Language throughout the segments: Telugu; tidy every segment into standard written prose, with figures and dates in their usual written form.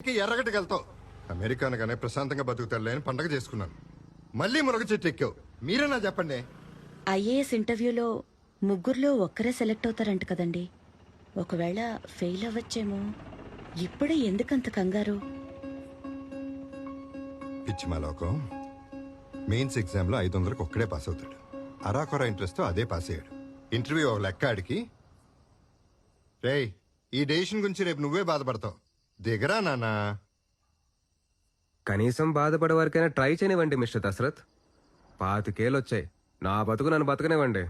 ఎర్రగడ్డకి వెళ్తావు. అమెరికా అనగానే ప్రశాంతంగా బతుకుతాడులే అని పండగ చేసుకున్నాను. మళ్ళీ మునగ చెట్టు ఎక్కావు. మీరేనా చెప్పండి. ఐఏఎస్ ఇంటర్వ్యూలో ముగ్గురులో ఒక్కరే సెలెక్ట్ అవుతారంట కదండి. ఒకవేళ ఫెయిల్ అవ్వచ్చేమో. ఇప్పుడే ఎందుకంత కంగారు? పిచ్చి మా లోకం. మెయిన్స్ ఎగ్జామ్ లో 500కి ఒక్కడే పాస్ అవుతాడు. అరాకొర ఇంట్రెస్ట్ తో అదే పాస్ అయ్యాడు. ఇంటర్వ్యూ ఒక లెక్క ఆడికి. రేయ్, ఈ డెసిషన్ గురించి రేపు నువ్వే బాధపడతావు. దిగరా నాన్నా. కనీసం బాధపడే వరకైనా ట్రై చేయనివ్వండి మిస్టర్ దశరథ్. 25 వచ్చాయి. నా బతుకు నన్ను బతకనివ్వండి.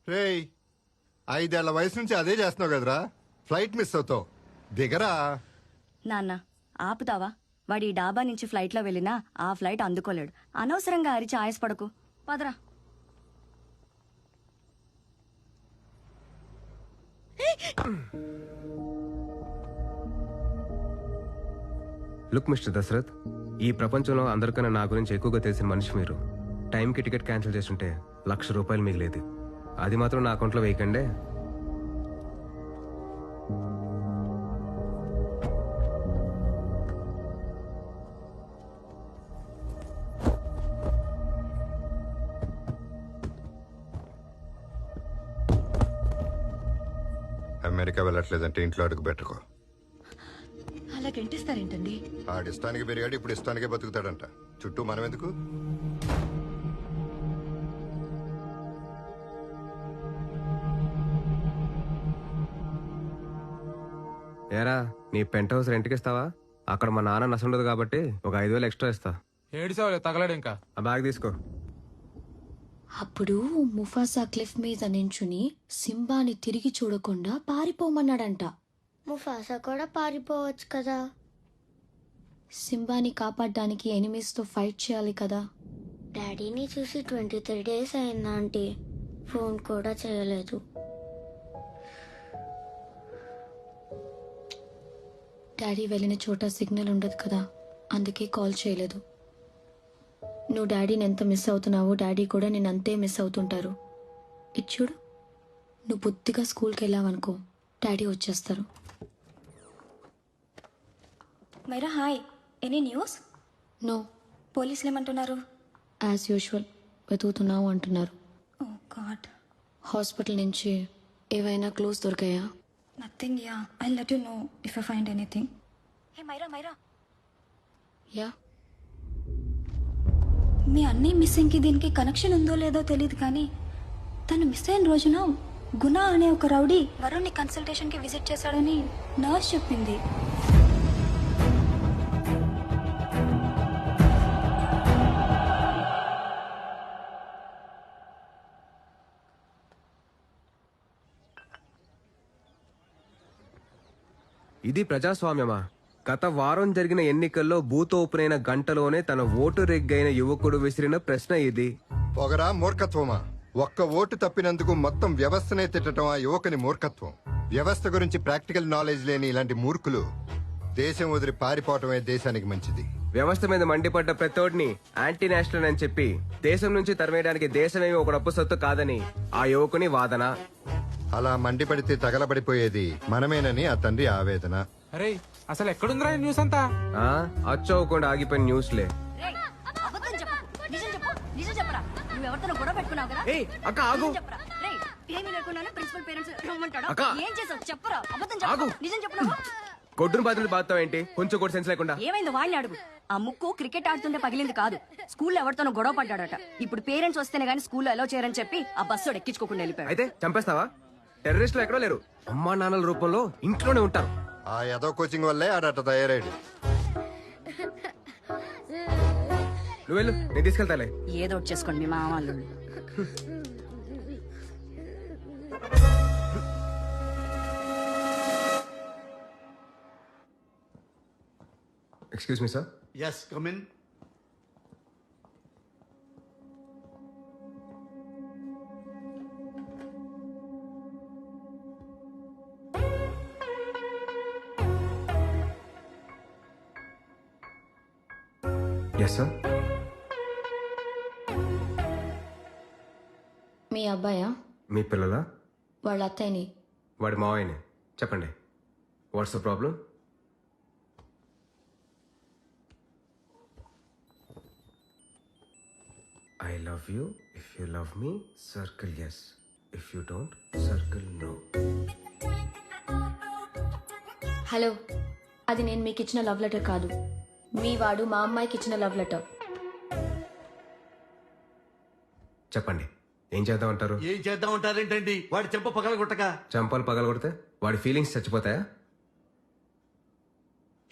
రేయ్, 5 ఏళ్ల వయసు నుంచి అదే చేస్తున్నావు కదరా. ఫ్లైట్ మిస్ అవుతావు. దిగరా. నాన్న ఆపుతావా? వాడి ఈ డాబా నుంచి ఫ్లైట్లో వెళ్ళినా ఆ ఫ్లైట్ అందుకోలేడు. అనవసరంగా అరిచి ఆయాసపడకు. పదరా. లుక్ మిస్టర్ దశరథ్, ఈ ప్రపంచంలో అందరికన్నా నా గురించి ఎక్కువగా తెలిసిన మనిషి మీరు. టైంకి టికెట్ క్యాన్సిల్ చేస్తుంటే ₹1,00,000 మిగిలేది. అది మాత్రం నా అకౌంట్లో వేయకండే. అమెరికా వెళ్ళట్లేదంటే ఇంట్లో అడుగు పెట్టుకో. అలా గంటిస్తారేంటండి? ఆడిష్టానికి పెరిగాడు, ఇప్పుడు ఇష్టానికే బతుకుతాడంట. చుట్టూ మనం ఎందుకు? ఏరా, నీ పెంట్ హౌస్ రెంట్కి ఇస్తావా? అక్కడ మా నాన్న నసుండదు కాబట్టి ఒక 5,000 ఎక్స్ట్రా ఇస్తా. ఏడిసావులే, తగలడు ఇంకా. ఆ బ్యాగ్ తీసుకో. అప్పుడు ముఫాసా క్లిఫ్ మీద నించుని సింబాని తిరిగి చూడకుండా పారిపోమన్నాడంట. ముఫాసా కూడా పారిపోవచ్చు కదా. సింబాని కాపాడడానికి ఎనిమీస్తో ఫైట్ చేయాలి కదా. డాడీని చూసి 23 days అయిందా ఆంటీ? ఫోన్ కూడా చేయలేదు. డాడీ వెళ్ళిన చోట సిగ్నల్ ఉండదు కదా, అందుకే కాల్ చేయలేదు. నువ్వు డాడీని ఎంత మిస్ అవుతున్నావో డాడీ కూడా నేను అంతే మిస్ అవుతుంటారు. ఇది చూడు, నువ్వు బుద్ధిగా స్కూల్కి వెళ్ళావనుకో డాడీ వచ్చేస్తారు. Myra hi, any news? No, పోలీసులు ఏమంటున్నారు? యాజ్ యూజువల్ వెతుకుతున్నావు అంటున్నారు. ఓ గాడ్. హాస్పిటల్ నుంచి ఏవైనా క్లూస్ దొరికాయా? Nothing. Yeah, I let you know if I find anything. Hey Myra, Myra, yeah, మీ అన్నీ మిస్సింగ్కి దీనికి కనెక్షన్ ఉందో లేదో తెలియదు కానీ తను మిస్ అయిన రోజున గుణ అనే ఒక రౌడీ వరుణ్ని కన్సల్టేషన్కి విజిట్ చేశాడని నర్స్ చెప్పింది. ఇది ప్రజాస్వామ్యమా? గత వారం జరిగిన ఎన్నికల్లో బూత్ ఓపెన్ అయిన గంటలోనే తన ఓటు రెగ్గైన యువకుడు విసిరిన ప్రశ్న ఇది. పొగరా మూర్ఖత్వమా? ఒక్క ఓటు తప్పినందుకు మొత్తం వ్యవస్థనే తిట్టడం ఆ యువకుని మూర్ఖత్వం. వ్యవస్థ గురించి ప్రాక్టికల్ నాలెడ్జ్ లేని ఇలాంటి మూర్ఖులు దేశం వదిలి పారిపోవటమే దేశానికి మంచిది. వ్యవస్థ మీద మండిపడ్డ ప్రతోడిని యాంటీ నేషనల్ అని చెప్పి దేశం నుంచి తరిమేయడానికి దేశమేమి ఒక డప్పు సొత్తు కాదని ఆ యువకుని వాదన. అలా మండిపడితే తగలబడిపోయేది మనమేనని ఆ తండ్రి ఆవేదన. అరే, అసలు ఎక్కడుందిరా ఈ న్యూస్ అంతా? అచ్చవకుండా ఆగిపోయిన న్యూస్లే. గొడవ పెట్టుకున్నావు కదా? ఏయ్, అక్క ఆగు. చెప్పరా? రేయ్, ఏమీ లేకుండానే ప్రిన్సిపల్ పేరెంట్స్ రమ్మంటాడా? అక్క. ఏం చేసావు చెప్పరా? అబద్ధం ఆగు. చెప్పు. నిజం చెప్పు. గొడ్డును బాధలు బాధతావు ఏంటి? కొంచెం కూడా సెన్స్ లేకుండా. ఏమైంది వాళ్ళని అడుగు. ఆ ముక్కు క్రికెట్ ఆడుతుంటే పగిలింది కాదు, స్కూల్లో ఎవరితోనో గొడవ పడ్డాడట. ఇప్పుడు పేరెంట్స్ వస్తేనే గానీ స్కూల్లో అలౌ చేయరని చెప్పి ఆ బస్సు ఎక్కించుకోకుండా వెళ్ళిపోయాడు. అయితే చంపేస్తావా? టెర్రరిస్టులు ఎక్కడో లేరు, అమ్మా నాన్నల రూపంలో ఇంట్లోనే ఉంటారు. ఆ ఏదో కోచింగ్ వల్లే ఆడట తయారయ్యాడు. నువ్వు వెళ్ళు, నేను తీసుకెళ్తాలే. ఏదో ఒకటి చేసుకోండి మీ మామూలు. Excuse me sir. Yes, come in. Yes sir. మీ అబ్బాయా? మీ పిల్లలా? వాళ్ళ అత్తయ్యని. వాడి మావయ్యని. చెప్పండి, what's the problem? Love you if you love me circle yes if you don't circle no. Hello, అది నేను మీకు ఇచ్చిన లవ్ లెటర్ కాదు, మీ వాడు మా అమ్మాయికి ఇచ్చిన లవ్ లెటర్. చెప్పండి, ఏం చేద్దామంటారు? ఏం చేద్దాం అంటారేంటండి? వాడి చెంప పగలగొట్టక చంపాలు పగలగొడితే వాడి ఫీలింగ్స్ చచ్చిపోతాయా?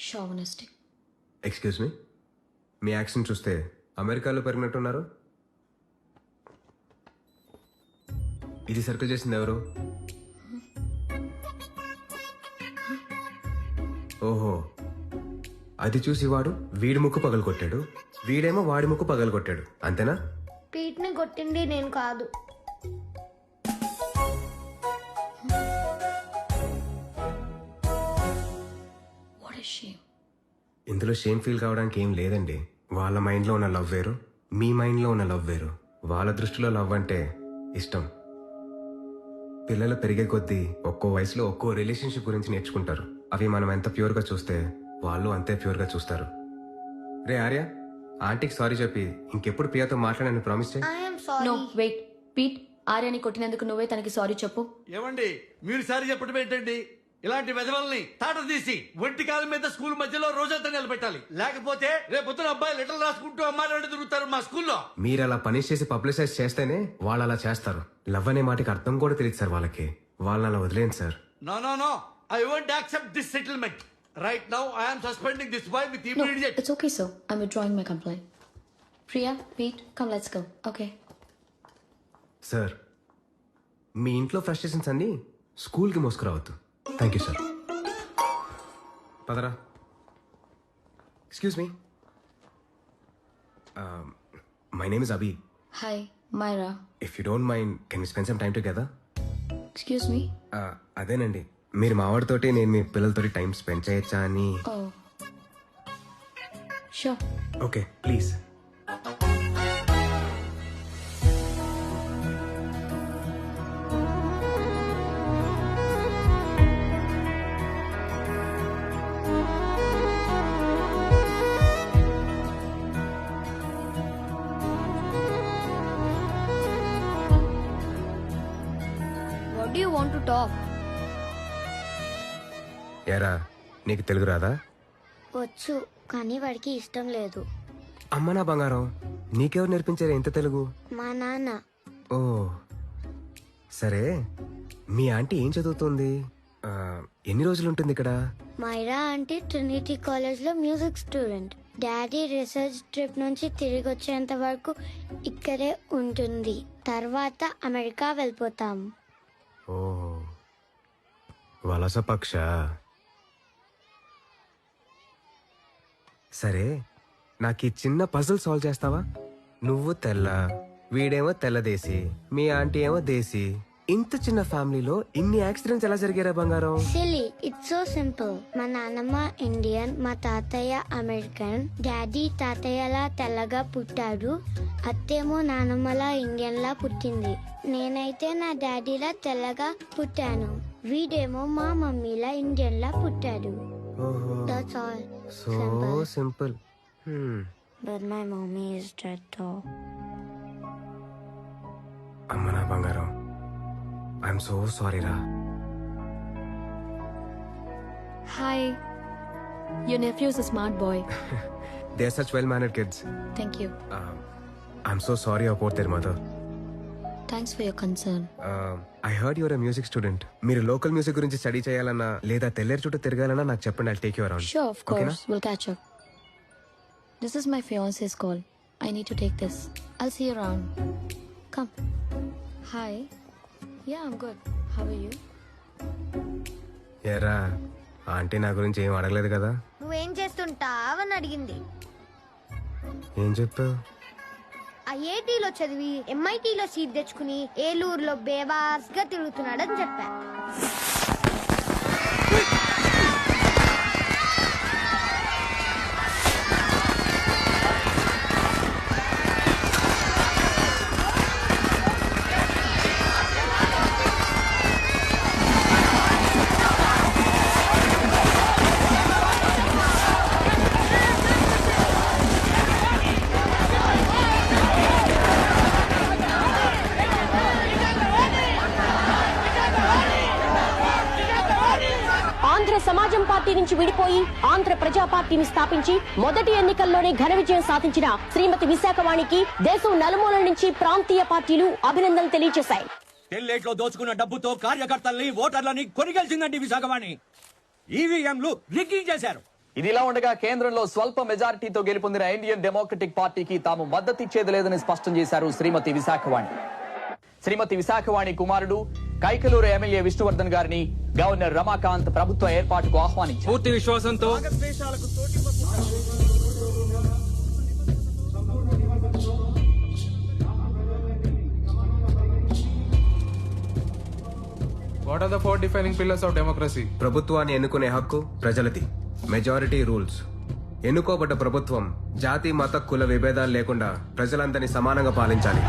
షావనిస్టిక్. ఎక్స్క్యూజ్ మీ, మీ యాక్షన్ చూస్తే అమెరికాలో పెరిగినట్టున్నారు. ఇది సర్కిల్ చేసింది ఎవరు? ఓహో, అది చూసి వాడు వీడి ముక్కు పగలు కొట్టాడు, వీడేమో వాడి ముక్కు పగలు కొట్టాడు, అంతేనా? పీట్ని కొట్టింది నేను కాదు. What is shame. ఇందులో షేమ్ ఫీల్ కావడానికి ఏం లేదండి. వాళ్ళ మైండ్లో ఉన్న లవ్ వేరు, మీ మైండ్లో ఉన్న లవ్ వేరు. వాళ్ళ దృష్టిలో లవ్ అంటే ఇష్టం. పిల్లలు పెరిగే కొద్దీ ఒక్కో వయసులో ఒక్కో రిలేషన్షిప్ గురించి నేర్చుకుంటారు. అవి మనం ఎంత ప్యూర్గా చూస్తే వాళ్ళు అంతే ప్యూర్గా చూస్తారు. రే ఆర్య, ఆంటీకి సారీ చెప్పి ఇంకెప్పుడు ప్రియాతో మాట్లాడని ప్రామిస్ చేయి. I'm no sorry. Wait, Pete, ఆర్యాని కొట్టినందుకు నువ్వే తనకి సారీ చెప్పు. ఏమండి, మీరు సారి చెప్పడం ఏంటండి? ఇలాంటి వెధవల్ని తాట తీసి ఒంటి కాలం మీద స్కూల్ మధ్యలో రోజంతా నిలబెట్టాలి. లేకపోతే రేపొద్దున అబ్బాయి లెటర్ రాసుకుంటూ అమ్మాయిలు తిరుగుతారు మా స్కూల్లో. మీరు అలా పనిష్ చేసి పబ్లిసైజ్ చేస్తేనే వాళ్ళు అలా చేస్తారు. లవ్ అనే మాటకి అర్థం కూడా తెలియదు సార్ వాళ్ళకి. వాళ్ళని అలా వదిలేండి sir. No no no, I won't accept this settlement. Right now I am suspending this boy with No, immediate. it's okay, sir. I'm withdrawing my complaint. Priya, Pete, come, let's go. Okay. Sir, మీ ఇంట్లో ఫ్రస్ట్రేషన్స్ అన్నీ స్కూల్కి మోసుకురావద్దు. Thank you sir. పదరా. Excuse me, my name is Abhi. Hi, Myra. If you don't mind can you spend some time together? Excuse me? అదేనండి, మీరు మా వాడితోటి నేను మీ పిల్లలతోటి టైం స్పెండ్ చేయొచ్చా అని. Oh. Sure. Okay please. What do you want to talk? ఎరా, నీకు తెలుగు రాదా? వచ్చు, కానీ వాడికి ఇష్టం లేదు. అమ్మ నా బంగారం, నీకెవరు నేర్పించారు ఇంత తెలుగు? మా నాన్న. ఓ సరే, మీ ఆంటీ ఏం చదువుతుంది? ఎన్ని రోజులు ఉంటుంది ఇక్కడ? మైరా అంటే ట్రినిటీ కాలేజ్ లో music student. Daddy research trip నుంచి తిరిగి వచ్చేంత వరకు ఇక్కడే ఉంటుంది. తర్వాత అమెరికా వెళ్ళిపోతాం. ఓ వలస పక్ష. సరే, నాకు ఈ చిన్న పజిల్ సాల్వ్ చేస్తావా? నువ్వు తెల్ల, వీడేమో తెల్లదేశి, మీ ఆంటీ ఏమో దేశీ. ఇంత చిన్న ఫ్యామిలీలో ఇన్ని యాక్సిడెంట్స్ ఎలా జరిగారా బంగారం? Silly, it's so simple. మా నాన్నమ్మ ఇండియన్, మా తాతయ్య అమెరికన్. డాడీ తాతయ్యలా తెల్లగా పుట్టాడు, అత్తేమో నానమ్మలా ఇండియన్ లా పుట్టింది. నేనైతే నా డాడీలా తెల్లగా పుట్టాను, వీడేమో మా మమ్మీలా ఇండియన్ లా పుట్టాడు. ఓహో, That's all. So simple. But my mommy is dead though. అమ్మ నా బంగారం, ఐఎమ్ సో సారీ రా. Hi. Your nephew is a smart boy. They are such well mannered kids. Thank you. I'm so sorry about their mother. Thanks for your concern. I heard your music student. మీరు లోకల్ మ్యూజిక్ గురించి స్టడీ చేయాలన్నా లేదా తెల్లేరు చుట్టూ తిరగాలన్నా నాకు చెప్పండి. I'll take you around. Sure, of course. We'll catch up. This is my fiance's call. I need to take this. I'll see you around. Come. Hi. Yeah, I'm good. How are you? ఏరా, ఆంటీ నా గురించి ఏం అడగలేదు కదా? నువ్వేం చేస్తుంటావని అడిగింది. ఏం చెప్పావు? ఐఐటీలో చదివి ఎంఐటీలో సీట్ తెచ్చుకుని ఏలూరులో బేవాస్ గా తిరుగుతున్నాడని చెప్పా. పార్టీ నుంచి విడిపోయి ఆంధ్ర ప్రజా పార్టీని స్థాపించి మొదటి ఎన్నికల్లోనే ఘన విజయం సాధించిన శ్రీమతి విశాఖవాణికి దేశం నలుమూలల నుంచి ప్రాంతీయ పార్టీలు అభినందనలు తెలియజేశాయి. తెల్లేట్లో దోచుకున్న డబ్బుతో కార్యకర్తల్ని ఓటర్లని కొనిగెలిచిందండి విశాఖవాణి. ఈవీఎంలు రిగ్గింగ్ చేశారు. ఇదిలా ఉండగా కేంద్రంలో స్వల్ప మెజారిటీతో గెలుపొందిన ఇండియన్ డెమోక్రటిక్ పార్టీకి తాము మద్దతిచ్చేది లేదని స్పష్టం చేశారు శ్రీమతి విశాఖవాణి. శ్రీమతి విశాఖవాణి కుమారుడు కైకలూరు ఎమ్మెల్యే విష్ణువర్ధన్ గారిని గవర్నర్ రమాకాంత్ ప్రభుత్వ ఏర్పాటుకు ఆహ్వానించారు. పూర్తి విశ్వాసంతో what are the 4 defining pillars of democracy? ప్రభుత్వాన్ని ఎన్నుకునే హక్కు ప్రజలది. Majority rules. ఎన్నుకోబడ్డ ప్రభుత్వం జాతి మత కుల విభేదాలు లేకుండా ప్రజలందరినీ సమానంగా పాలించాలి.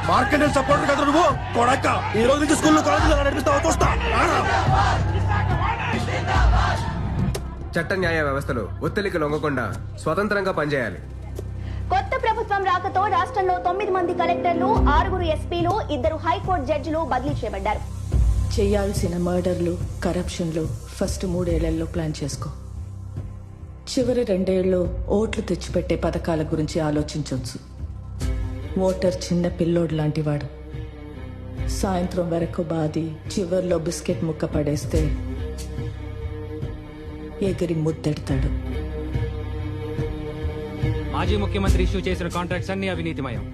మార్కెట్ సపోర్ట్ కదా నువ్వు కొడక. ఈ రోజు నుంచి స్కూల్లో కాలేజీలో నడిపిస్తావు చూస్తా. చట్ట న్యాయ వ్యవస్థలు ఒత్తిడికి లొంగకుండా స్వతంత్రంగా పనిచేయాలి. కొత్త ప్రభుత్వం రాకతో రాష్ట్రంలో 9 మంది కలెక్టర్లు, 6 ఎస్పీలు, 2 హైకోర్టు జడ్జిలు బదిలీ చేయబడ్డారు. చేయాల్సిన మర్డర్లు, కరప్షన్లు ఫస్ట్ 3 ఏళ్లలో ప్లాన్ చేసుకో. చివరి 2 ఏళ్ళు ఓట్లు తెచ్చిపెట్టే పథకాల గురించి ఆలోచించవచ్చు. ఓటర్ చిన్న పిల్లోడు లాంటివాడు. సాయంత్రం వరకు బాది చివర్లో బిస్కెట్ ముక్క పడేస్తే ఎగిరి ముద్దెడతాడు. మాజీ ముఖ్యమంత్రి ఇష్యూ చేసిన కాంట్రాక్ట్స్ అన్ని అవినీతిమయం.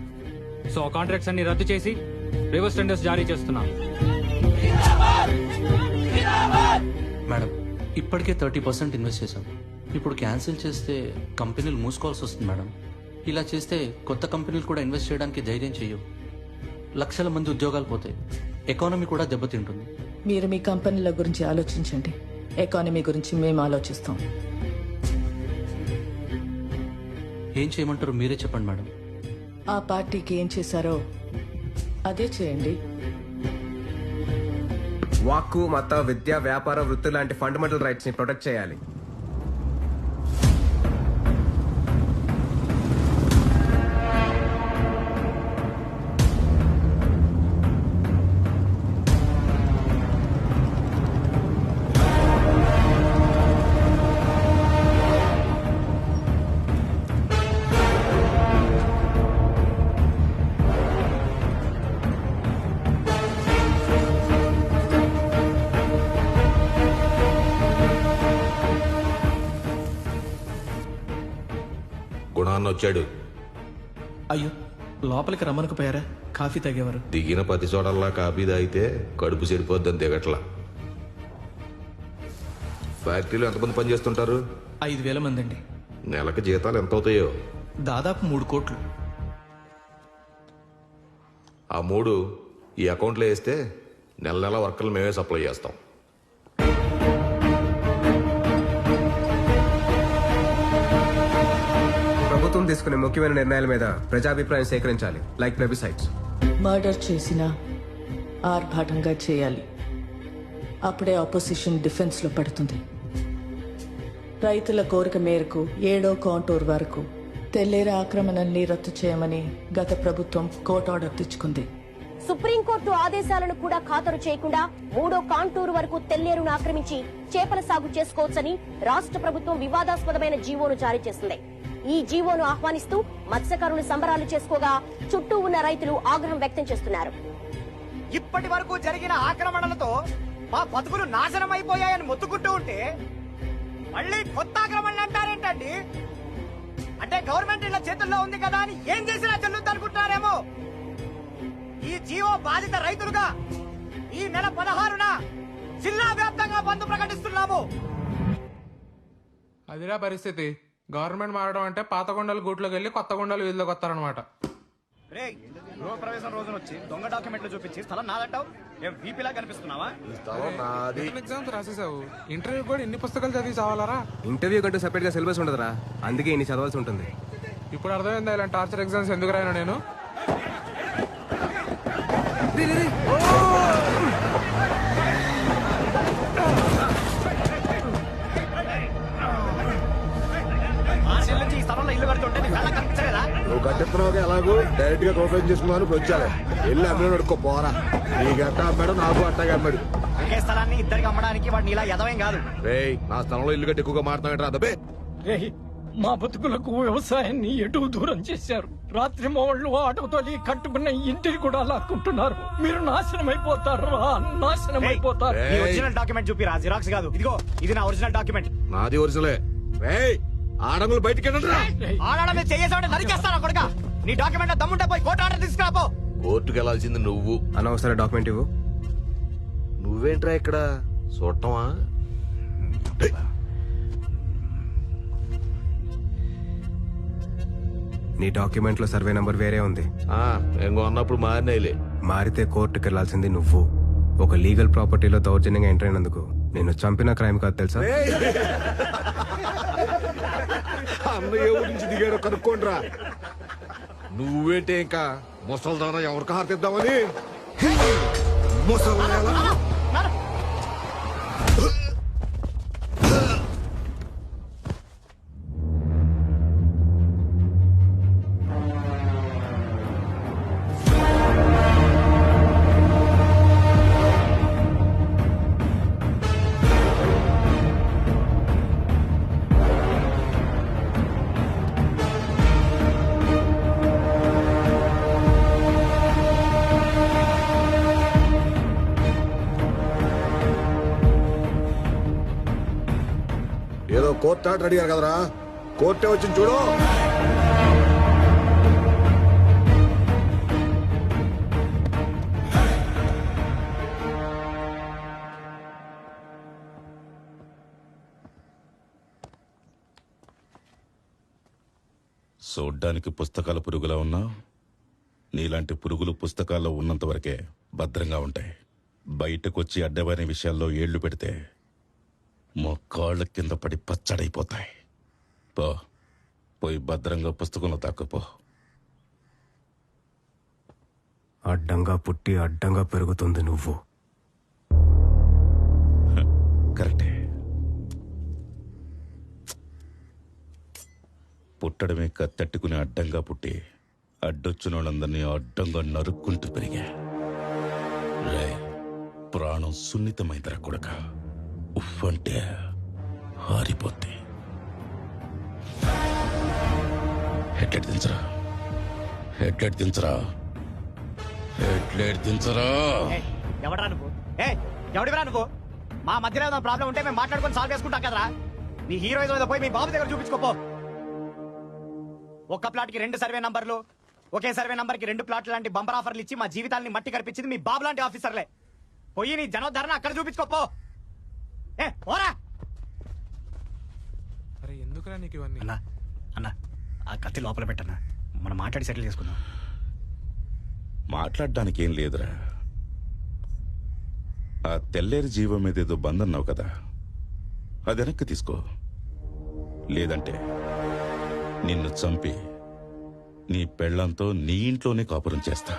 సో ఆ కాంట్రాక్ట్స్ అన్ని రద్దు చేసి రివర్స్ టెండర్స్ జారీ చేస్తున్నాం. మేడం, ఇప్పటికే 30% ఇన్వెస్ట్ చేశాం. ఇప్పుడు క్యాన్సిల్ చేస్తే కంపెనీలు మూసుకోవాల్సి వస్తుంది మేడం. ఇలా చేస్తే కొత్త కంపెనీలు కూడా ఇన్వెస్ట్ చేయడానికి ధైర్యం చేయవు. లక్షల మంది ఉద్యోగాలు పోతాయి. ఎకానమీ కూడా దెబ్బతింటుంది. మీరు మీ కంపెనీల గురించి ఆలోచించండి. ఎకానమీ గురించి మేము ఆలోచిస్తాం. ఏం చేయమంటారు మీరే చెప్పండి మేడం. ఆ పార్టీకి ఏం చేశారో అదే చేయండి. వాక్కు, మత, విద్య, వ్యాపార, వృత్తి లాంటి ఫండమెంటల్ రైట్స్ ని ప్రొటెక్ట్ చేయాలి. గుణాన్న వచ్చాడు. అయ్యో, లోపలికి రమ్మనకపోయారా? కాఫీ తాగేవారు. దిగిన 10 చోటల్లా కాఫీ తాగితే కడుపు చెడిపోద్దని దిగట్లా. ఫ్యాక్టరీలో ఎంతమంది పనిచేస్తుంటారు? 5,000 మంది అండి. నెలకు జీతాలు ఎంత అవుతాయో? దాదాపు 3 కోట్లు. ఆ 3 ఈ అకౌంట్లో వేస్తే నెల నెల వర్కర్లు మేమే సప్లై చేస్తాం. ప్రభుత్వం తీసుకునే ముఖ్యమైన నిర్ణయాల మీద ప్రజాభిప్రాయం సేకరించాలి. లైక్ ప్లెబిసైట్స్. మర్డర్ చేసినా ఆర్భాటంగా చేయాలి. అప్పుడే ఆపోజిషన్ డిఫెన్స్ లో పడుతుంది. రైతుల కోరిక మేరకు 7వ కాంటూర్ వరకు తెల్లేరు ఆక్రమణల్ని రద్దు చేయమని గత ప్రభుత్వం కోర్టు ఆర్డర్ తెచ్చుకుంది. సుప్రీంకోర్టు ఆదేశాలను కూడా ఖాతరు చేయకుండా 3వ కాంటూరు వరకు తెల్లేరును ఆక్రమించి చేపల సాగు చేసుకోవచ్చని రాష్ట్ర ప్రభుత్వం వివాదాస్పదమైన జీవోను జారీ చేసింది. ఈ జీవోను ఆహ్వానిస్తూ మత్స్యకారులు సంబరాలు చేసుకోగా చుట్టూ ఉన్న రైతులు ఆగ్రహం వ్యక్తం చేస్తున్నారు. ఇప్పటి వరకు జరిగిన ఆక్రమణలతో మా బతుకులు నాశనం అయిపోయాయని మొత్తుకుంటూ ఉంటే మళ్ళీ కొత్త ఆక్రమణలు అంటారేంటండి? అంటే గవర్నమెంట్ ఇలా చేతుల్లో ఉంది కదా అని ఏం చేసినా చెల్లుద్ది అనుకుంటున్నారేమో. ఈ జీవో బాధిత రైతులుగా ఈ నెల 16న జిల్లా వ్యాప్తంగా బంద్ ప్రకటిస్తున్నాము. అదిరా పరిస్థితి. గవర్నమెంట్ మారడం అంటే పాత కొండలు గూట్లోకి వెళ్ళి కొత్త కొండలు వీధిలోకి వస్తారనమాట. గృహప్రవేశం రోజున వచ్చి దొంగ డాక్యుమెంట్లు చూపించి స్థలం నాదంటావు. ఏం వీపీలా కనిపిస్తున్నావా? ఎగ్జామ్స్ రాసేసావు. ఇంటర్వ్యూ కూడా ఇన్ని పుస్తకాలు చదివి చావాలరా? ఇంటర్వ్యూ కంటూ సెపరేట్ గా సిలబస్ ఉండదురా. అందుకే ఇన్ని చదవాల్సి ఉంటుంది. ఇప్పుడు అర్థమైందా ఇలాంటి టార్చర్ ఎగ్జామ్స్ ఎందుకు రాయను నేను? ఈ స్థలంలో ఇల్లు కడుతుంటే నీ కళ్ళ కనిపించలేదా? నువ్వు కట్టిస్తున్నావు ఎలా నాకు డైరెక్ట్ గా ప్రొఫైల్ చేసుకున్నాను వచ్చాను. వెళ్ళి అమ్మాయి అడుక్కో పోరా. నీకెట్టా అమ్మాడు నాకు అట్టగా అమ్మాడు. ఒకే స్థలాన్ని ఇద్దరికి అమ్మడానికి వాడిని ఇలా ఎదవేం కాదు. రేయ్ నా స్థలంలో ఇల్లు కట్టి ఎక్కువగా మాట్లాడరా దబ్బే. మా బతుకులకు వ్యవసాయాన్ని ఎటు దూరం చేశారు. రాత్రి మోళ్ళు ఆటోతో కట్టుకున్న ఇంటిని కూడా లాక్కుంటున్నారు. మీరు నాశనం అయిపోతారు, నాశనం అయిపోతారు. ఒరిజినల్ డాక్యుమెంట్ చూపిరా, జిరాక్స్ కాదు. ఇదిగో ఇది నా ఒరిజినల్ డాక్యుమెంట్. నాది ఒరిజినలే. రేయ్ ఆడంగులు బయటికి ఆడాడ మీద చేయేసామంటే నరికేస్తాను కొడుక. నీ డాక్యుమెంట్ దమ్ముంటే పోయి కోర్టు ఆర్డర్ తీసుకురాపో. కోర్టుకు వెళ్లాల్సింది నువ్వు. అనవసర డాక్యుమెంట్ ఇవ్వు. నువ్వేంట్రా ఇక్కడ చూడటమా? నీ డాక్యుమెంట్ లో సర్వే నంబర్ వేరే ఉంది. ఇంకో అన్నప్పుడు మారినాయిలే. మారితే కోర్టుకు వెళ్లాల్సింది నువ్వు. ఒక లీగల్ ప్రాపర్టీలో దౌర్జన్యంగా ఎంటర్ అయినందుకు నేను చంపిన క్రైమ్ కాదు తెలుసా? అన్నయ్య గురించి దిగాడో కనుక్కోండిరా. నువ్వేంటే ఇంకా ముసల్దానా ఎవరికి హారతిద్దామని ముసలి ఏదో కోర్టు ఆర్డర్ అడిగారు కదరా, కోర్టే వచ్చింది చూడు. చూడ్డానికి పుస్తకాల పురుగులా ఉన్నా నీలాంటి పురుగులు పుస్తకాల్లో ఉన్నంత వరకే భద్రంగా ఉంటాయి. బయటకొచ్చి అడ్డమైన విషయాల్లో ఏళ్లు పెడితే కాళ్ళ కింద పడి పచ్చడైపోతాయి. పోయి భద్రంగా పుస్తకంలో తాకపో. అడ్డంగా పుట్టి అడ్డంగా పెరుగుతుంది నువ్వు. కరెక్టే. పుట్టడమే కత్తెట్టుకుని అడ్డంగా పుట్టి అడ్డొచ్చిన వాళ్ళందరినీ అడ్డంగా నరుక్కుంటూ పెరిగా. ప్రాణం సున్నితమైందిరా కొడక. ఉఫ్ అంటే హారిపోద్ది. హెడ్లైట్ దించరా, హెడ్లైట్ దించరా, హెడ్లైట్ దించరా. ఎవడరా నువ్వు? ఎవడివరా నువ్వు? మా మధ్యలో ఏదైనా ప్రాబ్లం ఉంటే మేము మాట్లాడుకొని సాల్వ్ చేసుకుంటాం కదరా. నీ హీరోయిజం ఏదో పోయి మీ బాబు దగ్గర చూపించుకోపో. ఒక్క ప్లాట్ కి 2 సర్వే నంబర్లు, ఒకే సర్వే నంబర్ కి 2 ప్లాట్లు లాంటి బంపర్ ఆఫర్లు ఇచ్చి మా జీవితాన్ని మట్టి కనిపించింది మీ బాబు లాంటి ఆఫీసర్లే. పోయి నీ జనోద్ధరణ అక్కడ చూపించుకోపో. ఎందుకురా నీకు ఇవన్నీ? అన్నా అన్నా ఆ కత్తి లోపల పెట్టన్నా, మనం మాట్లాడి సెటిల్ చేసుకుందాం. మాట్లాడడానికి ఏం లేదురా. ఆ తెల్లేరు జీవం మీద ఏదో బందన్నావు కదా, అది వెనక్కి తీసుకో. లేదంటే నిన్ను చంపి నీ పెళ్ళంతో నీ ఇంట్లోనే కాపురం చేస్తా.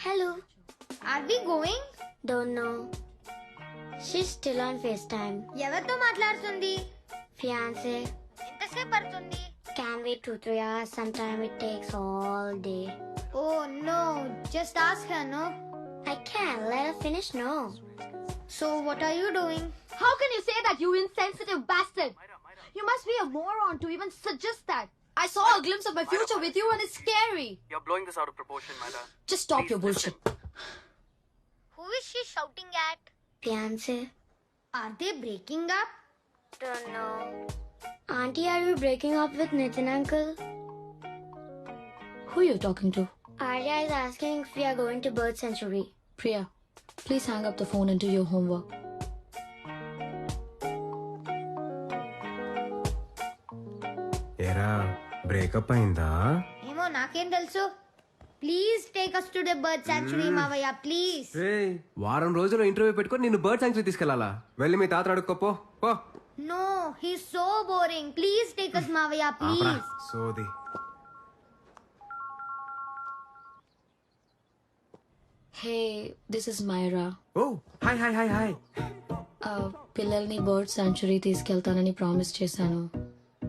Hello. Are we going? Don't know. She's still on FaceTime. ఎవరితో మాట్లాడుతుంది? Fiance. ఎంతసేపు పడుతుంది? Can wait 2-3 hours. Sometimes it takes all day. Oh no, just ask her, no? I can't. Let her finish, no. So what are you doing? How can you say that, you insensitive bastard? You must be a moron to even suggest that. I saw a glimpse of my future with you and it's scary. You're blowing this out of proportion, Myra. Just stop your bullshit. Who is she shouting at? Fiance. Are they breaking up? Don't know. Auntie, are you breaking up with Nitin uncle? Who are you talking to? Arya is asking if we are going to Bird Sanctuary. Priya, please hang up the phone and do your homework. ఏరా బ్రేకప్ అయిందా? ఏమో నాకేం తెలుసు. Please take us to the bird sanctuary మావయ్య ప్లీజ్. వారం రోజులు ఇంటర్వ్యూ పెట్టుకొని నిన్ను బర్డ్ సాంక్చురీ తీసుకెళ్లాలా? వెళ్ళి మీ తాత అడుక్కోపో. No, he's so boring. Please take us మావయ్య ప్లీజ్. సోది. Hey this is Myra. Oh hi hi hi hi. పిల్లల్ని బర్డ్ సాంచురీ తీసుకెళ్తానని ప్రామిస్ చేశాను,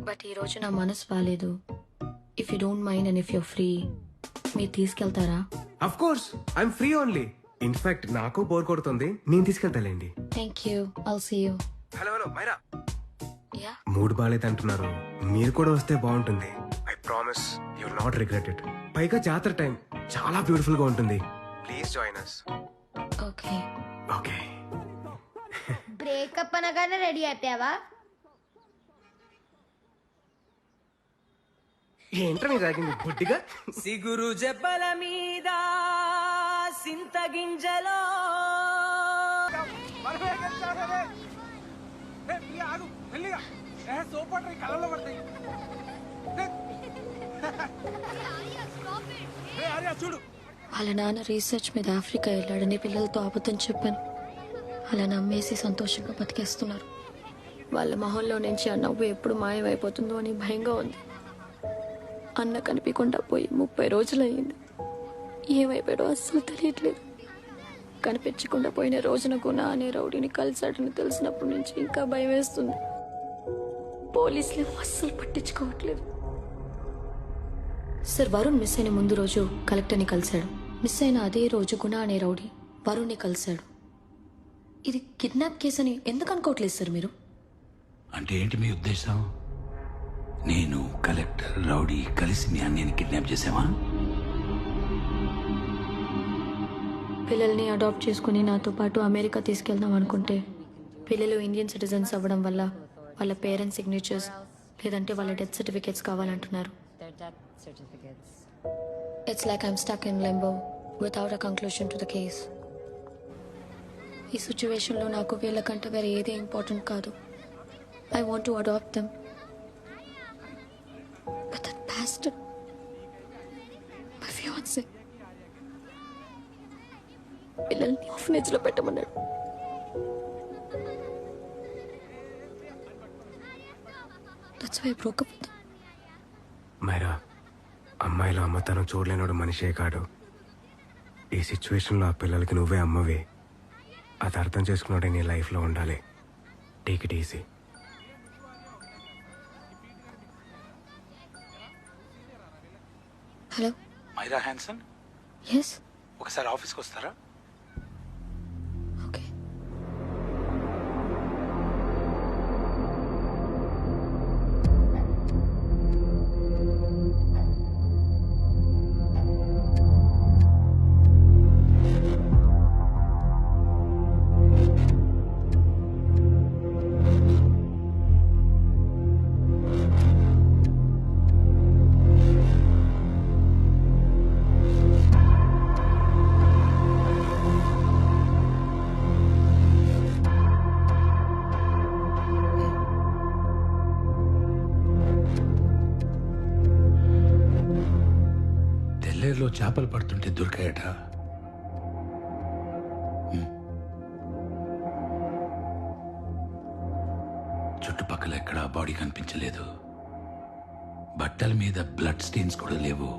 బట్ ఈరోజు నా మనసు బాలేదు. If you don't mind and if you free, మీరు తీసుకెళ్తారా? Of course I'm free only. In fact నాకు బోర్ కొడుతుంది, నేను తీసుకెళ్తాలేండి. Thank you, I'll see you. Hello hello Myra. Yeah, mood బాగాలేదంటున్నారు, మీరు కూడా వస్తే బాగుంటుంది. I promise you will not regret it. పైగా జాతర టైం చాలా బ్యూటిఫుల్ గా ఉంటుంది. Please join us. Okay okay. Breakup అనగానే రెడీ అయిపోయావా? ఏంట్రా నీ తాగింది బుడ్డిగా? సిగురు జబ్బల మీద సింత గింజలో కళ్ళలో పడతాయి. చూడు, వాళ్ళ నాన్న రీసెర్చ్ మీద ఆఫ్రికా వెళ్ళాడని పిల్లలతో అబద్ధం చెప్పాను. అలా నమ్మేసి సంతోషంగా బతికేస్తున్నారు. వాళ్ళ మొహంలో నుంచి ఆ నవ్వు ఎప్పుడు మాయమైపోతుందో అని భయంగా ఉంది. అన్న కనిపించకుండా పోయి 30 రోజులయ్యింది. ఏమైపోయాడో అస్సలు తెలియట్లేదు. కనిపించకుండా పోయిన రోజున గుణ అనే రౌడీని కలిసాడని తెలిసినప్పటి నుంచి ఇంకా భయం వేస్తుంది. పోలీసులు అస్సలు పట్టించుకోవట్లేదు. సార్, వరుణ్ మిస్ అయిన ముందు రోజు కలెక్టర్ని కలిశాడు. మిస్ అయిన అదే రోజు గుణ అనే రౌడీ వరుణ్ని కలిశాడు. ఇది కిడ్నాప్ కేసు అని ఎందుకు అనుకోవట్లేదు సార్ మీరు? అంటే ఏంటి మీ ఉద్దేశం? నేను కలెక్టర్ రౌడీ కలిసి మీ అన్నయ్యని కిడ్నాప్ చేసావా? పిల్లల్ని అడాప్ట్ చేసుకుని నాతో పాటు అమెరికా తీసుకెళ్దాం అనుకుంటే పిల్లలు ఇండియన్ సిటిజన్స్ అవ్వడం వల్ల వాళ్ళ పేరెంట్స్ సిగ్నేచర్స్ లేదంటే వాళ్ళ డెత్ సర్టిఫికేట్స్ కావాలంటున్నారు. It's like I'm stuck in limbo without a conclusion to the case. ఈ సిచ్యువేషన్లో నాకు వీళ్ళకంటే వేరే ఏది ఇంపార్టెంట్ కాదు. I want to adopt them. But that bastard, my fiancee, పిల్లల్ని ఆర్ఫనేజ్ లో పెట్టమన్నాడు. That's why I broke up with him. Myra, అమ్మాయిలో అమ్మతనం చూడలేనోడు మనిషే కాడు. ఈ సిచ్యువేషన్లో ఆ పిల్లలకి నువ్వే అమ్మవే. అది అర్థం చేసుకున్నాడే నీ లైఫ్లో ఉండాలి. Take it easy. Hello Myra Hanson, yes, ఒకసారి ఆఫీస్కి వస్తారా? ఓకే. తెల్లేరులో చేపలు పడుతుంటే దొరికాయట. చుట్టుపక్కల ఎక్కడా బాడీ కనిపించలేదు. బట్టల మీద బ్లడ్ స్టెయిన్స్ కూడా లేవు.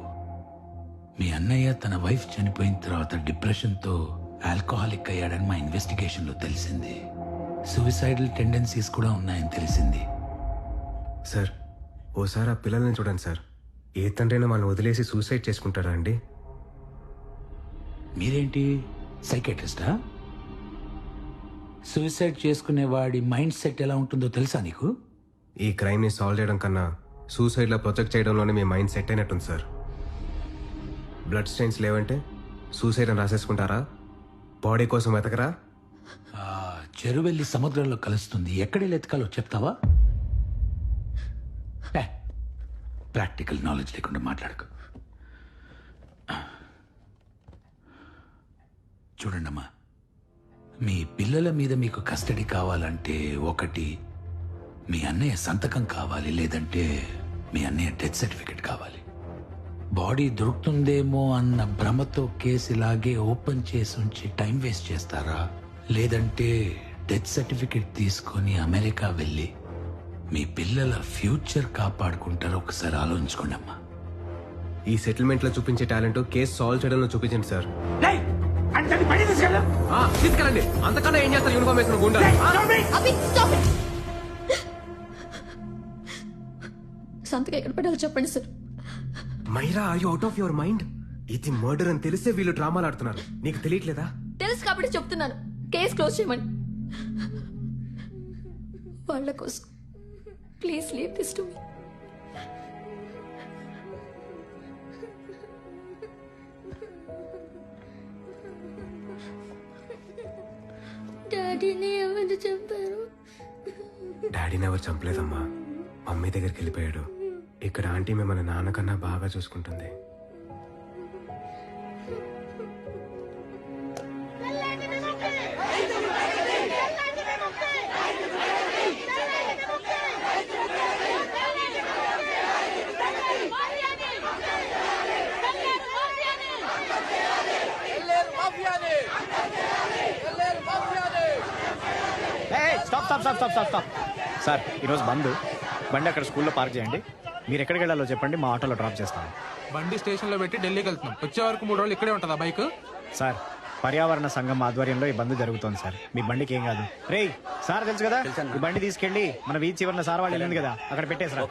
మీ అన్నయ్య తన వైఫ్ చనిపోయిన తర్వాత డిప్రెషన్తో ఆల్కహాలిక్ అయ్యాడని మా ఇన్వెస్టిగేషన్లో తెలిసింది. సూసైడల్ టెండెన్సీస్ కూడా ఉన్నాయని తెలిసింది. సార్, ఓసారి ఆ పిల్లల్ని చూడండి సార్. ఏ తండ్రైనా వాళ్ళని వదిలేసి సూసైడ్ చేసుకుంటారా అండి? మీరేంటి సైకాట్రిస్టా? సూసైడ్ చేసుకునేవాడి మైండ్ సెట్ ఎలా ఉంటుందో తెలుసా నీకు? ఈ క్రైమ్ని సాల్వ్ చేయడం కన్నా సూసైడ్లో ప్రొజెక్ట్ చేయడంలోనే మీ మైండ్ సెట్ అయినట్టుంది సార్. బ్లడ్ స్టెయిన్స్ లేవంటే సూసైడ్ అని రాసేసుకుంటారా? బాడీ కోసం వెతకరా? చెరువెళ్ళి సముద్రంలో కలుస్తుంది, ఎక్కడెళ్ళి ఎతకాలో చెప్తావా? ప్రాక్టికల్ నాలెడ్జ్ లేకుండా మాట్లాడకు. చూడండమ్మా, మీ పిల్లల మీద మీకు కస్టడీ కావాలంటే ఒకటి మీ అన్నయ్య సంతకం కావాలి, లేదంటే మీ అన్నయ్య డెత్ సర్టిఫికెట్ కావాలి. బాడీ దొరుకుతుందేమో అన్న భ్రమతో కేసు ఇలాగే ఓపెన్ చేసి ఉంచి టైం వేస్ట్ చేస్తారా, లేదంటే డెత్ సర్టిఫికెట్ తీసుకొని అమెరికా వెళ్ళి మీ పిల్లల ఫ్యూచర్ కాపాడుకుంటారో ఒకసారి ఆలోచించుకోండి అమ్మా. ఈ సెటిల్మెంట్లో చూపించే టాలెంట్ కేసు సాల్వ్ చేయడంలో చూపించండి సార్. అంటే బయట తీసుకెళ్ళు. తీసుకెళ్ళండి. అంతకన్నా ఏం చేస్తారు యూనిఫామ్ వేసిన గుండా? Abhi, stop it! సంతకం ఎక్కడ పెట్టాలో చెప్పండి sir. Myra, are you out of your mind? ఇది మర్డర్ అని తెలిసే వీళ్ళు డ్రామాలు ఆడుతున్నారు. నీకు తెలియట్లేదా? తెలుసు కాబట్టి చెప్తున్నాను. కేసు క్లోజ్ చేయమని. వాళ్ళ కోసం please leave this to me. డాడీని ఎవరు చంపారు? డాడీని ఎవరు చంపలేదమ్మా, మమ్మీ దగ్గరికి వెళ్ళిపోయాడు. ఇక్కడ ఆంటీ మిమ్మల్ని నాన్నకన్నా బాగా చూసుకుంటుంది. స్టాప్. సార్ ఈరోజు బండి అక్కడ స్కూల్లో పార్క్ చేయండి. మీరు ఎక్కడికి వెళ్ళాలో చెప్పండి, మా ఆటోలో డ్రాప్ చేస్తాను. బండి స్టేషన్ లో పెట్టి ఢిల్లీకి వెళ్తున్నాం. వచ్చే వరకు 3 రోజులు ఇక్కడే ఉంటుందా బైక్? సార్ పర్యావరణ సంఘం ఆధ్వర్యంలో ఈ బంద్ జరుగుతోంది సార్. మీ బండికి ఏం కాదు. రేయ్ సార్ తెలుసు కదా, ఈ బండి తీసుకెళ్ళి మన వీధి చివరిన సార్ వాళ్ళు వెళ్ళింది కదా, అక్కడ పెట్టేసారు.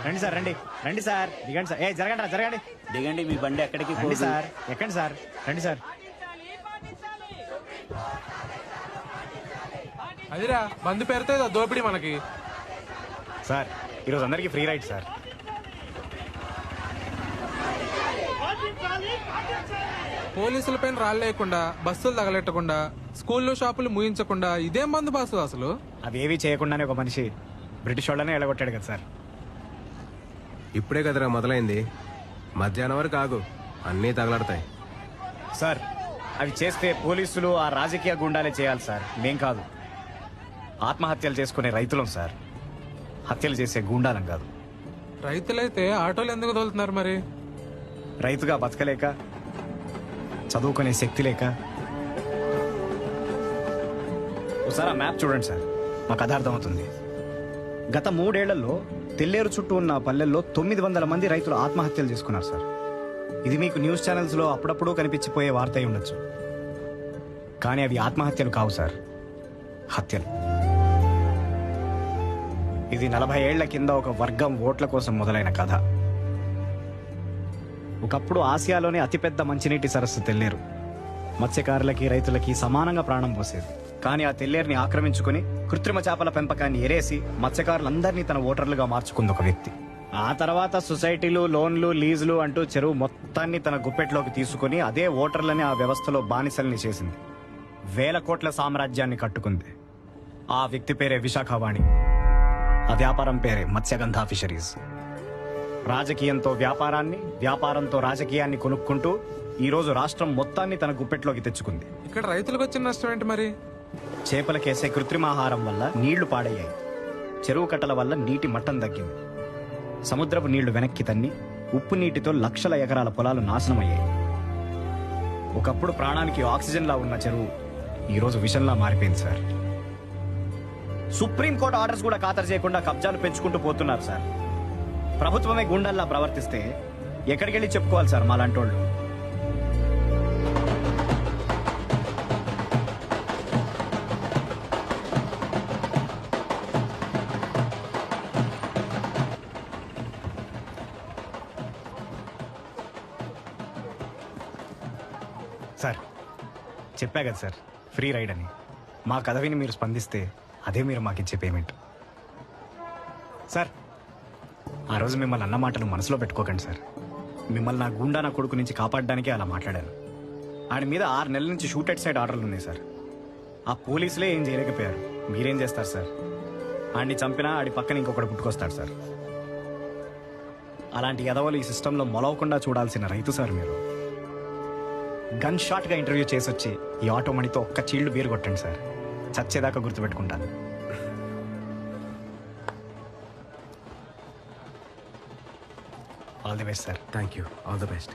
రండి సార్, రండి సార్, దిగండి సార్. జరగండి దిగండి. మీ బండి ఎక్కడికి రండి సార్, ఎక్కండి సార్, రండి సార్. అదిరా బంద్ పేరుతో ఏదో దోపిడీ మనకి. సార్ ఈరోజు అందరికీ ఫ్రీ రైడ్ సార్. పోలీసుల పైన రాళ్ళేయకుండా, బస్సులు తగలెట్టకుండా, స్కూళ్ళు షాపులు ముయించకుండా ఇదేం బంద్ బాసు అసలు? అవేవి చేయకుండానే ఒక మనిషి బ్రిటిష్ వాళ్ళనే ఎలగొట్టాడు కదా సార్. ఇప్పుడే కదరా మొదలైంది. మధ్యాహ్నం వరకు ఆగు, అన్నీ తగలడతాయి. సార్ అవి చేస్తే పోలీసులు ఆ రాజకీయ గుండాలే చేయాలి సార్, మేం కాదు. ఆత్మహత్యలు చేసుకునే రైతులం సార్, హత్యలు చేసే గుండాలం కాదు. రైతులైతే ఆటోలు ఎందుకు తోలుతున్నారు మరి? రైతుగా బతకలేక, చదువుకునే శక్తి లేక. ఒకసారి ఆ మ్యాప్ చూడండి సార్, మాకు కథ అర్థమవుతుంది. గత 3 ఏళ్లలో తెల్లేరు చుట్టూ ఉన్న పల్లెల్లో 900 మంది రైతులు ఆత్మహత్యలు చేసుకున్నారు సార్. ఇది మీకు న్యూస్ ఛానల్స్లో అప్పుడప్పుడు కనిపించిపోయే వార్త అయి ఉండొచ్చు, కానీ అవి ఆత్మహత్యలు కావు సార్, హత్యలు. ఇది 40 ఏళ్ల కింద ఒక వర్గం ఓట్ల కోసం మొదలైన కథ. ఒకప్పుడు ఆసియాలోనే అతిపెద్ద మంచినీటి సరస్సు తెల్లేరు. మత్స్యకారులకి, రైతులకి సమానంగా ప్రాణం పోసేది. కానీ ఆ తెల్లేరుని ఆక్రమించుకుని కృత్రిమ చేపల పెంపకాన్ని ఎరేసి మత్స్యకారులందరినీ తన ఓటర్లుగా మార్చుకుంది ఒక వ్యక్తి. ఆ తర్వాత సొసైటీలు, లోన్లు, లీజులు అంటూ చెరువు మొత్తాన్ని తన గుప్పెట్లోకి తీసుకుని అదే ఓటర్లని ఆ వ్యవస్థలో బానిసల్ని చేసింది. 1000 కోట్ల సామ్రాజ్యాన్ని కట్టుకుంది. ఆ వ్యక్తి పేరే విశాఖవాణి. ఆ వ్యాపారం పేరే మత్స్యగంధ ఫిషరీస్. రాజకీయంతో వ్యాపారాన్ని, వ్యాపారంతో రాజకీయాన్ని కొనుక్కుంటూ ఈ రోజు రాష్ట్రం మొత్తాన్ని తన గుప్పెట్లోకి తెచ్చుకుంది. ఇక్కడ రైతులకు వచ్చిన నష్టం ఏంటి మరి? చేపలకేసే కృత్రిమాహారం వల్ల నీళ్లు పాడయ్యాయి. చెరువు కట్టల వల్ల నీటి మట్టం తగ్గింది. సముద్రపు నీళ్లు వెనక్కి తన్ని ఉప్పు నీటితో లక్షల ఎకరాల పొలాలు నాశనమయ్యాయి. ఒకప్పుడు ప్రాణానికి ఆక్సిజన్లా ఉన్న చెరువు ఈరోజు విషంలా మారిపోయింది సార్. సుప్రీంకోర్టు ఆర్డర్స్ కూడా ఖాతరు చేయకుండా కబ్జాలు పెంచుకుంటూ పోతున్నారు సార్. ప్రభుత్వమే గుండల్లా ప్రవర్తిస్తే ఎక్కడికి వెళ్ళి చెప్పుకోవాలి సార్ మాలాంటోళ్ళు? సార్ చెప్పా కదా సార్, ఫ్రీ రైడ్ అని. మా కథ విని మీరు స్పందిస్తే అదే మీరు మాకిచ్చే పేమెంట్. సార్ ఆ రోజు మిమ్మల్ని అన్న మాటలు మనసులో పెట్టుకోకండి సార్. మిమ్మల్ని నా గుండా నా కొడుకు నుంచి కాపాడడానికే అలా మాట్లాడాను. ఆడి మీద 6 నెలల నుంచి షూట్ అట్ సైడ్ ఆర్డర్లు ఉన్నాయి సార్. ఆ పోలీసులే ఏం చేయలేకపోయారు, మీరేం చేస్తారు సార్? ఆడిని చంపినా ఆడి పక్కన ఇంకొకటి పుట్టుకొస్తాడు సార్. అలాంటి ఎదవలు ఈ సిస్టంలో మొలవకుండా చూడాల్సిన రైతు సార్ మీరు. గన్ షాట్గా ఇంటర్వ్యూ చేసి వచ్చి ఈ ఆటో మణితో ఒక్క చీళ్లు బీరు కొట్టండి సార్, చచ్చేదాకా గుర్తుపెట్టుకుంటాను. All the best sir. Thank you, all the best.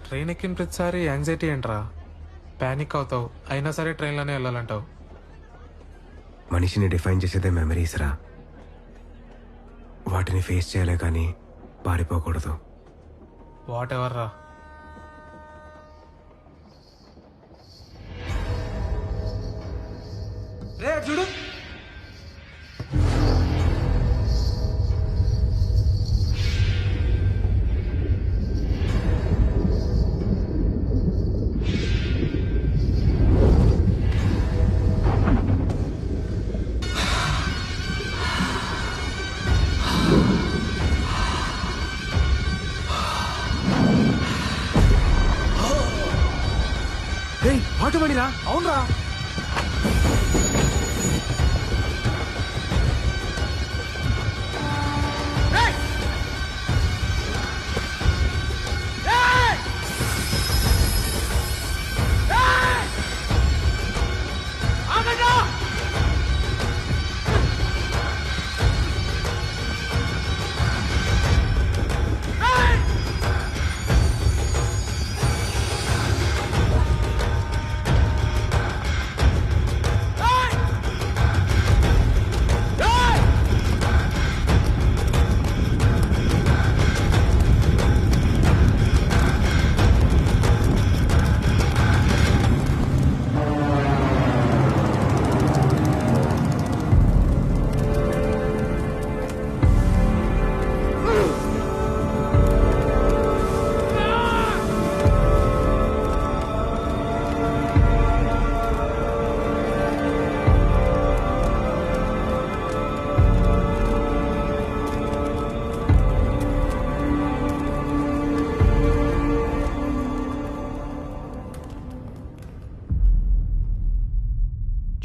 Train ఎక్కిన ప్రతిసారి యాంగ్జైటీ ఏంట్రా? ప్యానిక్ అవుతావు, అయినా సరే ట్రైన్లోనే వెళ్ళాలంటావు. మనిషిని డిఫైన్ చేసేదే మెమరీస్ రా. వాటిని ఫేస్ చేయాలే కానీ పారిపోకూడదు. వాట్ ఎవర్ రా. రే చూడు, ఆటో బండిరా. అవునరా.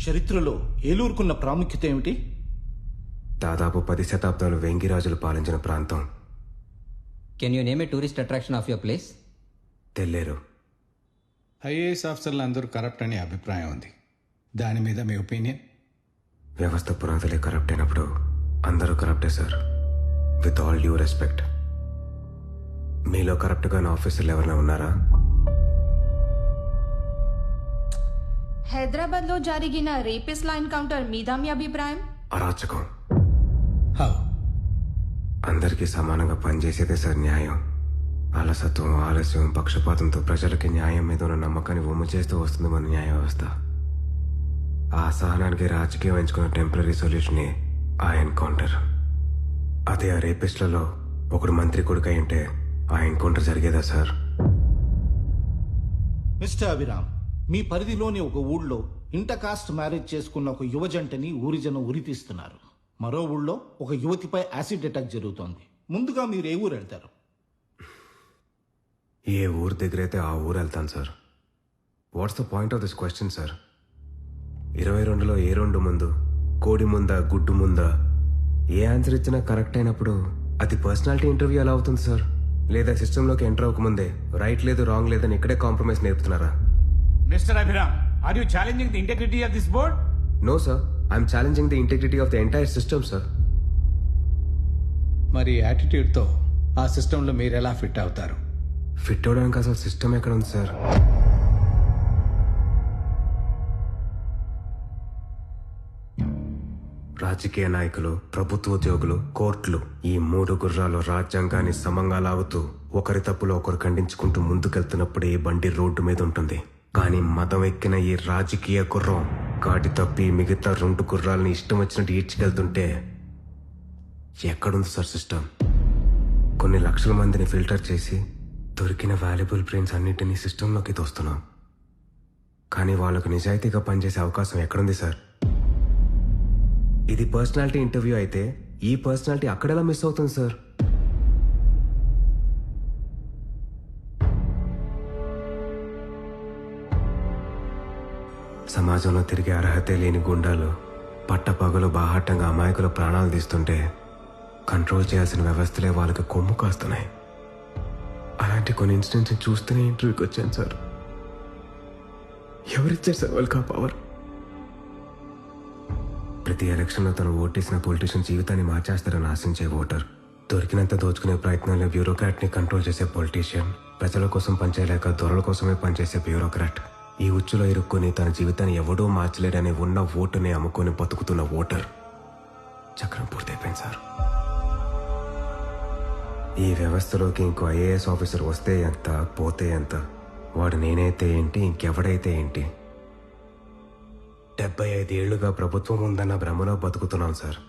చరిత్రలో ఏలూరుకున్న ప్రాముఖ్యత ఏమిటి? దాదాపు 10 శతాబ్దాలు వెంగిరాజులు పాలించిన ప్రాంతం. Can you name a tourist attraction of your place? Telleru. IAS ఆఫీసర్లు అందరూ కరప్ట్ అనే అభిప్రాయం ఉంది. దాని మీద మీ ఒపీనియన్? వ్యవస్థ పునాదులే కరప్ట్ అయినప్పుడు అందరూ కరప్టే sir. With all due respect. మీలో కరప్ట్గా ఆఫీసర్లు ఎవరైనా ఉన్నారా? హైదరాబాద్ లో జరిగిన రేపిస్ట్ లా ఎన్కౌంటర్ మీద మీ అభిప్రాయం? అరాచకం. అందరికీ సమానంగా పనిచేసేదే సార్ న్యాయం. అలసత్వం, ఆలస్యం, పక్షపాతంతో ప్రజలకి న్యాయం మీద ఉన్న నమ్మకాన్ని ఉమ్ము చేస్తూ వస్తుంది మన న్యాయ వ్యవస్థ. ఆ అసహనానికి రాజకీయం ఎంచుకున్న టెంపరీ సొల్యూషనే ఆ ఎన్కౌంటర్. అదే ఆ రేపిస్ట్లలో ఒకడు మంత్రి కొడుకు అయి ఉంటే ఆ ఎన్కౌంటర్ జరిగేదా సార్? మిస్టర్ అభిరామ్, మీ పరిధిలోని ఒక ఊళ్ళో ఇంటర్కాస్ట్ మ్యారేజ్ చేసుకున్న ఒక యువజంటని ఊరి జనం ఉరితీస్తున్నారు. మరో ఊళ్ళో ఒక యువతిపై యాసిడ్ అటాక్ జరుగుతోంది. ముందుగా మీరు ఏ ఊరు వెళ్తారు? ఏ ఊరు దగ్గరైతే ఆ ఊరు వెళ్తాను sir. What's the point of this question sir? 22లో ఏ 2 ముందు, కోడి ముందా గుడ్డు ముందా? ఏ ఆన్సర్ ఇచ్చినా కరెక్ట్ అయినప్పుడు అది పర్సనాలిటీ ఇంటర్వ్యూ ఎలా అవుతుంది సార్? లేదా సిస్టంలోకి ఎంటర్ అవ్వకముందే రైట్ లేదు రాంగ్ లేదని ఇక్కడే కాంప్రమైజ్ నేర్పుతున్నారా? Mister Abhiram, are you challenging the integrity of this board? No sir, I'm challenging the integrity of the entire system sir. మరి యాటిట్యూడ్తో ఆ సిస్టంలో మీరు ఎలా ఫిట్ అవుతారు? ఫిట్ అవడానికి అసలు సిస్టమ్ ఎక్కడ ఉంది సార్? రాజకీయ నాయకులు, ప్రభుత్వ ఉద్యోగులు, కోర్టులు, ఈ 3 గుర్రాలు రాజ్యాంగాన్ని సమంగా లాగుతూ ఒకరి తప్పులో ఒకరు ఖండించుకుంటూ ముందుకెళ్తున్నప్పుడే ఈ బండి రోడ్డు మీద ఉంటుంది. కానీ మదం ఎక్కిన ఈ రాజకీయ గుర్రం కాటి తప్పి మిగతా 2 గుర్రాలని ఇష్టం వచ్చినట్టు ఈడ్చుకెళ్తుంటే ఎక్కడుంది సార్ సిస్టమ్? కొన్ని లక్షల మందిని ఫిల్టర్ చేసి దొరికిన వాల్యుబుల్ బ్రెయిన్స్ అన్నింటినీ సిస్టంలోకి తోస్తున్నాం. కానీ వాళ్ళకు నిజాయితీగా పనిచేసే అవకాశం ఎక్కడుంది సార్? ఇది పర్సనాలిటీ ఇంటర్వ్యూ అయితే ఈ పర్సనాలిటీ అక్కడెలా మిస్ అవుతుంది సార్? సమాజంలో తిరిగే అర్హతే లేని గుండాలు పట్టపగలు బాహాటంగా అమాయకుల ప్రాణాలు తీస్తుంటే కంట్రోల్ చేయాల్సిన వ్యవస్థలే వాళ్ళకి కొమ్ము కాస్తున్నాయి. అలాంటి కొన్ని ఇన్సిడెంట్స్ చూస్తూనే ఇంటర్వ్యూకి వచ్చాను సార్. ఎవరిచ్చారు సార్ వాళ్ళకి ఆ పవర్? ప్రతి ఎలక్షన్లో తను ఓటేసిన పొలిటీషియన్ జీవితాన్ని మార్చేస్తారని ఆశించే ఓటర్, దొరికినంత దోచుకునే ప్రయత్నంలో బ్యూరోక్రాట్ని కంట్రోల్ చేసే పొలిటీషియన్, ప్రజల కోసం పనిచేయలేక దొరల కోసమే పనిచేసే బ్యూరోక్రాట్, ఈ ఉచ్చులో ఇరుక్కుని తన జీవితాన్ని ఎవడూ మార్చలేడని ఉన్న ఓటుని అమ్ముకొని బతుకుతున్న ఓటర్. చక్రం పూర్తయిపోయింది సార్. ఈ వ్యవస్థలోకి ఇంకో ఐఏఎస్ ఆఫీసర్ వస్తే ఎంత, పోతే ఎంత, వాడు నేనైతే ఏంటి, ఇంకెవడైతే ఏంటి. 75 ఏళ్లుగా ప్రభుత్వం ఉందన్న భ్రమలో బతుకుతున్నాం సార్.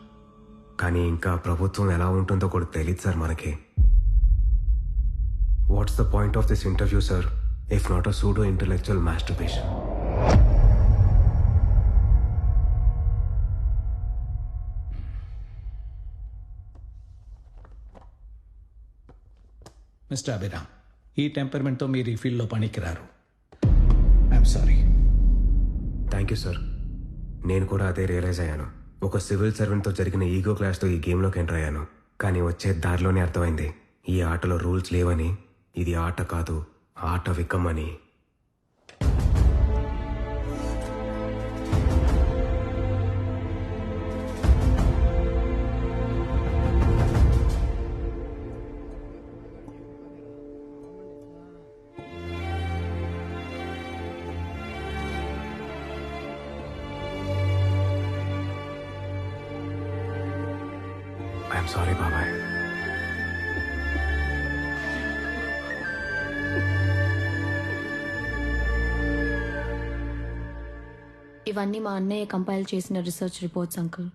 కానీ ఇంకా ప్రభుత్వం ఎలా ఉంటుందో కూడా తెలియదు సార్ మనకి. What's the point of this interview sir, if not a pseudo intellectual masturbation? Mister Abhiram, ఈ టెంపర్మెంట్తో మీరు ఈ ఫీల్డ్లో పనికిరారు. I'm sorry. Thank you sir. నేను కూడా అదే రియలైజ్ అయ్యాను. ఒక సివిల్ సర్వెంట్తో జరిగిన ఈగో క్లాష్తో ఈ గేమ్లోకి ఎంటర్ అయ్యాను. కానీ వచ్చే దారిలోనే అర్థమైంది, ఈ ఆటలో రూల్స్ లేవని, ఇది ఆట కాదు, ఆట వికమ్మని. ఐఎమ్ సారీ బాబాయ్. ఇవన్నీ మా అన్నయ్య కంపైల్ చేసిన రీసెర్చ్ రిపోర్ట్స్ అంకుల్.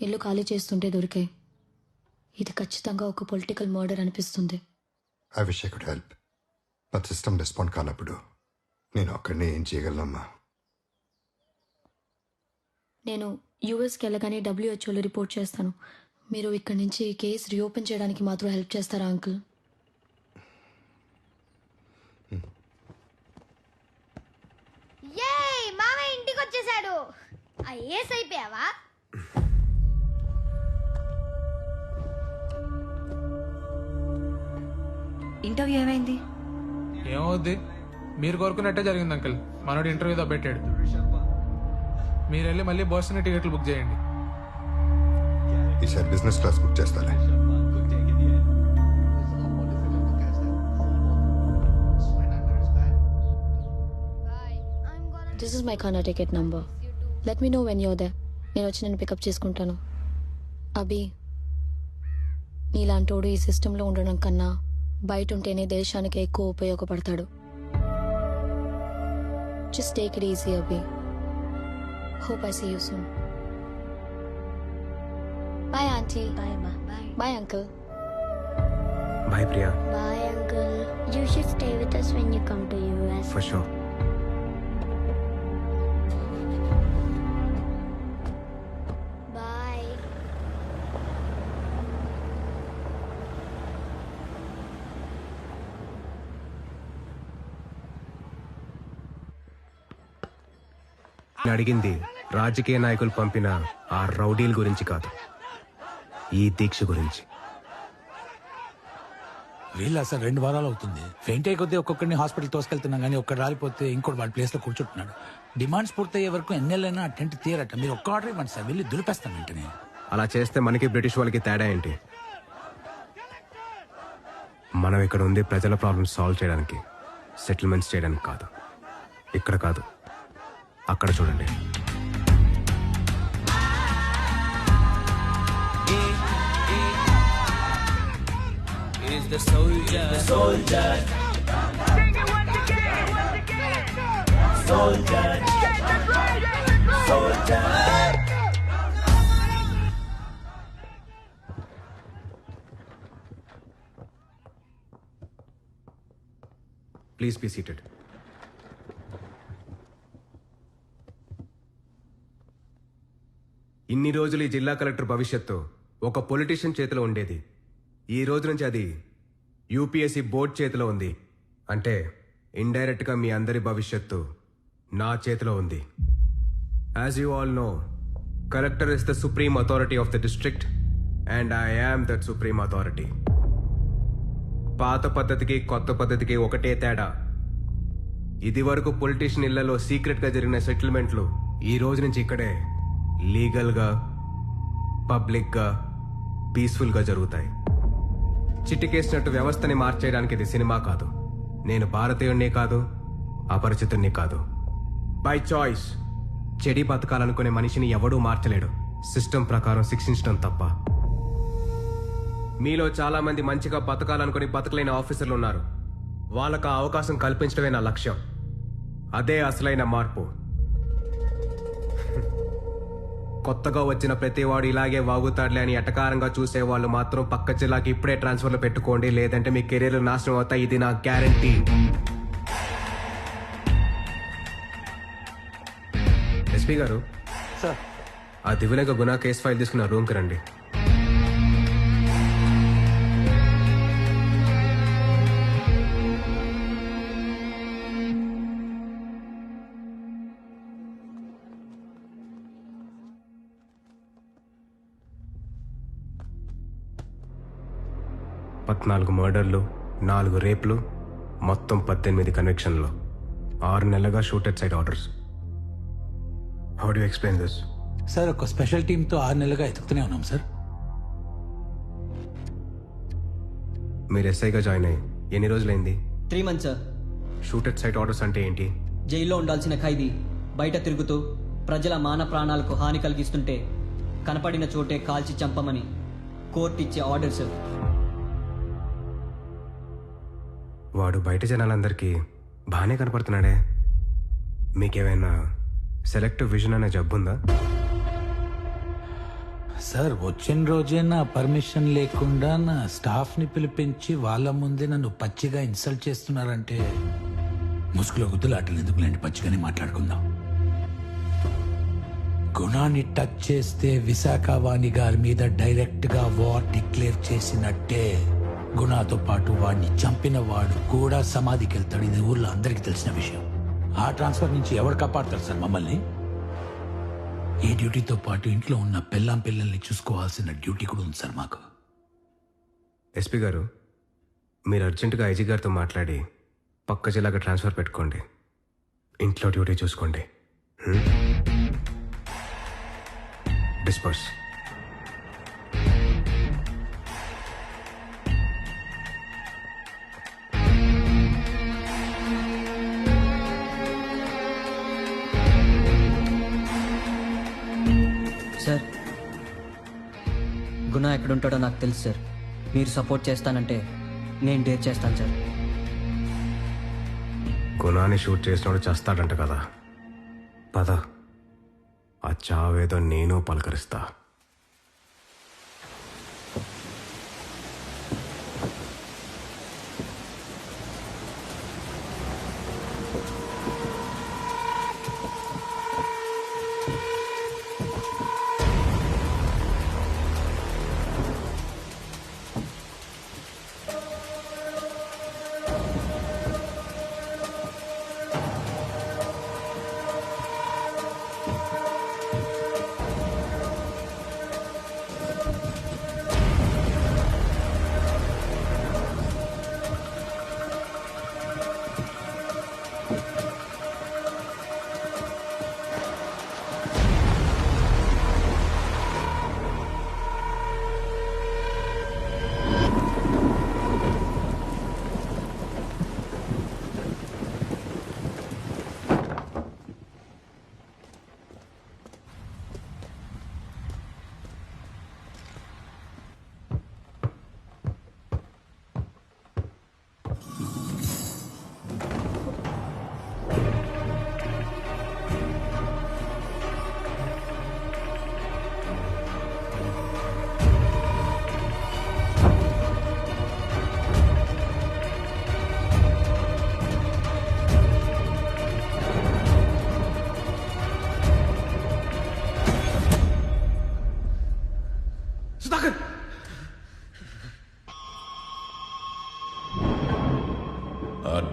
ఇల్లు ఖాళీ చేస్తుంటే దొరికాయి. ఇది ఖచ్చితంగా ఒక పొలిటికల్ మర్డర్ అనిపిస్తుంది. I wish I could help, but system respond కానప్పుడు నేను అక్కడనే ఏం చేయగలనమ్మా? నేను యూఎస్కి వెళ్ళగానే డబ్ల్యూహెచ్ఓలో రిపోర్ట్ చేస్తాను. మీరు ఇక్కడి నుంచి ఈ కేసు రీఓపెన్ చేయడానికి మాత్రం హెల్ప్ చేస్తారా అంకుల్? మామయ్య ఇంటికి వచ్చేసాడు. ఐఏఎస్ అయిపోయావా? ఇంటర్వ్యూ ఏమైంది? ఏమవుద్ది, మీరు కోరుకున్నట్టే జరిగింది అంకుల్. మనోడు ఇంటర్వ్యూ దబ్బెట్టాడు. మీరు వెళ్ళి మళ్ళీ బోస్టన్ టికెట్లు బుక్ చేయండి. ఈసారి బిజినెస్ క్లాస్ బుక్ చేస్తాలే. దిస్ ఇస్ మై ఖానా ticket number. Let me know when you're there. నేను వచ్చి నేను పికప్ చేసుకుంటాను. అభి, నీలాంటోడు ఈ సిస్టంలో ఉండడం కన్నా బయట ఉంటేనే దేశానికి ఎక్కువ ఉపయోగపడతాడు. Just take it easy Abhi. Hope I see you soon. Bye aunty. Bye మా. Bye uncle. Bye Priya. Bye, Uncle. You should stay with us when you come to US. For sure. Bye. నేను అడిగింది రాజకీయ నాయకులు పంపిన ఆ రౌడీల గురించి కాదు, ఈ దీక్ష గురించి. వీళ్ళు అసలు 2 వారాలు అవుతుంది. ఫెయింట్ అయ్యి కొద్దీ ఒక్కొక్కరిని హాస్పిటల్ తోసుకెళ్తున్నాం, కానీ ఒక్కడు రాలిపోతే ఇంకోటి వాడి ప్లేస్లో కూర్చుంటున్నాడు. డిమాండ్స్ పూర్తయ్యే వరకు ఎన్నెళ్ళైనా టెంట్ తీయరట. మీరు ఒక్క ఆర్డర్ ఇవ్వండి సార్, వెళ్ళి దులిపేస్తాం వెంటనే. అలా చేస్తే మనకి బ్రిటిష్ వాళ్ళకి తేడా ఏంటి? మనం ఇక్కడ ఉంది ప్రజల ప్రాబ్లమ్స్ సాల్వ్ చేయడానికి, సెటిల్మెంట్స్ చేయడానికి కాదు. ఇక్కడ కాదు, అక్కడ చూడండి. Is the soldier, soldier, soldier, soldier. Please be seated. ఇన్ని రోజులు ఈ జిల్లా కలెక్టర్ భవిష్యత్తు ఒక పొలిటీషియన్ చేతిలో ఉండేది. ఈ రోజు నుంచి అది యూపీఎస్సీ బోర్డ్ చేతిలో ఉంది. అంటే ఇండైరెక్ట్గా మీ అందరి భవిష్యత్తు నా చేతిలో ఉంది. As you all know, collector is the supreme authority of the district and I am that supreme authority. పాత పద్ధతికి కొత్త పద్ధతికి ఒకటే తేడా. ఇది వరకు పొలిటీషియన్ ఇళ్లలో సీక్రెట్గా జరిగిన సెటిల్మెంట్లు ఈ రోజు నుంచి ఇక్కడే లీగల్గా, పబ్లిక్గా, పీస్ఫుల్గా జరుగుతాయి. చిటికేసినట్టు వ్యవస్థని మార్చేయడానికి ఇది సినిమా కాదు, నేను భారతీయుణ్ణి కాదు, అపరిచితుణ్ణి కాదు. బై చాయిస్ చెడి బతకాలనుకునే మనిషిని ఎవడూ మార్చలేడు, సిస్టమ్ ప్రకారం శిక్షించడం తప్ప. మీలో చాలా మంది మంచిగా బతకాలనుకుని బతకలేని ఆఫీసర్లు ఉన్నారు. వాళ్ళకు ఆ అవకాశం కల్పించడమే నా లక్ష్యం. అదే అసలైన మార్పు. కొత్తగా వచ్చిన ప్రతివాడు ఇలాగే వాగుతాడులే అని ఎటకారంగా చూసేవాళ్ళు మాత్రం పక్క జిల్లాకి ఇప్పుడే ట్రాన్స్ఫర్లు పెట్టుకోండి, లేదంటే మీ కెరీర్లు నాశనం అవుతాయి. ఇది నా గ్యారంటీ. ఎస్పీ గారు, సార్, ఆ దివ్యలేఖ గునా కేసు ఫైల్ తీసుకున్న రూమ్కి రండి. పద్నాలుగు మర్డర్లు, 4 రేప్లు, మొత్తం 18 కన్విక్షన్లు, 6 నెలలుగా shooted sight orders. How do explain this? Sir, ఒక స్పెషల్ టీంతో 6 నెలలుగా ఎత్తుకుతూనే ఉన్నాం సార్. మీరు ఎస్ఐగా జాయిన్ అయ్యి ఎన్ని రోజులైంది? 3 months sir. Shooted sight orders అంటే ఏంటి? జైల్లో ఉండాల్సిన ఖైదీ బయట తిరుగుతూ ప్రజల మాన ప్రాణాలకు హాని కలిగిస్తుంటే కనపడిన చోటే కాల్చి చంపమని కోర్టు ఇచ్చే ఆర్డర్ సార్. వాడు బయట జనాలందరికీ బాగానే కనపడుతున్నాడే. మీకేమైనా సెలెక్టివ్ విజన్ అనే జబ్బుందా? సార్, వచ్చిన రోజే నా పర్మిషన్ లేకుండా నా స్టాఫ్ని పిలిపించి వాళ్ళ ముందే నన్ను పచ్చిగా ఇన్సల్ట్ చేస్తున్నారంటే ముసుగులో గుద్దులాటలు ఎందుకులేండి, పచ్చిగానే మాట్లాడుకుందాం. గుణాన్ని టచ్ చేస్తే విశాఖ వాణి గారి మీద డైరెక్ట్ గా వార్ డిక్లేర్ చేసినట్టే. గుణాతో పాటు వాడిని చంపిన వాడు కూడా సమాధికి వెళ్తాడు. ఇది ఊర్లో అందరికీ తెలిసిన విషయం. ఆ ట్రాన్స్ఫర్ నుంచి ఎవరు కాపాడతారు సార్ మమ్మల్ని? ఈ డ్యూటీతో పాటు ఇంట్లో ఉన్న పిల్లల్ని చూసుకోవాల్సిన డ్యూటీ కూడా ఉంది సార్ మాకు. ఎస్పీ గారు, మీరు అర్జెంటుగా ఐజీ గారితో మాట్లాడి పక్క జిల్లాగా ట్రాన్స్ఫర్ పెట్టుకోండి. ఇంట్లో డ్యూటీ చూసుకోండి. డిస్పర్స్. సార్, గుణ ఎక్కడుంటాడో నాకు తెలుసు సార్. మీరు సపోర్ట్ చేస్తానంటే నేను డేర్ చేస్తాను సార్. గుణాన్ని షూట్ చేసినోడు చేస్తాడంట కదా, పద ఆ చావేదో నేను పలకరిస్తా.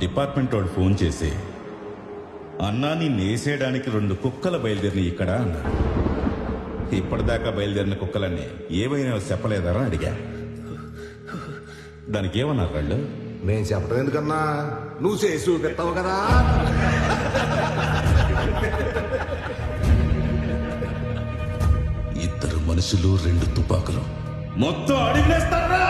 డిపార్ట్మెంట్ వాడు ఫోన్ చేసి, అన్నా నిన్ను వేసేయడానికి 2 కుక్కలు బయలుదేరిన ఇక్కడ అన్నారు. ఇప్పటిదాకా బయలుదేరిన కుక్కలన్నీ ఏవైనా చెప్పలేదారా అడిగా. దానికి ఏమన్నారు వాళ్ళు? నేను చెప్పడం ఎందుకన్నా, నువ్వు చేసి చూపిస్తావు కదా. ఇద్దరు మనుషులు 2 తుపాకులు మొత్తం అడిగేస్తారా?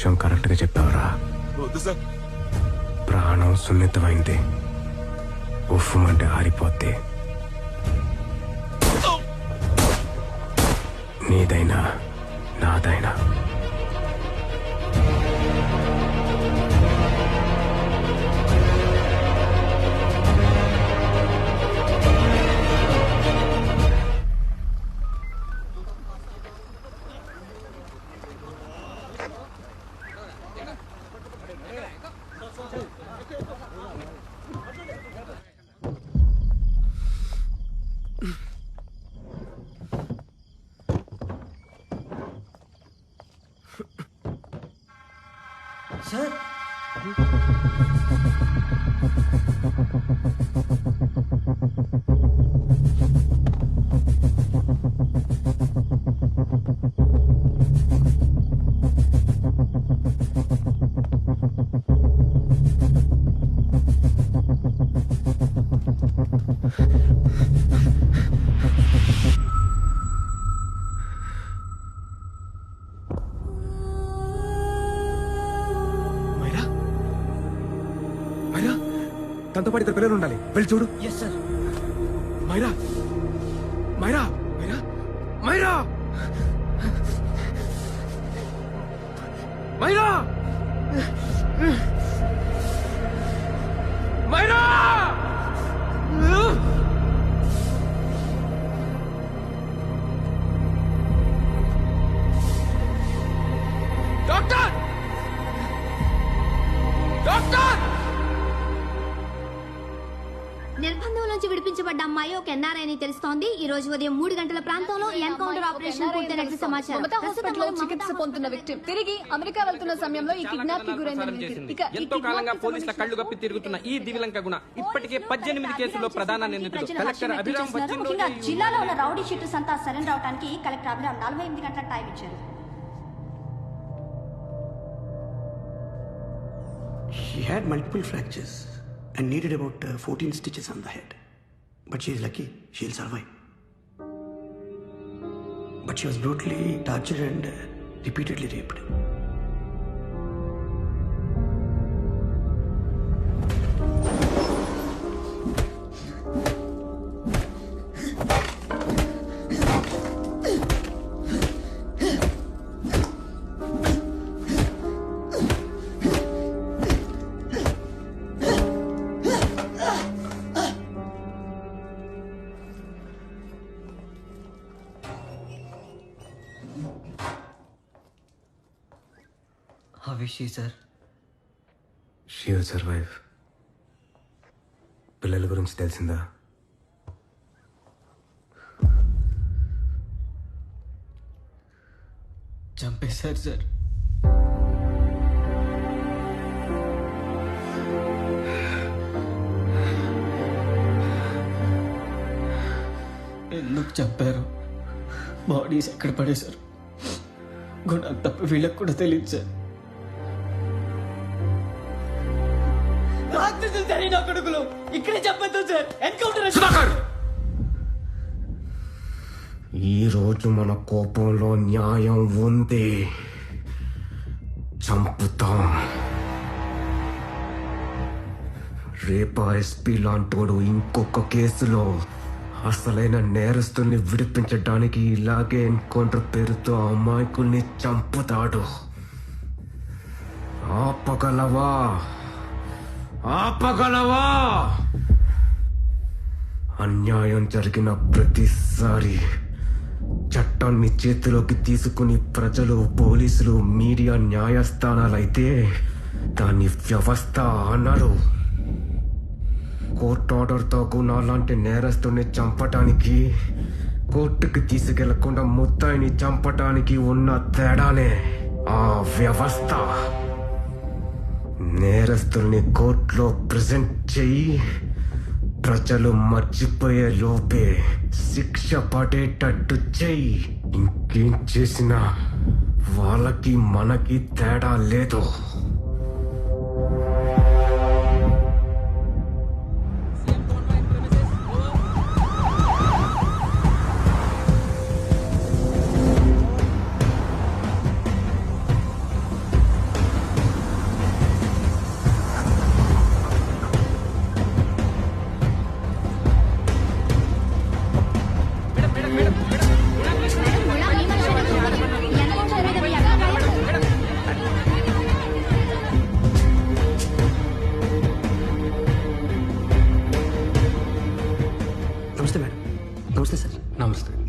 విషయం కరెక్ట్గా చెప్పావురా. ప్రాణం సున్నితమైంది, ఉఫ్ఫమంటే ఆరిపోద్ది. నీదైనా నాదైనా సార్ తనతో పాటు ఇద్దరు పిల్లలు ఉండాలి. వెళ్ళి చూడు. Yes sir. Myra Myra Myra Myra Myra Myra doctor doctor నిర్బంధంలోంచి విడిపించబడ్డ అమ్మాయి ఒక ఎన్ఆర్ఐ అని తెలుస్తోంది. ఈ రోజు ఉదయం 3 గంటల ప్రాంతంలో ఎన్కౌంటర్ ఆపరేషన్ పూర్తయినట్లు సమాచారం. హాస్పిటల్లో చికిత్స పొందుతున్న విక్టిమ్ తిరిగి అమెరికా వెళ్తున్న సమయంలో ఈ కిడ్నాప్ కి గురైంది. ఎంతో కాలంగా పోలీసుల కళ్ళు గప్పి తిరుగుతున్న ఈ దివిలంక గుణ ఇప్పటికే 18 కేసుల్లో ప్రధాన నిందితుడు. కలెక్టర్ అభిరామ్ ముఖ్యంగా జిల్లాలో ఉన్న రౌడీ షీటర్స్ అంతా సరెండర్ అవడానికి కలెక్టర్ అభిరామ్ 48 గంటల టైం ఇచ్చారు. She had multiple fractures and needed about 14 stitches on the head. But she is lucky, she'll survive. But she was brutally tortured and repeatedly raped. How is she, sir? She will survive. పిల్లల గురించి తెలిసిందా? చంపేశారు సార్. ఎందుకు చంపారు? బాడీస్ ఎక్కడ పడేశారు? గుణం తప్ప వీళ్ళకి కూడా తెలియదు సార్. రాక్షసులు జరిగిన కొడుకులు ఇక్కడే చెప్పొద్దు సార్. ఎన్కౌంటర్. ఈ రోజు మన కోపంలో న్యాయం ఉంది. చంపుతాం. రేపా ఎస్పీ లాంటోడు ఇంకొక కేసులో అసలైన నేరస్తుల్ని విడిపించడానికి ఇలాగే ఎన్కౌంటర్ పేరుతో అమాయకుల్ని చంపుతాడు. ఆపగలవా? ఆపగలవా? అన్యాయం జరిగిన ప్రతిసారి చట్టాన్ని చేతిలోకి తీసుకుని ప్రజలు, పోలీసులు, మీడియా, న్యాయస్థానాలైతే దాన్ని వ్యవస్థ అనరు. కోర్టు ఆర్డర్తో గుణాలాంటి నేరస్తుని చంపటానికి, కోర్టుకి తీసుకెళ్లకుండా ముద్దాయిని చంపటానికి ఉన్న తేడానే ఆ వ్యవస్థ. నేరస్తుల్ని కోర్టులో ప్రెజెంట్ చెయ్యి, ప్రజలు మర్చిపోయే లోపే శిక్ష పడేటట్టు చెయ్యి. ఇంకేం చేసినా వాళ్ళకి మనకి తేడా లేదు.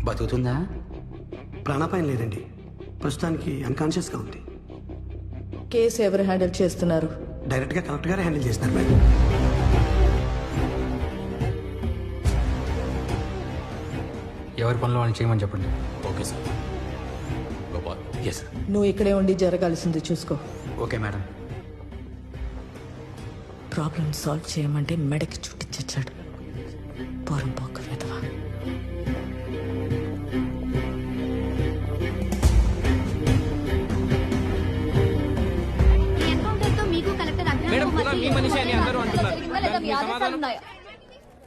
బతుకుతుందా? ప్రాణాపాయం లేదండి, ప్రస్తుతానికి అన్కాన్షియస్గా ఉంది. కేసు ఎవరు హ్యాండిల్ చేస్తున్నారు? డైరెక్ట్గా కలెక్టర్ గారే హ్యాండిల్ చేస్తున్నారు మేడం. ఎవరి పనిలో అని చేయమని చెప్పండి. Okay sir. Gopal. Yes sir. నువ్వు ఇక్కడే ఉండి జరగాల్సింది చూసుకో. Okay madam. ప్రాబ్లం సాల్వ్ చేయమంటే మెడకి చుట్టి చచ్చాడు. పోరం పోక వెదవా. ఈ ఎన్కౌంటర్ తో మీకు కలెక్టర్ అభిరామ్ జరిగిందా లేదా మీ ఆదేశాలు ఉన్నాయా?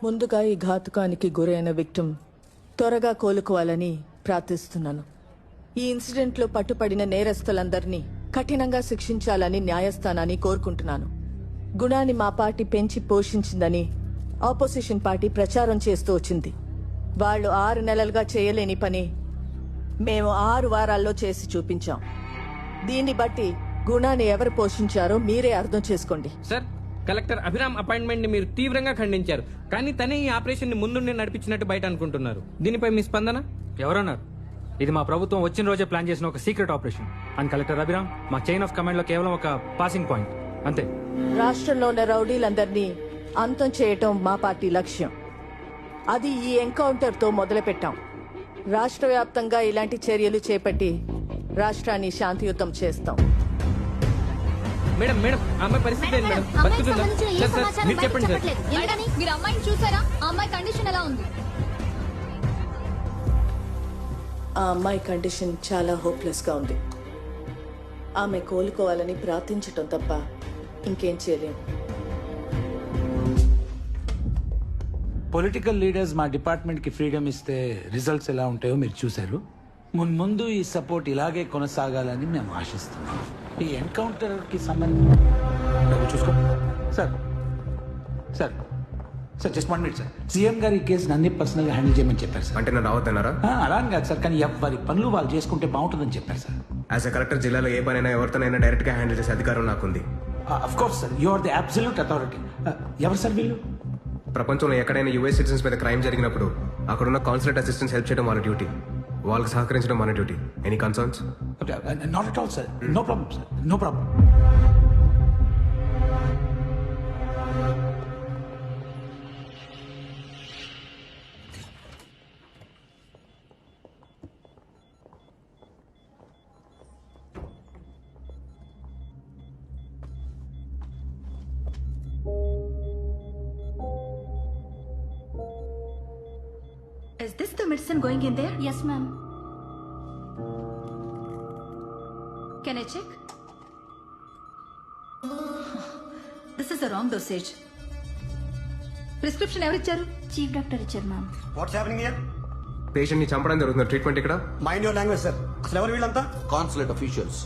ముందుగా ఈ ఘాతుకానికి గురైన విక్టిమ్ త్వరగా కోలుకోవాలని ప్రార్థిస్తున్నాను. ఈ ఇన్సిడెంట్లో పట్టుపడిన నేరస్తులందరినీ కఠినంగా శిక్షించాలని న్యాయస్థానాన్ని కోరుకుంటున్నాను. గుణాన్ని మా పార్టీ పెంచి పోషించిందని ఆపోజిషన్ పార్టీ ప్రచారం చేస్తూ వచ్చింది. వాళ్ళు 6 నెలలుగా చేయలేని పని మేము 6 వారాల్లో చేసి చూపించాం. దీన్ని బట్టి గుణాన్ని ఎవరు పోషించారో మీరే అర్థం చేసుకోండి. సార్, కలెక్టర్ అభిరామ్ అపాయింట్మెంట్ ని మీరు తీవ్రంగా ఖండించారు, కానీ తనే ఈ ఆపరేషన్ ని ముందుండి నడిపించినట్టు బయట అనుకుంటున్నారు. దీనిపై మీ స్పందన? ఎవరన్నారు? ఇది మా ప్రభుత్వం వచ్చిన రోజే ప్లాన్ చేసిన ఒక secret operation. And collector Abhiram మా చైన్ ఆఫ్ కమాండ్ లో కేవలం ఒక పాసింగ్ పాయింట్ అంతే. రాష్ట్రంలో ఉన్న రౌడీలందరినీ అంతం చేయటం మా పార్టీ లక్ష్యం. అది ఈ ఎన్కౌంటర్ తో మొదలుపెట్టాం. రాష్ట్ర వ్యాప్తంగా ఇలాంటి చర్యలు చేపట్టి రాష్ట్రాన్ని శాంతియుతం చేస్తాం. మేడం మేడం అమ్మాయి పరిస్థితి ఏంటి మేడం? బతుకుతుందా? సార్ సార్ మీరు చెప్పండి సార్. మీరు అమ్మాయిని చూసారా? ఆ అమ్మాయి కండిషన్ ఎలా ఉంది? ఆ అమ్మాయి కండిషన్ చాలా హోప్లెస్ గా ఉంది. ఆమె కోలుకోవాలని ప్రార్థించటం తప్ప ఇంకేం చేయలేం. పొలిటికల్ లీడర్స్ మా డిపార్ట్మెంట్ కి ఫ్రీడమ్ ఇస్తే రిజల్ట్స్ ఎలా ఉంటాయో మీరు చూశారు. ముందు ఈ సపోర్ట్ ఇలాగే కొనసాగాలని మేము ఆశిస్తున్నాం. ఈ ఎన్కౌంటర్ కి సంబంధించి చూసుకో sir. Sir sir just 1 minute sir. CM గారు ఈ కేసుని అన్ని పర్సనల్ గా హ్యాండిల్ చేయమని చెప్పారు సార్. అంటే నన్ను రావద్దన్నారా? అలా అని కాదు సార్, కానీ ఎవరి పనులు వాళ్ళు చేసుకుంటే బాగుంటుందని చెప్పారు సార్. యాజ్ ఎ కలెక్టర్ జిల్లాలో ఏ పనైనా ఎవరితోనైనా డైరెక్ట్ గా హ్యాండిల్ చేసే అధికారం నాకుంది. Of course sir, you are the absolute authority. ఎవరు సార్ వీళ్ళు? ప్రపంచంలో ఎక్కడైనా యుఎస్ సిటిజన్స్ మీద క్రైమ్ జరిగినప్పుడు అక్కడున్న కాన్సులేట్ అసిస్టెంట్స్ హెల్ప్ చేయడం వాళ్ళ డ్యూటీ. వాళ్ళకి సహకరించడం మన duty. Any concerns? Not at all sir. No problem sir, no problem. Is this the medicine going in there? Yes, ma'am. Can I check? This is the wrong dosage. Prescription ఎవరు ఇచ్చారు? చీఫ్ డాక్టర్ ఇచ్చారు ma'am. What's happening here? Patient ని చంపడం జరుగుతుంది. ట్రీట్మెంట్ ఇక్కడ. Mind your language sir. అసలు ఎవరు వీళ్ళంతా? Consulate officials.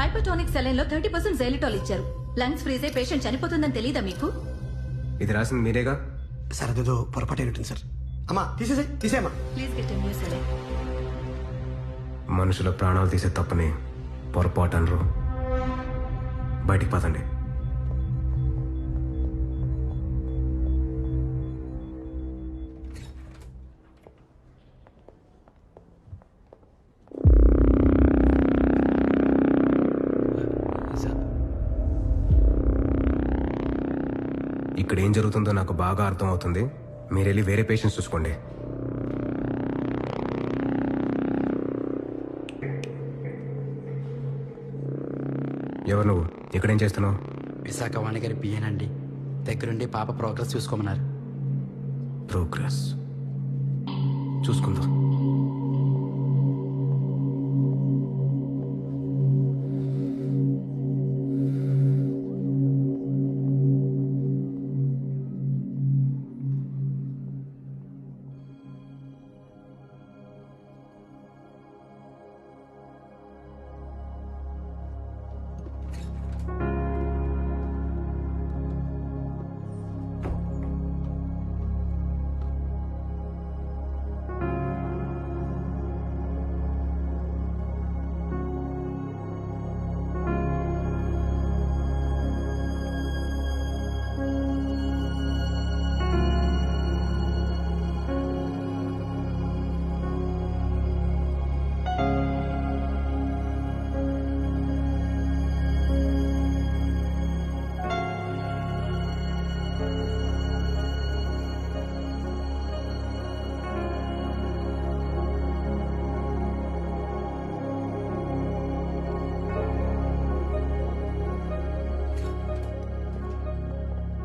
హైపర్టోనిక్ సెలైన్ లో 30% జైలిటాల్ ఇచ్చారు. లంగ్స్ ఫ్రీజ్ అయి పేషెంట్ చనిపోతుందని తెలీదా మీకు? ఇది రాసింది మీరేగా? సార్ అదేదో పొరపాటు అయినట్టుంది సార్. అమ్మా తీసేమ్మా. Please get a new saline. మనుషుల ప్రాణాలు తీసే తప్పని పొరపాటు అనరు. బయటికి పదండి. ఇక్కడ ఏం జరుగుతుందో నాకు బాగా అర్థం అవుతుంది. మీరు వెళ్ళి వేరే పేషెంట్స్ చూసుకోండి. ఎవరు నువ్వు? ఇక్కడేం చేస్తున్నావు? విశాఖ వాణి గారి పిఏనండి. దగ్గరుండి పాప ప్రోగ్రెస్ చూసుకోమన్నారు. ప్రోగ్రెస్ చూసుకుందాం.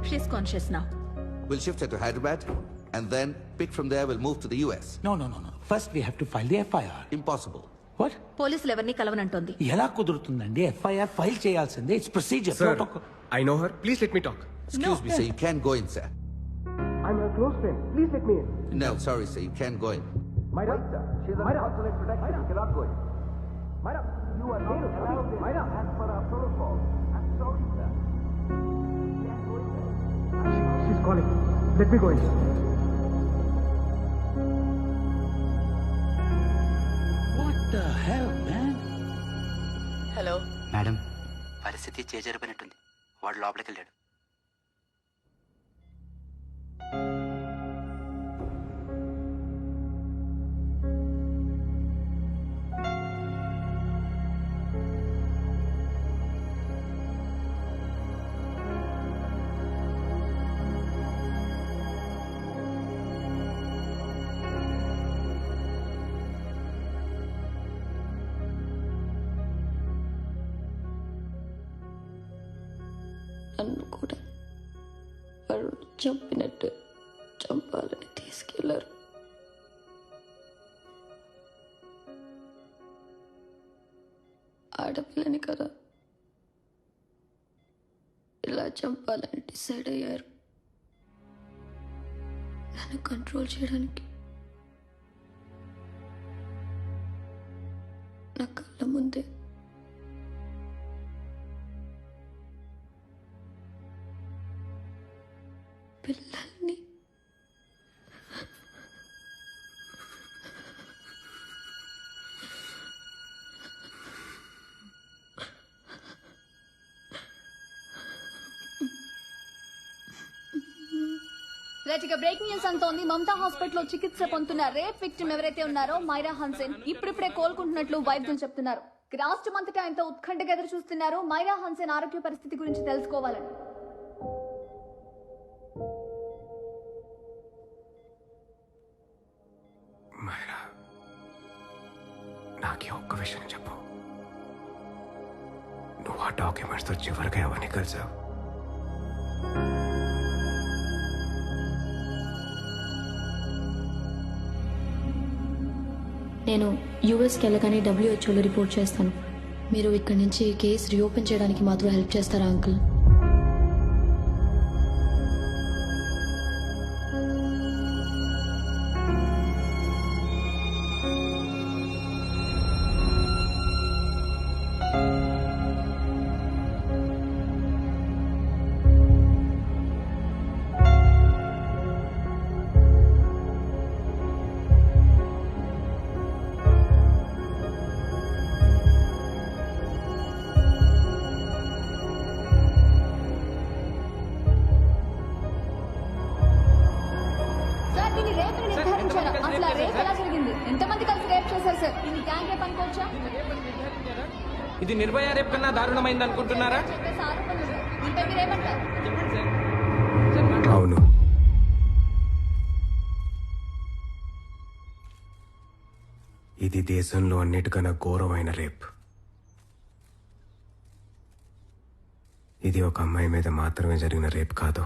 She's conscious now. We'll shift her to Hyderabad and then pick from there. We'll move to the US. No. First we have to file the FIR. Impossible. What? పోలీసులు ఎవరిని కలవనంటోంది. ఎలా కుదురుతుందండి? FIR ఫైల్ చేయాల్సిందే. It's procedure. Sir, I know her. Please let me talk. Excuse me, sir. You can't go in, sir. I'm her close friend. Please let me in. No, sorry, sir. You can't go in. Myra, she's under consular protection. You cannot go in. Myra, you are not allowed in. Myra, as per our protocol. I'm sorry, sir. She's calling. Let me go in. What the hell, man? Hello madam, పరిస్థితి చేజరిపోయినట్టుంది. వాడు లోపలికి వెళ్ళాడు. నన్ను కూడా వాడు చంపినట్టు చంపాలని తీసుకెళ్లారు. ఆడపిల్లని కదా ఇలా చంపాలని డిసైడ్ అయ్యారు. నన్ను కంట్రోల్ చేయడానికి నా కళ్ళ ముందే పిల్లల్ని రైట్, బ్రేకింగ్ న్యూస్ అంతోంది. మమతా హాస్పిటల్లో చికిత్స పొందుతున్న రేప్ విక్టిమ్ ఎవరైతే ఉన్నారో మైరా హన్సెన్ ఇప్పుడిప్పుడే కోలుకుంటున్నట్లు వైద్యులు చెప్తున్నారు. రాష్ట్రం అంతటా ఎంతో ఉత్కంఠగా ఎదురు చూస్తున్నారు మైరా హన్సెన్ ఆరోగ్య పరిస్థితి గురించి తెలుసుకోవాలని. మైరా, నాకే ఒక్క విషయం చెప్పు. నువ్వు ఆ డాక్యుమెంట్స్తో చివరిగా ఎవరిని కలిసావు? నేను యూఎస్కి వెళ్ళగానే డబ్ల్యూహెచ్ఓలో రిపోర్ట్ చేస్తాను. మీరు ఇక్కడి నుంచి కేసు రీఓపెన్ చేయడానికి మాత్రం హెల్ప్ చేస్తారా అంకుల్? సార్, దీన్ని రేప్ అని నిర్ధారించారా? అసలు ఆ రేప్ ఎలా జరిగింది? ఎంతమంది కలిసి రేప్ చేశారు సార్? దీన్ని గ్యాంగ్ రేప్ అనుకోవచ్చా? ఇది నిర్భయ రేప్ కన్నా దారుణమైంది అనుకుంటున్నారా? చెప్పేసి ఆరోపణలు సార్. దీనిపై మీరేమంటారు? అవును, ఇది దేశంలో అన్నిటికన్నా ఘోరమైన రేప్. ఇది ఒక అమ్మాయి మీద మాత్రమే జరిగిన రేప్ కాదు.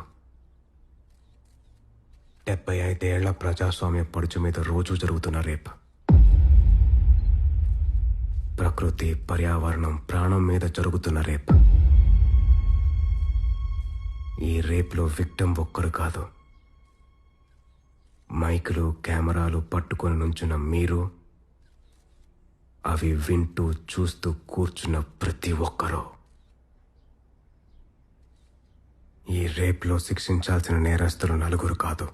75 ఏళ్ల ప్రజాస్వామ్య పడుచు మీద రోజు జరుగుతున్న రేప్. ప్రకృతి, పర్యావరణం, ప్రాణం మీద జరుగుతున్న రేప్. ఈ రేప్లో విక్టిమ్ ఒక్కరు కాదు. మైకులు, కెమెరాలు పట్టుకొని నుంచున్న మీరు, అవి వింటూ చూస్తూ కూర్చున్న ప్రతి ఒక్కరూ. ఈ రేప్లో శిక్షించాల్సిన నేరస్తులు నలుగురు కాదు,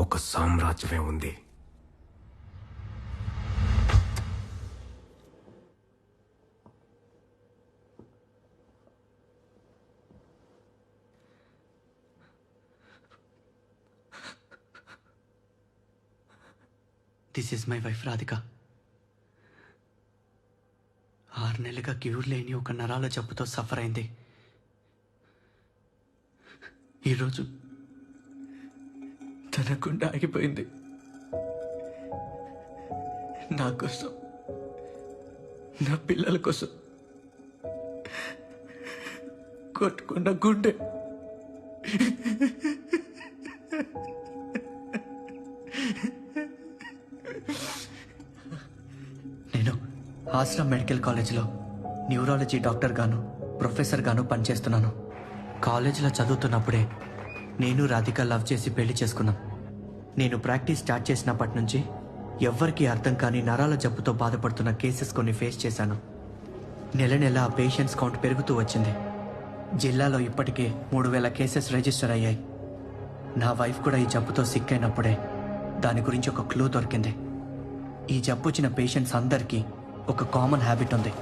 ఒక సామ్రాజ్యమే ఉంది. This is my wife Radhika. 6 నెలలుగా క్యూర్ లేని ఒక నరాల జబ్బుతో సఫర్ అయింది. ఈరోజు తన గుండె ఆగిపోయింది. నా కోసం, నా పిల్లల కోసం కొట్టుకున్న గుండె నేను ఆశ్రమ్ మెడికల్ కాలేజ్లో న్యూరాలజీ డాక్టర్ గాను ప్రొఫెసర్ గాను పనిచేస్తున్నాను. కాలేజీలో చదువుతున్నప్పుడే నేను రాధిక లవ్ చేసి పెళ్లి చేసుకున్నాం. నేను ప్రాక్టీస్ స్టార్ట్ చేసినప్పటి నుంచి ఎవ్వరికీ అర్థం కాని నరాల జబ్బుతో బాధపడుతున్న కేసెస్ కొన్ని ఫేస్ చేశాను. నెల నెల ఆ పేషెంట్స్ కౌంట్ పెరుగుతూ వచ్చింది. జిల్లాలో ఇప్పటికే 3000 కేసెస్ రిజిస్టర్ అయ్యాయి. నా వైఫ్ కూడా ఈ జబ్బుతో సిక్ అయినప్పుడే దాని గురించి ఒక క్లూ దొరికింది. ఈ జబ్బు వచ్చిన పేషెంట్స్ అందరికీ ఒక కామన్ హ్యాబిట్ ఉంది,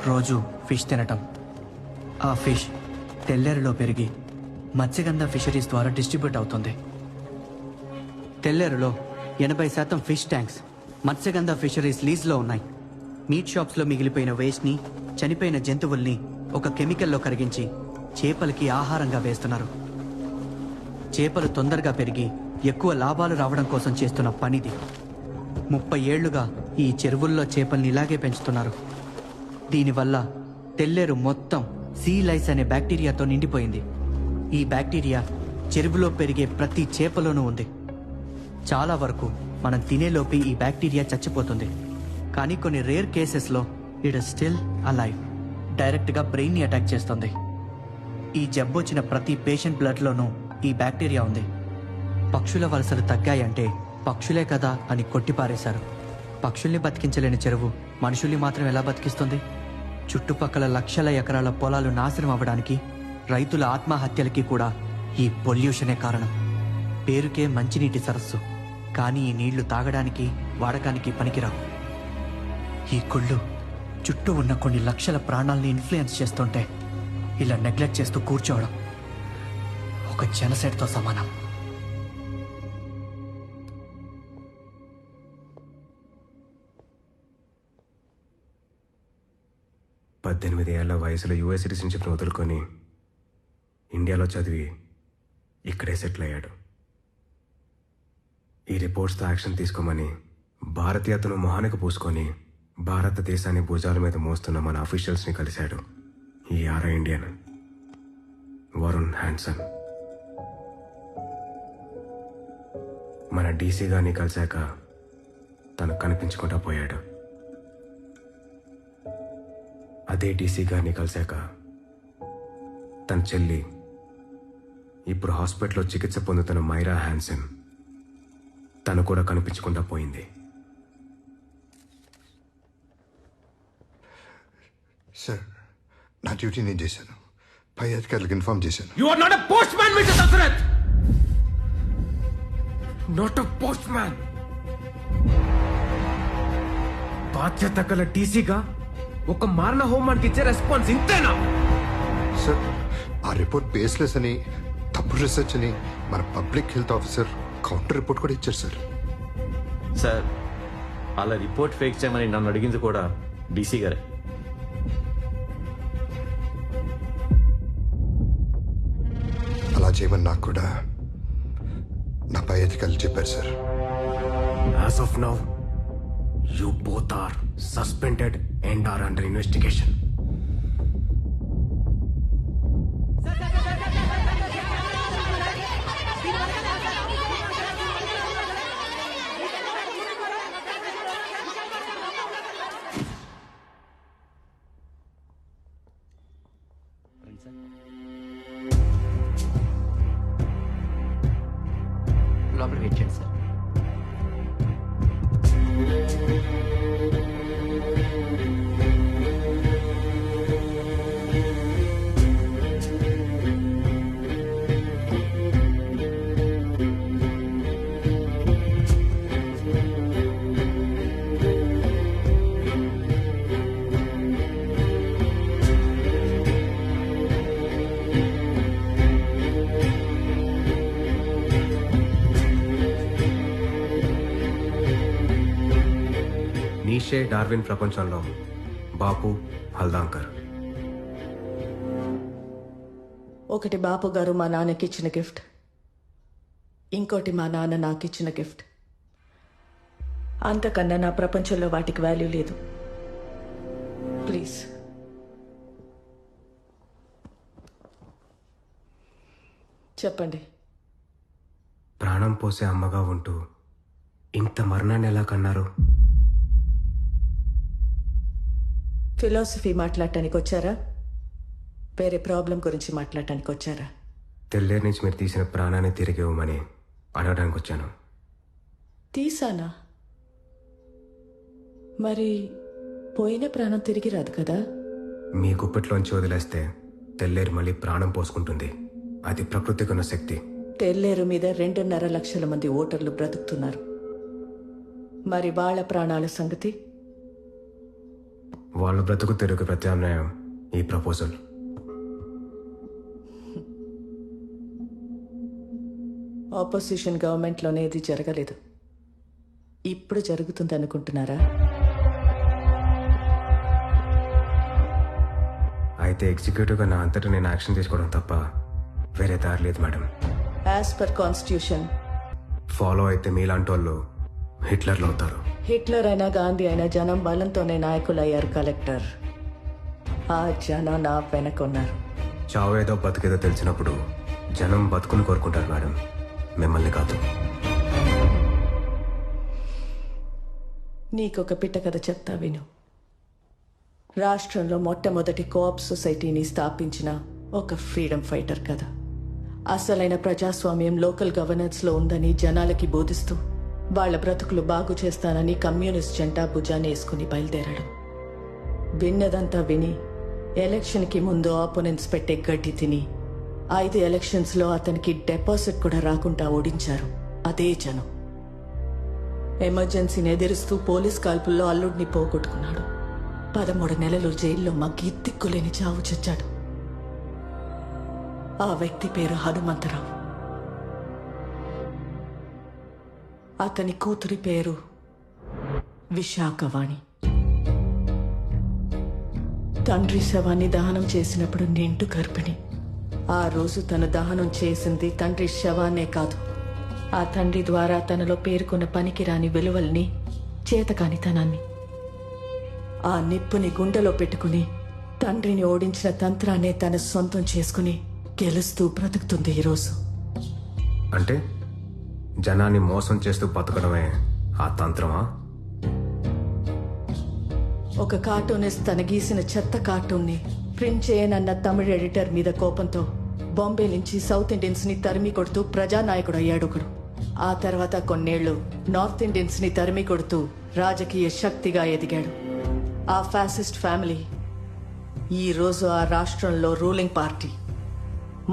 రోజు ఫిష్ తినటం. ఆ ఫిష్ తెల్లేరులో పెరిగి మత్స్యగంధ ఫిషరీస్ ద్వారా డిస్ట్రిబ్యూట్ అవుతుంది. తెల్లేరులో 80% ఫిష్ ట్యాంక్స్ మత్స్యగంధ ఫిషరీస్ లీజ్లో ఉన్నాయి. మీట్ షాప్స్లో మిగిలిపోయిన వేస్ట్ని, చనిపోయిన జంతువుల్ని ఒక కెమికల్లో కరిగించి చేపలకి ఆహారంగా వేస్తున్నారు. చేపలు తొందరగా పెరిగి ఎక్కువ లాభాలు రావడం కోసం చేస్తున్న పనిది. 30 ఏళ్లుగా ఈ చెరువుల్లో చేపల్ని ఇలాగే పెంచుతున్నారు. దీనివల్ల తెల్లేరు మొత్తం సీ లైస్ అనే బ్యాక్టీరియాతో నిండిపోయింది. ఈ బ్యాక్టీరియా చెరువులో పెరిగే ప్రతి చేపలోనూ ఉంది. చాలా వరకు మనం తినేలోపి ఈ బ్యాక్టీరియా చచ్చిపోతుంది. కానీ కొన్ని రేర్ కేసెస్లో ఇట్ ఇస్ స్టిల్ అలైవ్. డైరెక్ట్గా బ్రెయిన్ని అటాక్ చేస్తుంది. ఈ జబ్బు వచ్చిన ప్రతి పేషెంట్ బ్లడ్లోనూ ఈ బ్యాక్టీరియా ఉంది. పక్షుల వలసలు తగ్గాయంటే పక్షులే కదా అని కొట్టిపారేశారు. పక్షుల్ని బతికించలేని చెరువు మనుషుల్ని మాత్రం ఎలా బతికిస్తుంది? చుట్టుపక్కల లక్షల ఎకరాల పొలాలు నాశనం అవ్వడానికి, రైతుల ఆత్మహత్యలకి కూడా ఈ పొల్యూషనే కారణం. పేరుకే మంచినీటి సరస్సు, కానీ ఈ నీళ్లు తాగడానికి, వాడకానికి పనికిరావు. ఈ కుళ్ళు చుట్టూ ఉన్న కొన్ని లక్షల ప్రాణాలని ఇన్ఫ్లుయెన్స్ చేస్తుంటే ఇలా నెగ్లెక్ట్ చేస్తూ కూర్చోవడం ఒక జనసైడ్తో సమానం. ఏళ్ల వయసులో యుఎస్ సిటిజన్షిప్ని వదులుకొని ఇండియాలో చదివి ఇక్కడే సెటిల్ అయ్యాడు. ఈ రిపోర్ట్స్తో యాక్షన్ తీసుకోమని భారతీయతను మొహానికి పూసుకొని భారతదేశాన్ని భుజాల మీద మోస్తున్న మన అఫీషియల్స్ని కలిశాడు ఈ ఇండియన్ వరుణ్ హ్యాన్సన్. మన డీసీ గారిని కలిశాక తను కనిపించకుండా పోయాడు. అదే డీసీ గారిని కలిశాక తన చెల్లి, ఇప్పుడు హాస్పిటల్లో చికిత్స పొందుతున్న మైరా హ్యాన్సన్, తను కూడా కనిపించకుండా పోయింది. సార్, నా డ్యూటీ నేను చేశాను. పై అధికారులకు ఇన్ఫార్మ్ చేశాను. You are not a postman, Mr. Dasarath! Not a postman! బాధ్యత గల టీసీగా ఒక మారణ హోమానికి ఇచ్చే రెస్పాన్స్ ఇంతేనా? సార్, ఆ రిపోర్ట్ బేస్లెస్ అని, తప్పుడు రీసెర్చ్ అని మన public health officer counter report కూడా ఇచ్చారు సార్. సార్, అలా రిపోర్ట్ ఫేక్ చేయమని నన్ను అడిగింది కూడా డీసీ గారే. అలా చేయమని నాకు కూడా నా పై అధికారులు చెప్పారు sir. As of now, you both are suspended and are under investigation. లోపల వెయిట్ చేయండి సార్. నీషే డార్విన్ ప్రపంచంలో బాపు హల్దాంకర్. ఒకటి బాపు గారు మా నాన్నకి ఇచ్చిన గిఫ్ట్, ఇంకోటి మా నాన్న నాకు ఇచ్చిన గిఫ్ట్. అంతకన్నా నా ప్రపంచంలో వాటికి వాల్యూ లేదు. ప్లీజ్. చెప్పండి. ప్రాణం పోసే అమ్మగా ఉంటూ ఇంత మరణాన్ని ఎలా కన్నారు? ఫిలాసఫీ మాట్లాడటానికి వచ్చారా? వేరే ప్రాబ్లం గురించి మాట్లాడటానికి వచ్చారా? తెల్లేరు నుంచి మీరు తీసిన ప్రాణాన్ని తిరిగి ఇవ్వమని అడగడానికి వచ్చాను. తీసానా? మరి పోయిన ప్రాణం తిరిగి రాదు కదా? మీ గుప్పెట్లోంచి వదిలేస్తే తెల్లేరు మళ్ళీ ప్రాణం పోసుకుంటుంది. అది ప్రకృతికి ఉన్న శక్తి. తెల్లేరు మీద 2.5 లక్షల మంది ఓటర్లు బ్రతుకుతున్నారు. మరి వాళ్ళ ప్రాణాల సంగతి? వాళ్ళ బ్రతుకు తెరుగు ప్రత్యామ్నాయం ఈ ప్రపోజల్. ఆపోజిషన్ గవర్నమెంట్లోనే ఇది జరగలేదు. ఇప్పుడు జరుగుతుంది అనుకుంటున్నారా? అయితే ఎగ్జిక్యూటివ్గా నా అంతటా నేను యాక్షన్ తీసుకోవడం తప్ప వేరే దారి లేదు madam. As per constitution follow అయితే మీలాంటి వాళ్ళు హిట్లర్లు అవుతారు. హిట్లర్ అయినా గాంధీ అయినా జనం బలంతోనే నాయకులయ్యారు కలెక్టర్. ఆ జనం నా వెనకున్నారు. చావేదో బతికేదో తెలిసినప్పుడు జనం బతుకుని కోరుకుంటారు మేడం, మిమ్మల్ని కాదు. నీకొక పిట్ట కథ చెప్తా విను. రాష్ట్రంలో మొట్టమొదటి కోఆప్ సొసైటీని స్థాపించిన ఒక ఫ్రీడమ్ ఫైటర్ కథ. అసలైన ప్రజాస్వామ్యం లోకల్ గవర్నెన్స్లో ఉందని జనాలకి బోధిస్తూ వాళ్ల బ్రతుకులు బాగు చేస్తానని కమ్యూనిస్ట్ జెండా భుజాన్ని వేసుకుని బయలుదేరాడు. విన్నదంతా విని ఎలక్షన్కి ముందు ఆపోనెంట్స్ పెట్టే గడ్డి తిని 5 ఎలక్షన్స్లో అతనికి డిపాజిట్ కూడా రాకుండా ఓడించారు అదే జనం. ఎమర్జెన్సీని ఎదిరిస్తూ పోలీస్ కాల్పుల్లో అల్లుడిని పోగొట్టుకున్నాడు. 13 నెలలు జైల్లో మగ్గి దిక్కులేని చావు చచ్చాడు. ఆ వ్యక్తి పేరు హనుమంతరావు. అతని కూతురి పేరు విశాఖవాణి. తండ్రి శవాన్ని దహనం చేసినప్పుడు నిండు గర్భిణి. ఆ రోజు తను దహనం చేసింది తండ్రి శవాన్నే కాదు, ఆ తండ్రి ద్వారా తనలో పేర్కొన్న పనికిరాని విలువల్ని, చేతకానితనాన్ని. ఆ నిప్పుని గుండెలో పెట్టుకుని తండ్రిని ఓడించిన తంత్రాన్నే తన సొంతం చేసుకుని గెలుస్తూ బ్రతుకుతుంది ఈరోజు. అంటే జనాన్ని మోసం చేస్తూ బతకడమే ఆ తంత్రమా? ఒక కార్టూనిస్ట్ తన గీసిన చెత్త కార్టూన్ని ప్రింట్ చేయనన్న తమిళ ఎడిటర్ మీద కోపంతో బాంబే నుంచి సౌత్ ఇండియన్స్ ని తరిమి కొడుతూ ప్రజానాయకుడు అయ్యాడు ఒకడు. ఆ తర్వాత కొన్నేళ్లు నార్త్ ఇండియన్స్ ని తరిమి కొడుతూ రాజకీయ శక్తిగా ఎదిగాడు. ఆ ఫ్యాసిస్ట్ ఫ్యామిలీ ఈ రోజు ఆ రాష్ట్రంలో రూలింగ్ పార్టీ.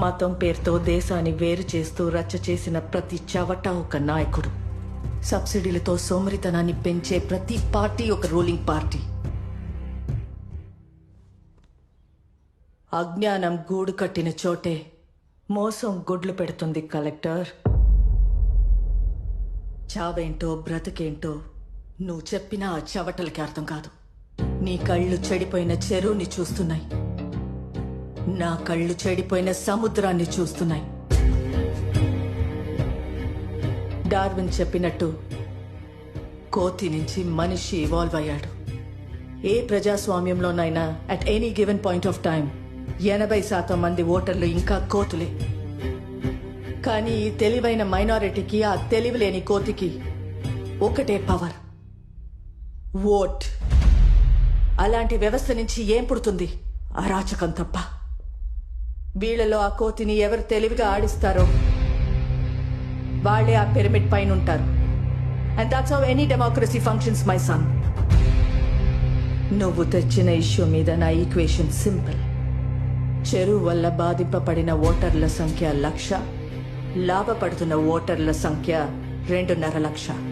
మతం పేరుతో దేశాన్ని వేరు చేస్తూ రచ్చ చేసిన ప్రతి చవట ఒక నాయకుడు. సబ్సిడీలతో సోమరితనాన్ని పెంచే ప్రతి పార్టీ ఒక రూలింగ్ పార్టీ. అజ్ఞానం గూడు కట్టిన చోటే మోసం గుడ్లు పెడుతుంది కలెక్టర్. చావేంటో బ్రతికేంటో నువ్వు చెప్పిన ఆ చవటలకి అర్థం కాదు. నీ కళ్ళు చెడిపోయిన చెరువుని చూస్తున్నాయి, నా కళ్ళు చెడిపోయిన సముద్రాన్ని చూస్తున్నాయి. డార్విన్ చెప్పినట్టు కోతి నుంచి మనిషి ఇవాల్వ్ అయ్యాడు. ఏ ప్రజాస్వామ్యంలోనైనా at any given point of time 80% మంది ఓటర్లు ఇంకా కోతులే. కానీ ఈ తెలివైన మైనారిటీకి, ఆ తెలివిలేని కోతికి ఒకటే పవర్, ఓట్. అలాంటి వ్యవస్థ నుంచి ఏం పుడుతుంది? అరాచకం తప్ప. వీళ్లలో ఆ కోతిని ఎవరు తెలివిగా ఆడిస్తారో వాళ్లే ఆ పిరమిడ్ పైన ఉంటారు. And that's how any democracy functions my son. నువ్వు తెచ్చిన ఇష్యూ మీద నా ఈక్వేషన్ సింపుల్. చెరువు వల్ల బాధింపబడిన ఓటర్ల సంఖ్య 1,00,000, లాభపడుతున్న ఓటర్ల సంఖ్య 2.5 లక్షలు.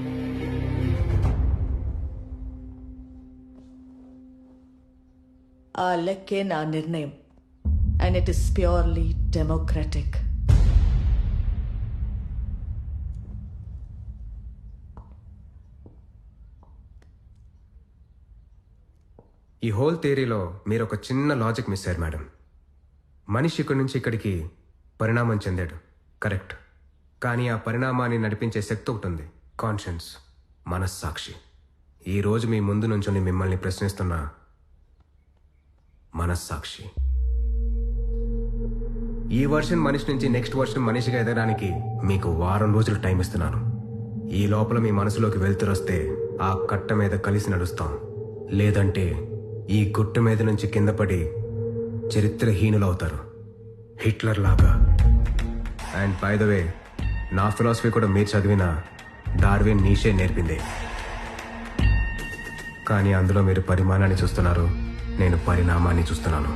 ఆ లెక్కే నా నిర్ణయం. And it is purely democratic. ఈ హోల్ థియరీలో మీరు ఒక చిన్న లాజిక్ మిస్ అయ్యారు మేడం. మనిషి ఇక్కడి నుంచి ఇక్కడికి పరిణామం చెందాడు, కరెక్ట్. కానీ ఆ పరిణామాన్ని నడిపించే శక్తి ఒకటి ఉంది, కాన్షియన్స్, మనస్సాక్షి. ఈరోజు మీ ముందు నుంచొని మిమ్మల్ని ప్రశ్నిస్తున్న మనస్సాక్షి. ఈ వర్షన్ మనిషి నుంచి నెక్స్ట్ వర్షన్ మనిషిగా ఎదగడానికి మీకు వారం రోజులు టైం ఇస్తున్నాను. ఈ లోపల మీ మనసులోకి వెళ్తురొస్తే ఆ కట్ట మీద కలిసి నడుస్తాం, లేదంటే ఈ గుట్టు మీద నుంచి కింద పడి చరిత్రహీనులవుతారు, హిట్లర్ లాగా. అండ్ బై ద వే, నా ఫిలాసఫీ కూడా మీరు చదివిన డార్విన్ నీషే నేర్పిందే. కానీ అందులో మీరు పరిమాణాన్ని చూస్తున్నారు, నేను పరిణామాన్ని చూస్తున్నాను.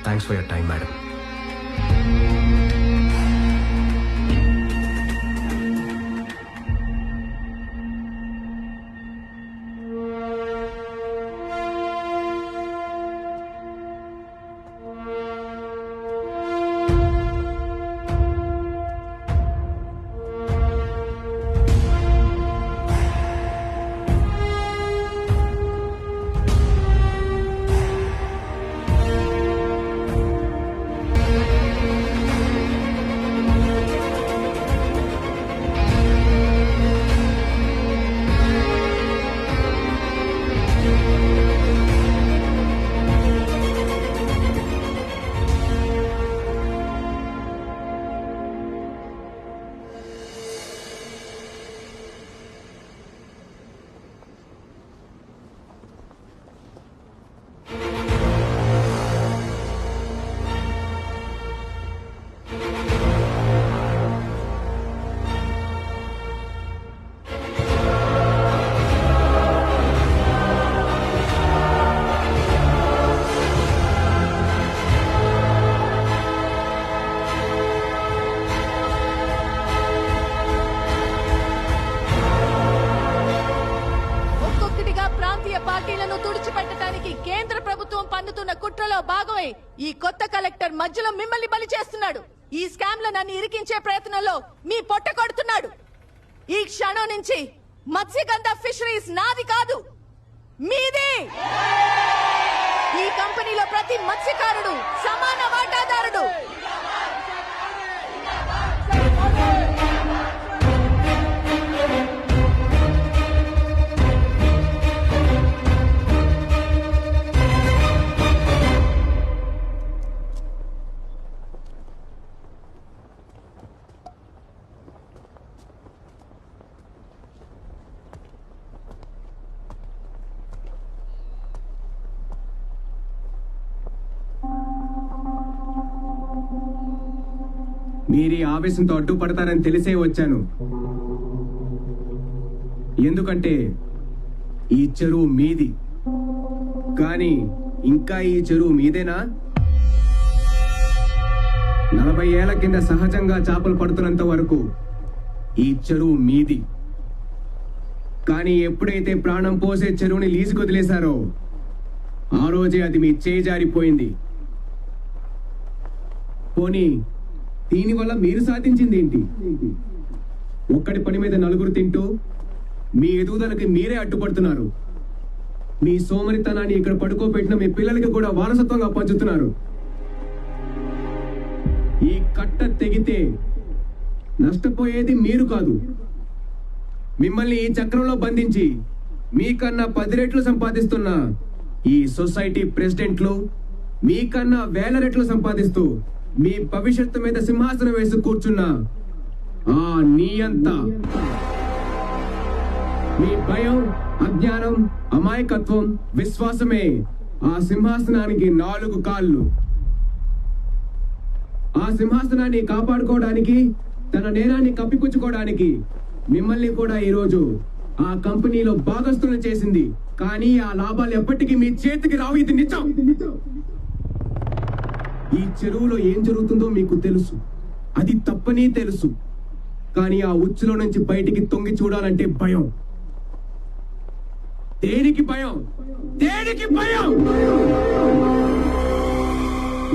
Thanks for your time madam. పార్టీలను తుడిచిపెట్టడానికి కేంద్ర ప్రభుత్వం పన్నుతున్న కుట్రలో భాగమై ఈ కొత్త కలెక్టర్ మధ్యలో మిమ్మల్ని బలి చేస్తున్నాడు. ఈ స్కామ్ లో నన్ను ఇరికించే ప్రయత్నంలో మీ పొట్ట కొడుతున్నాడు. ఈ క్షణం నుంచి మత్స్యగంధ ఫిషరీస్ నాది కాదు, మీది. ఈ కంపెనీలో ప్రతి మత్స్యకారుడు సమాన వాటాదారుడు. మీరు ఈ ఆవేశంతో అడ్డుపడతారని తెలిసే వచ్చాను. ఎందుకంటే ఈ చెరువు మీది. కానీ ఇంకా ఈ చెరువు మీదేనా? 40 ఏళ్ల కింద సహజంగా చేపలు పడుతున్నంత వరకు ఈ చెరువు మీది. కానీ ఎప్పుడైతే ప్రాణం పోసే చెరువుని లీజుకు వదిలేశారో ఆ రోజే అది మీ చేయి జారిపోయింది. పోనీ దీనివల్ల మీరు సాధించింది ఏంటి? ఒక్కడి పని మీద నలుగురు తింటూ మీ ఎదుగుదలకి మీరే అడ్డుపడుతున్నారు. మీ సోమరితనాన్ని ఇక్కడ పడుకోబెట్టిన మీ పిల్లలకి కూడా వారసత్వంగా పంచుతున్నారు. ఈ కట్ట తెగితే నష్టపోయేది మీరు కాదు. మిమ్మల్ని ఈ చక్రంలో బంధించి మీకన్నా 10 రెట్లు సంపాదిస్తున్న ఈ సొసైటీ ప్రెసిడెంట్లు మీకన్నా 1000 రెట్లు సంపాదిస్తూ మీ భవిష్యత్తు మీద సింహాసనం వేసి కూర్చున్న ఆ నియంత మీ భయం, అజ్ఞానం, అమాయకత్వం, విశ్వాసమే ఆ సింహాసనానికి 4 కాళ్ళు. ఆ సింహాసనాన్ని కాపాడుకోవడానికి, తన నేరాన్ని కప్పిపుచ్చుకోవడానికి మిమ్మల్ని కూడా ఈరోజు ఆ కంపెనీలో భాగస్తులను చేసింది. కానీ ఆ లాభాలు ఎప్పటికీ మీ చేతికి రావు. ఇది నిజం. ఈ చెరువులో ఏం జరుగుతుందో మీకు తెలుసు, అది తప్పని తెలుసు. కానీ ఆ ఉచ్చులో నుంచి బయటికి తొంగి చూడాలంటే భయం. దేనికి భయం? దేనికి భయం?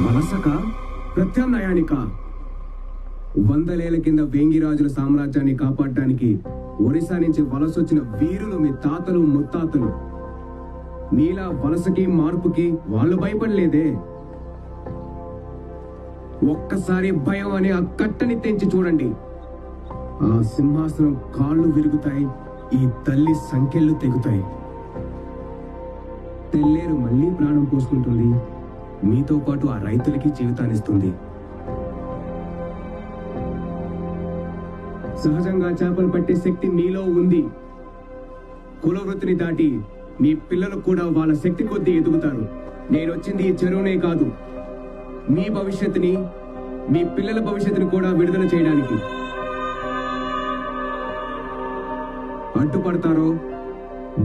వలసక, ప్రత్యామ్నాయానిక? 100 ఏళ్ల కింద వేంగిరాజుల సామ్రాజ్యాన్ని కాపాడటానికి ఒరిస్సా నుంచి వలసొచ్చిన వీరులు మీ తాతలు ముత్తాతలు. నీలా వలసకి, మార్పుకి వాళ్ళు భయపడలేదే. ఒక్కసారి భయం అనే ఆ కట్టని తెంచి చూడండి. ఆ సింహాసనం కాళ్ళు విరుగుతాయి, ఈ తల్లి సంఖ్యలు తెగుతాయి. తెల్లేరు మళ్ళీ ప్రాణం పోసుకుంటుంది, మీతో పాటు ఆ రైతులకి జీవితాన్నిస్తుంది. సహజంగా చేపలు పట్టే శక్తి మీలో ఉంది. కులవృత్తిని దాటి మీ పిల్లలు కూడా వాళ్ళ శక్తి కొద్దీ ఎదుగుతారు. నేను వచ్చింది ఈ చెరువునే కాదు, మీ భవిష్యత్తుని, మీ పిల్లల భవిష్యత్తుని కూడా విడుదల చేయడానికి. అడ్డుపడతారో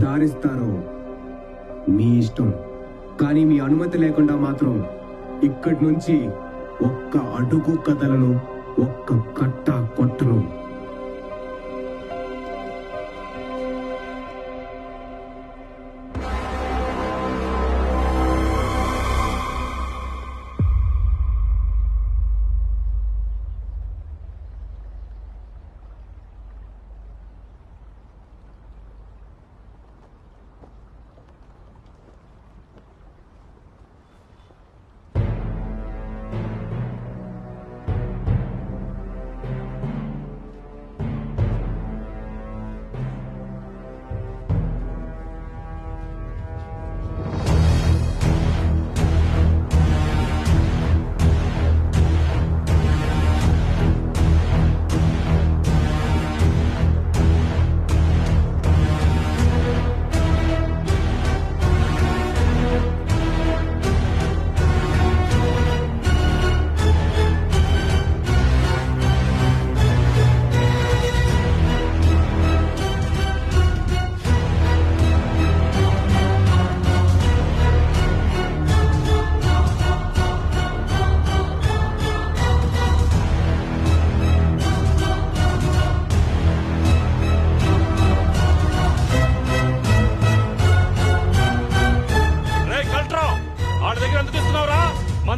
దారిస్తారో మీ ఇష్టం, కానీ మీ అనుమతి లేకుండా మాత్రం ఇక్కడి నుంచి ఒక్క అడుగు కదలను, ఒక్క కట్ట కొట్టను.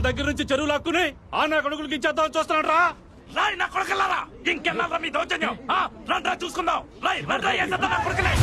దగ్గర నుంచి చెరువు లాక్కుని ఆ నా కొడుకులకి ఇచ్చేద్దామని చూస్తున్నాడు రా. రాయ్ నా కొడుకులారా, ఇంకెళ్ళారా మీ దౌర్జన్యం? రండ్రా చూసుకుందాం. రాయ్ రండ్రా, నా కొడుకులే.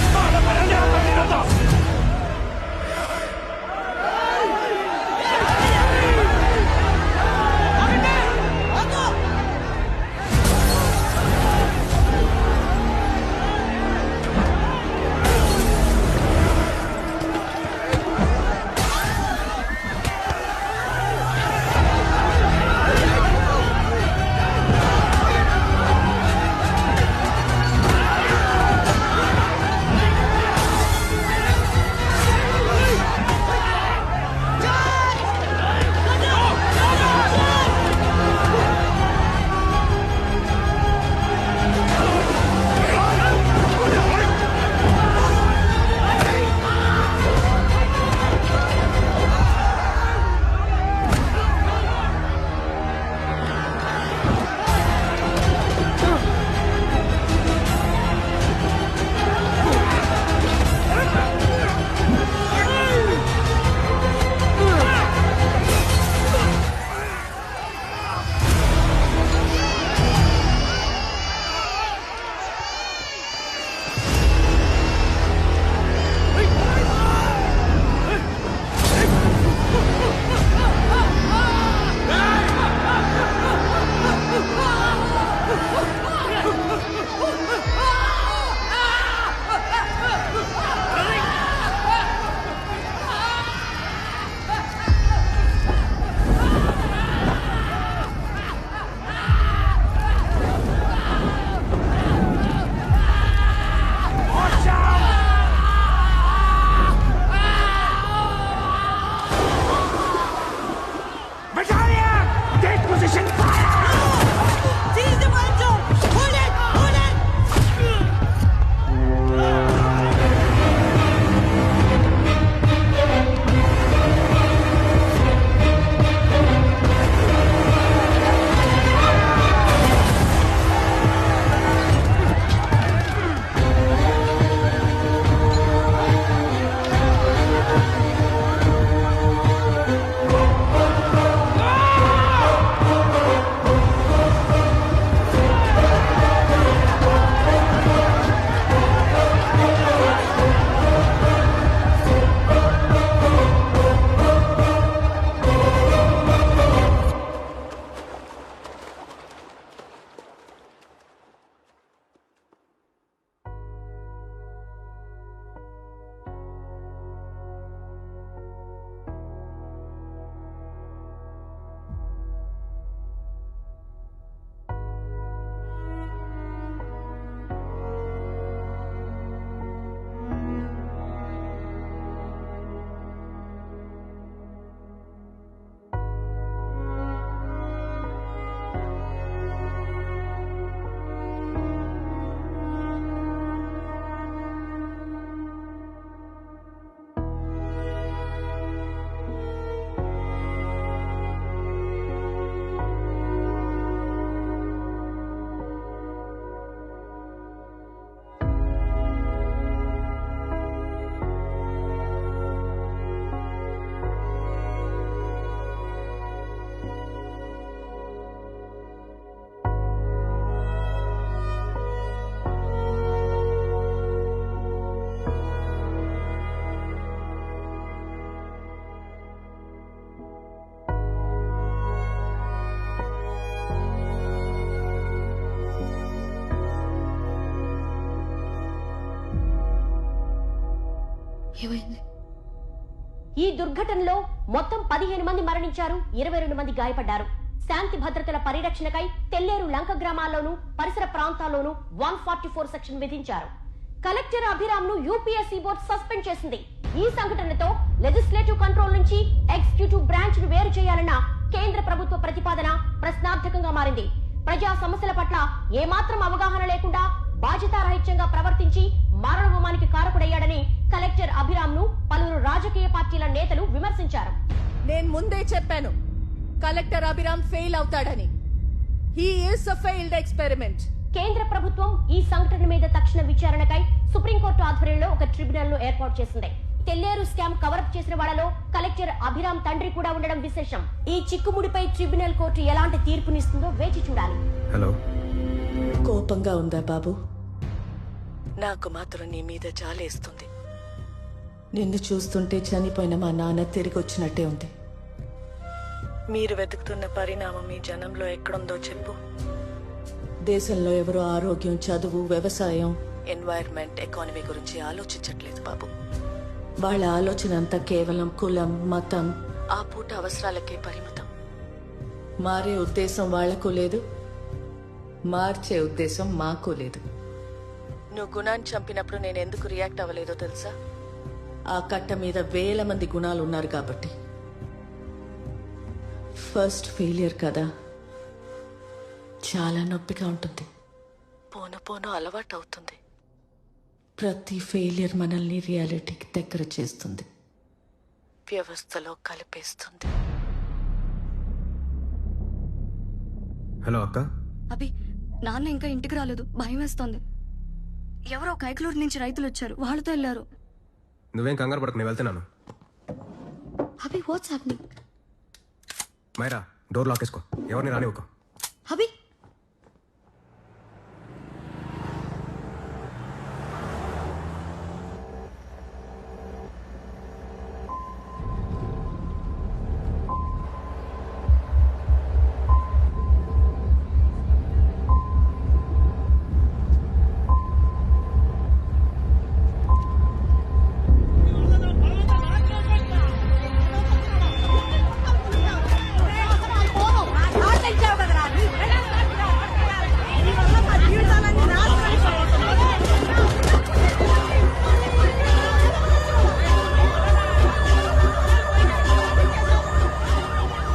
ఏమైంది? ఈ దుర్ఘటనలో మొత్తం 15 మంది మరణించారు, 22 మంది గాయపడ్డారు. శాంతి భద్రతల పరిరక్షణకై తెల్లేరు లంక గ్రామాల్లోనూ పరిసర ప్రాంతాల్లోనూ 144 సెక్షన్ విధించారు. కలెక్టర్ అభిరామ్ ను యూపీఎస్సీ బోర్డు సస్పెండ్ చేసింది. ఈ సంఘటనతో లెజిస్లేటివ్ కంట్రోల్ నుంచి ఎగ్జిక్యూటివ్ బ్రాంచ్ ను వేరు చేయాలన్న కేంద్ర ప్రభుత్వ ప్రతిపాదన ప్రశ్నార్థకంగా మారింది. ప్రజా సమస్యల పట్ల ఏమాత్రం అవగాహన లేకుండా బాధ్యతారహిత్యంగా ప్రవర్తించి మారణహోమానికి కారకుడయ్యాడని కలెక్టర్ అభిరామ్ ను పలువురు రాజకీయ పార్టీల నేతలు విమర్శించారు. నేను ముందే చెప్పాను కలెక్టర్ అభిరామ్ ఫెయిల్ అవుతాడని. He is a failed experiment. కేంద్ర ప్రభుత్వం ఈ సంఘటన మీద తక్షణ విచారణకై సుప్రీంకోర్టు ఆధ్వర్యంలో ఒక ట్రిబ్యునల్ ను ఏర్పాటు చేసింది. తెల్లేరు స్కామ్ కవరప్ చేసిన వాళ్ళలో కలెక్టర్ అభిరామ్ తండ్రి కూడా ఉండడం విశేషం. ఈ చిక్కుముడిపై ట్రిబ్యునల్ కోర్టు ఎలాంటి తీర్పునిస్తుందో వేచి చూడాలి. హలో, కోపంగా ఉందా బాబు? నాకు మాత్రం నీ మీద జాలేస్తుంది. నిన్ను చూస్తుంటే చనిపోయిన మా నాన్న తిరిగి వచ్చినట్టే ఉంది. మీరు వెతుకుతున్న పరిణామం ఈ జనంలో ఎక్కడుందో చెప్పు. దేశంలో ఎవరో ఆరోగ్యం, చదువు, వ్యవసాయం, ఎన్వైర్న్మెంట్, ఎకానమీ గురించి ఆలోచించట్లేదు బాబు. వాళ్ళ ఆలోచన అంతా కేవలం కులం, మతం, ఆ పూట అవసరాలకే పరిమితం. మారే ఉద్దేశం వాళ్లకు లేదు, మార్చే ఉద్దేశం మాకు లేదు. నువ్వు గుణాన్ని చంపినప్పుడు నేను ఎందుకు రియాక్ట్ అవ్వలేదో తెలుసా? ఆ కట్ట మీద వేల మంది గుణాలు ఉన్నారు కాబట్టి. ఫస్ట్ ఫెయిలియర్ కదా, చాలా నొప్పిగా ఉంటుంది. పోను పోను అలవాటు అవుతుంది. ప్రతి ఫెయిలియర్ మనల్ని రియాలిటీకి దగ్గర చేస్తుంది, వ్యవస్థలో కలిపేస్తుంది. హలో అక్క. అభి, నాన్న ఇంకా ఇంటికి రాలేదు, భయం వేస్తోంది. ఎవరో కైకలూరు నుంచి రైతులు వచ్చారు, వాళ్ళతో వెళ్ళారు. నువ్వేం కంగారు పడకు, నేను వెళ్తున్నాను. Abhi, what's happening? Myra, door lock వేసుకో, ఎవరిని రానివ్వకు. అభి,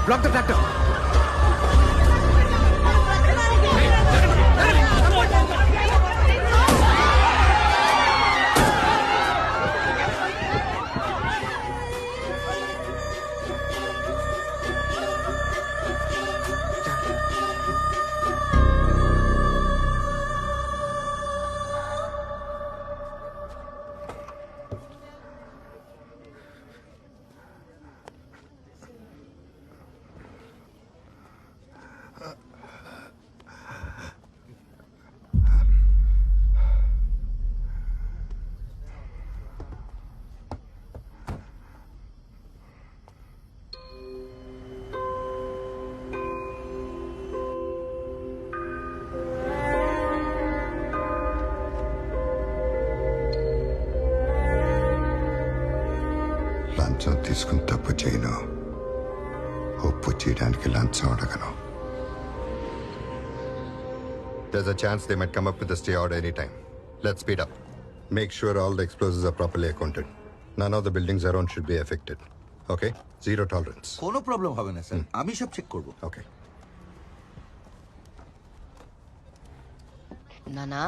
Block the tractor. లంచం తీసుకుని తప్పు చేయను, ఒప్పు చేయడానికి లంచం అడగను. There's a chance they might come up with a stay order anytime. Let's speed up. Make sure all the explosives are properly accounted. None of the buildings around should be affected. Okay? Zero tolerance. কোনো প্রবলেম হবে না স্যার, আমি সব চেক করব। Okay. నానా,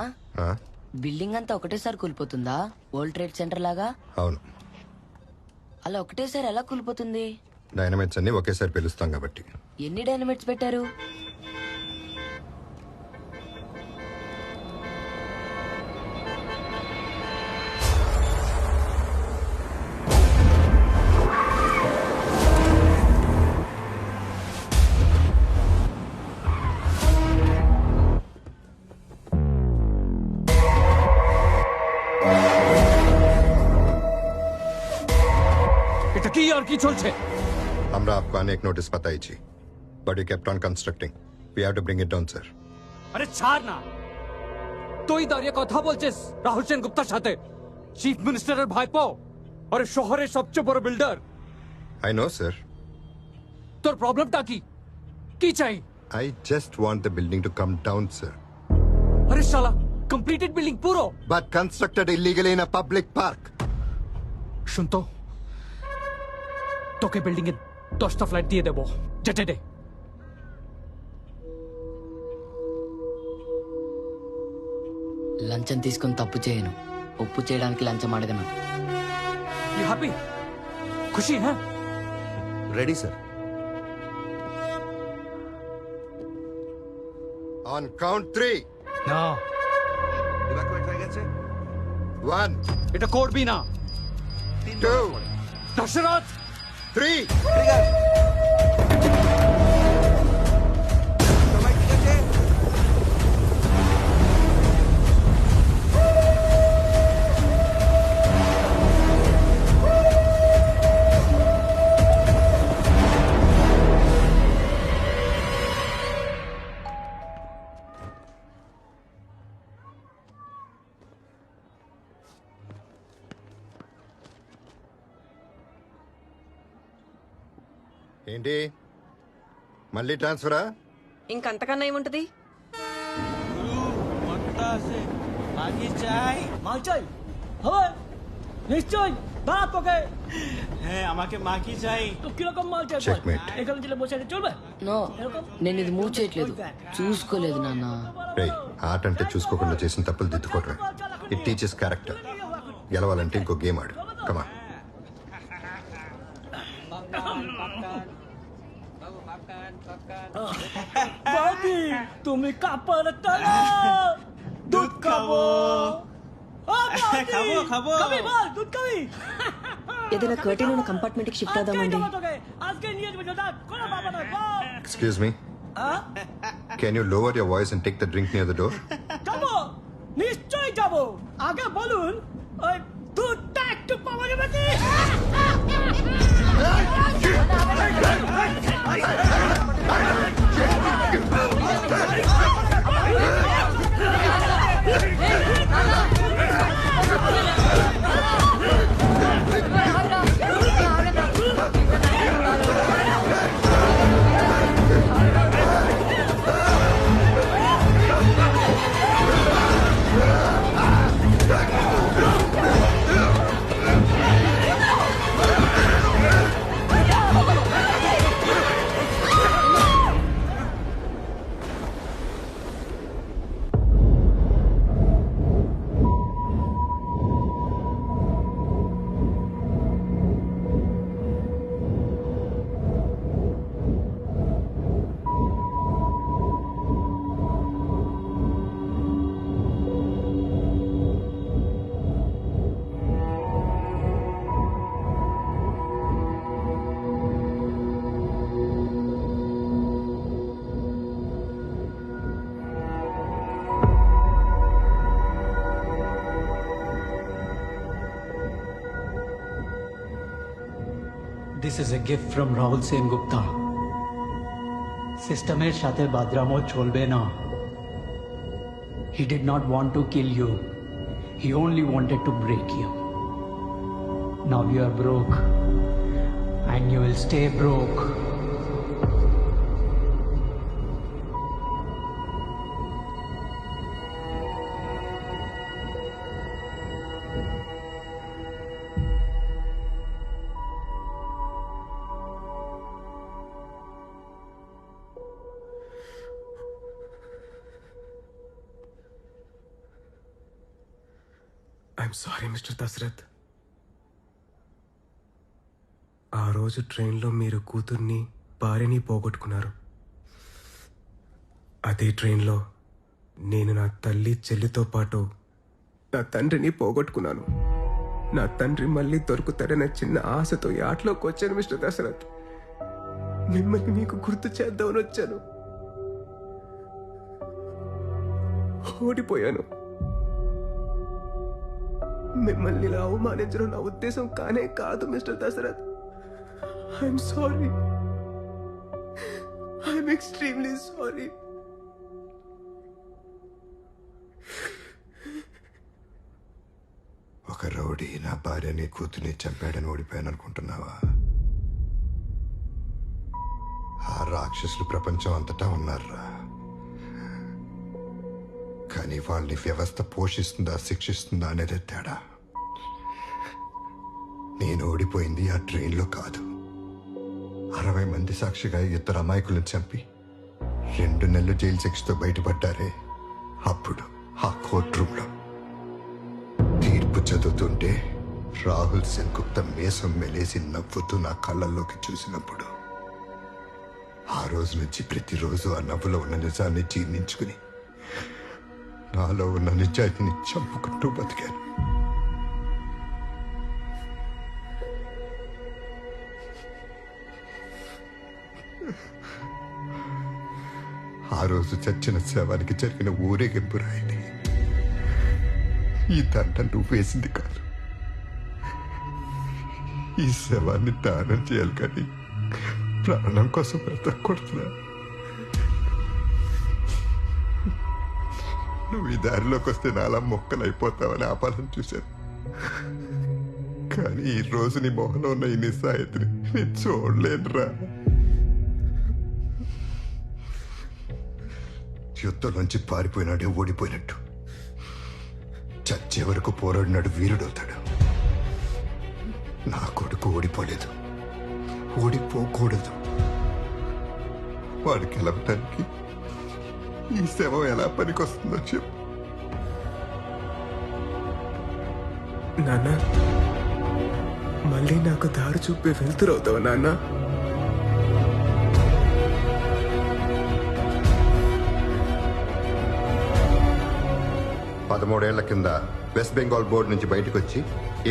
బిల్డింగ్ అంతా ఒకటేసారి కూలిపోతుందా? వరల్డ్ ట్రేడ్ సెంటర్ లాగా? అవును. అలా ఒకటేసారి ఎలా కూలిపోతుంది? డైనమైట్స్ అన్ని ఒకేసారి పిలుస్తాం కాబట్టి. ఎన్ని డైనమైట్స్ పెట్టారు? আমরা आपको अनेक नोटिस बताई थी, but you kept on constructing. We have to bring it down, sir. আরে ছাড় না, তুই দাঁড়িয়ে কথা বলছিস রাহুল সেন গুপ্তার সাথে, চিফ মিনিস্টারের ভাইপো। अरे शहरे सबसे बड़ बिल्डर I know, sir. তোর প্রবলেমটা কি কি চাই I just want the building to come down, sir. আরে শালা কমপ্লিটেড বিল্ডিং পুরো But constructed illegally in a public park. শুনতো তোকে বিল্ডিং এ 10টা ফ্ল্যাট দিয়ে দেবো যেতে দে లంచం తీసుకొని తప్పు చేయను ఒప్పు చేయడానికి లంచం అడగను యు హ్యాపీ ఖుషి హై Ready, sir. On count 3. না Evacuate হয়ে গেছে 1, এটা করবি না 2, দশরথ 3. ఏంటి మళ్ళీ ట్రాన్స్ఫరా? ఇంకంతకన్నా ఏముంటది? নিশ্চয় দাঁড়া তোকে হ্যাঁ আমাকে মাকি চাই তো কিরকম মাল চাই Checkmate. এখানে ছিল বসে চলবে నో నేను ఇది మూవ్ చేయట్లేదు చూసుకోలేదు నాన్న రేయ్ ఆట అంటే చూసుకోకుండా చేసిన తప్పులు దిద్దుకోవటమే. It teachers character. గెలవాలంటే ఇంకో గేమ్ ఆడు. కమా বাবি তুমি কাপড় টানো দুধ খাবো খাবো খাবো খাবি বল দুধ খাবি ఏదైనా కర్టెన్ ఉన్న కంపార్ట్మెంట్ కి షిఫ్ట్ అవుదామండి আজকে নিয়ে যাবে দাদা কোন বাবা না বল Excuse me. Can you lower your voice and take the drink near the door? যাবো নিশ্চয়ই যাবো আগে বলুন ওই দুধটা একটু পাওয়া যাবে কি This is a gift from Rahul Sen Gupta. সিস্টেমের সাথে বাদরামো চলবে না. He did not want to kill you. He only wanted to break you. Now you are broke. And you will stay broke. I'm sorry mister Dashrath. ఆ రోజు ట్రైన్లో మీరు కూతుర్ని భార్యని పోగొట్టుకున్నారు. అదే ట్రైన్లో నేను నా తల్లి చెల్లితో పాటు నా తండ్రిని పోగొట్టుకున్నాను. నా తండ్రి మళ్ళీ దొరుకుతాడనే చిన్న ఆశతో ఈ ఆటలోకి వచ్చాను మిస్టర్ దశరథ్. మిమ్మల్ని మీకు గుర్తు చేద్దామని వచ్చాను. ఓడిపోయాను. మిమ్మల్ని ఇలా అవమానించడం నా ఉద్దేశం కానే కాదు mister Dashrath. I'm sorry. I'm extremely sorry. ఒక ఒక రౌడీ నా భార్యని కూతుర్ని చంపాడని ఓడిపోయాను అనుకుంటున్నావా? ఆ రాక్షసులు ప్రపంచం అంతటా ఉన్నారా, కానీ వాళ్ళని వ్యవస్థ పోషిస్తుందా శిక్షిస్తుందా అనేదే తేడా. నేను ఓడిపోయింది ఆ ట్రైన్లో కాదు, 60 మంది సాక్షిగా 2 అమాయకులను చంపి 2 నెలలు జైలు శిక్షతో బయటపడ్డారే అప్పుడు ఆ కోర్ట్ రూమ్లో. తీర్పు చదువుతుంటే రాహుల్ సెన్గుప్త మీసం మెలేసి నవ్వుతూ నా కళ్ళల్లోకి చూసినప్పుడు ఆ రోజు నుంచి ప్రతిరోజు ఆ నవ్వులో ఉన్న నిజాన్ని జీర్ణించుకుని నాలో ఉన్న నిజాయితీని చంపుకుంటూ బతికాను. ఆ రోజు చచ్చిన శవానికి జరిగిన ఊరేగింపు రాయింది. ఈ దండ నువ్వు వేసింది కాదు. ఈ శవాన్ని దానం చేయాలి కానీ ప్రాణం కోసం బ్రతకూడదురా. నువ్వు ఈ దారిలోకి వస్తే నాలా మొక్కలైపోతావని ఆపాలని చూశాను, కానీ ఈ రోజు నీ మొహంలో ఉన్న ఈ నిస్సాయితని నేను చూడలేనురా. యుద్ధంలోంచి పారిపోయినాడే ఓడిపోయినట్టు, చచ్చే వరకు పోరాడినాడు వీరుడవుతాడు. నా కొడుకు ఓడిపోలేదు, ఓడిపోకూడదు. వాడికి గెలవటానికి ఈ శవం ఎలా పనికొస్తుందో చెప్పు. నాన్న, మళ్ళీ నాకు దారి చూపే వెళ్తురవుతావు నాన్న. 13 కింద వెస్ట్ బెంగాల్ బోర్డు నుంచి బయటకు వచ్చి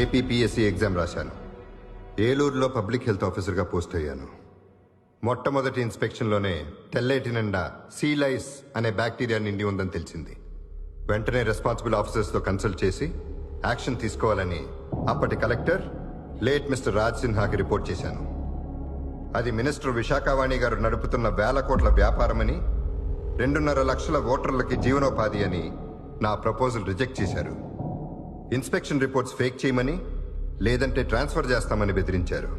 ఏపీపీఎస్సీ ఎగ్జామ్ రాశాను. ఏలూరులో పబ్లిక్ హెల్త్ ఆఫీసర్గా పోస్ట్ అయ్యాను. మొట్టమొదటి ఇన్స్పెక్షన్లోనే తెల్లేటి నిండా సీలైస్ అనే బ్యాక్టీరియా నిండి ఉందని తెలిసింది. వెంటనే రెస్పాన్సిబుల్ ఆఫీసర్స్తో కన్సల్ట్ చేసి యాక్షన్ తీసుకోవాలని అప్పటి కలెక్టర్ లేట్ మిస్టర్ రాజ్ సిన్హాకి రిపోర్ట్ చేశాను. అది మినిస్టర్ విశాఖవాణి గారు నడుపుతున్న వేల కోట్ల వ్యాపారమని, 2.5 లక్షల ఓటర్లకి జీవనోపాధి అని నా ప్రపోజల్ రిజెక్ట్ చేశారు. ఇన్స్పెక్షన్ రిపోర్ట్స్ ఫేక్ చేయమని, లేదంటే ట్రాన్స్ఫర్ చేస్తామని బెదిరించారు.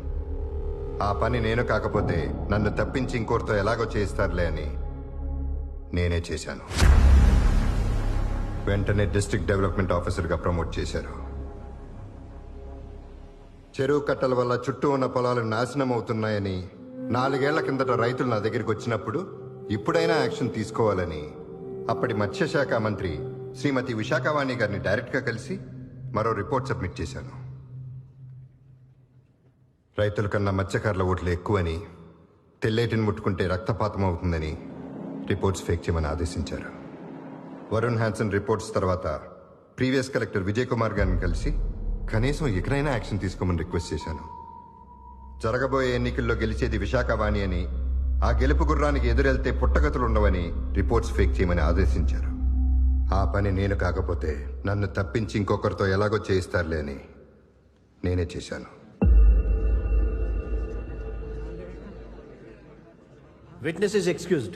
ఆ పని నేను కాకపోతే నన్ను తప్పించి ఇంకోరితో ఎలాగో చేయిస్తారులే అని నేనే చేశాను. వెంటనే డిస్ట్రిక్ట్ డెవలప్మెంట్ ఆఫీసర్గా ప్రమోట్ చేశారు. చెరువు కట్టల వల్ల చుట్టూ ఉన్న పొలాలు నాశనం అవుతున్నాయని 4 ఏళ్ల కిందట రైతులు నా దగ్గరికి వచ్చినప్పుడు ఇప్పుడైనా యాక్షన్ తీసుకోవాలని అప్పటి మత్స్యశాఖ మంత్రి శ్రీమతి విశాఖవాణి గారిని డైరెక్ట్గా కలిసి మరో రిపోర్ట్ సబ్మిట్ చేశాను. రైతుల కన్నా మత్స్యకారుల ఓట్లు ఎక్కువని, తెల్లేటిని ముట్టుకుంటే రక్తపాతం అవుతుందని రిపోర్ట్స్ ఫేక్ చేయమని ఆదేశించారు. వరుణ్ హ్యాన్సన్ రిపోర్ట్స్ తర్వాత ప్రీవియస్ కలెక్టర్ విజయ్ కుమార్ గారిని కలిసి కనీసం ఎక్కడైనా యాక్షన్ తీసుకోమని రిక్వెస్ట్ చేశాను. జరగబోయే ఎన్నికల్లో గెలిచేది విశాఖవాణి అని, ఆ గెలుపు గుర్రానికి ఎదురెళ్తే పుట్టగతులు ఉండవని రిపోర్ట్స్ ఫేక్ చేయమని ఆదేశించారు. ఆ పని నేను కాకపోతే నన్ను తప్పించి ఇంకొకరితో ఎలాగో చేయిస్తారులే అని నేనే చేశాను. Witness is excused.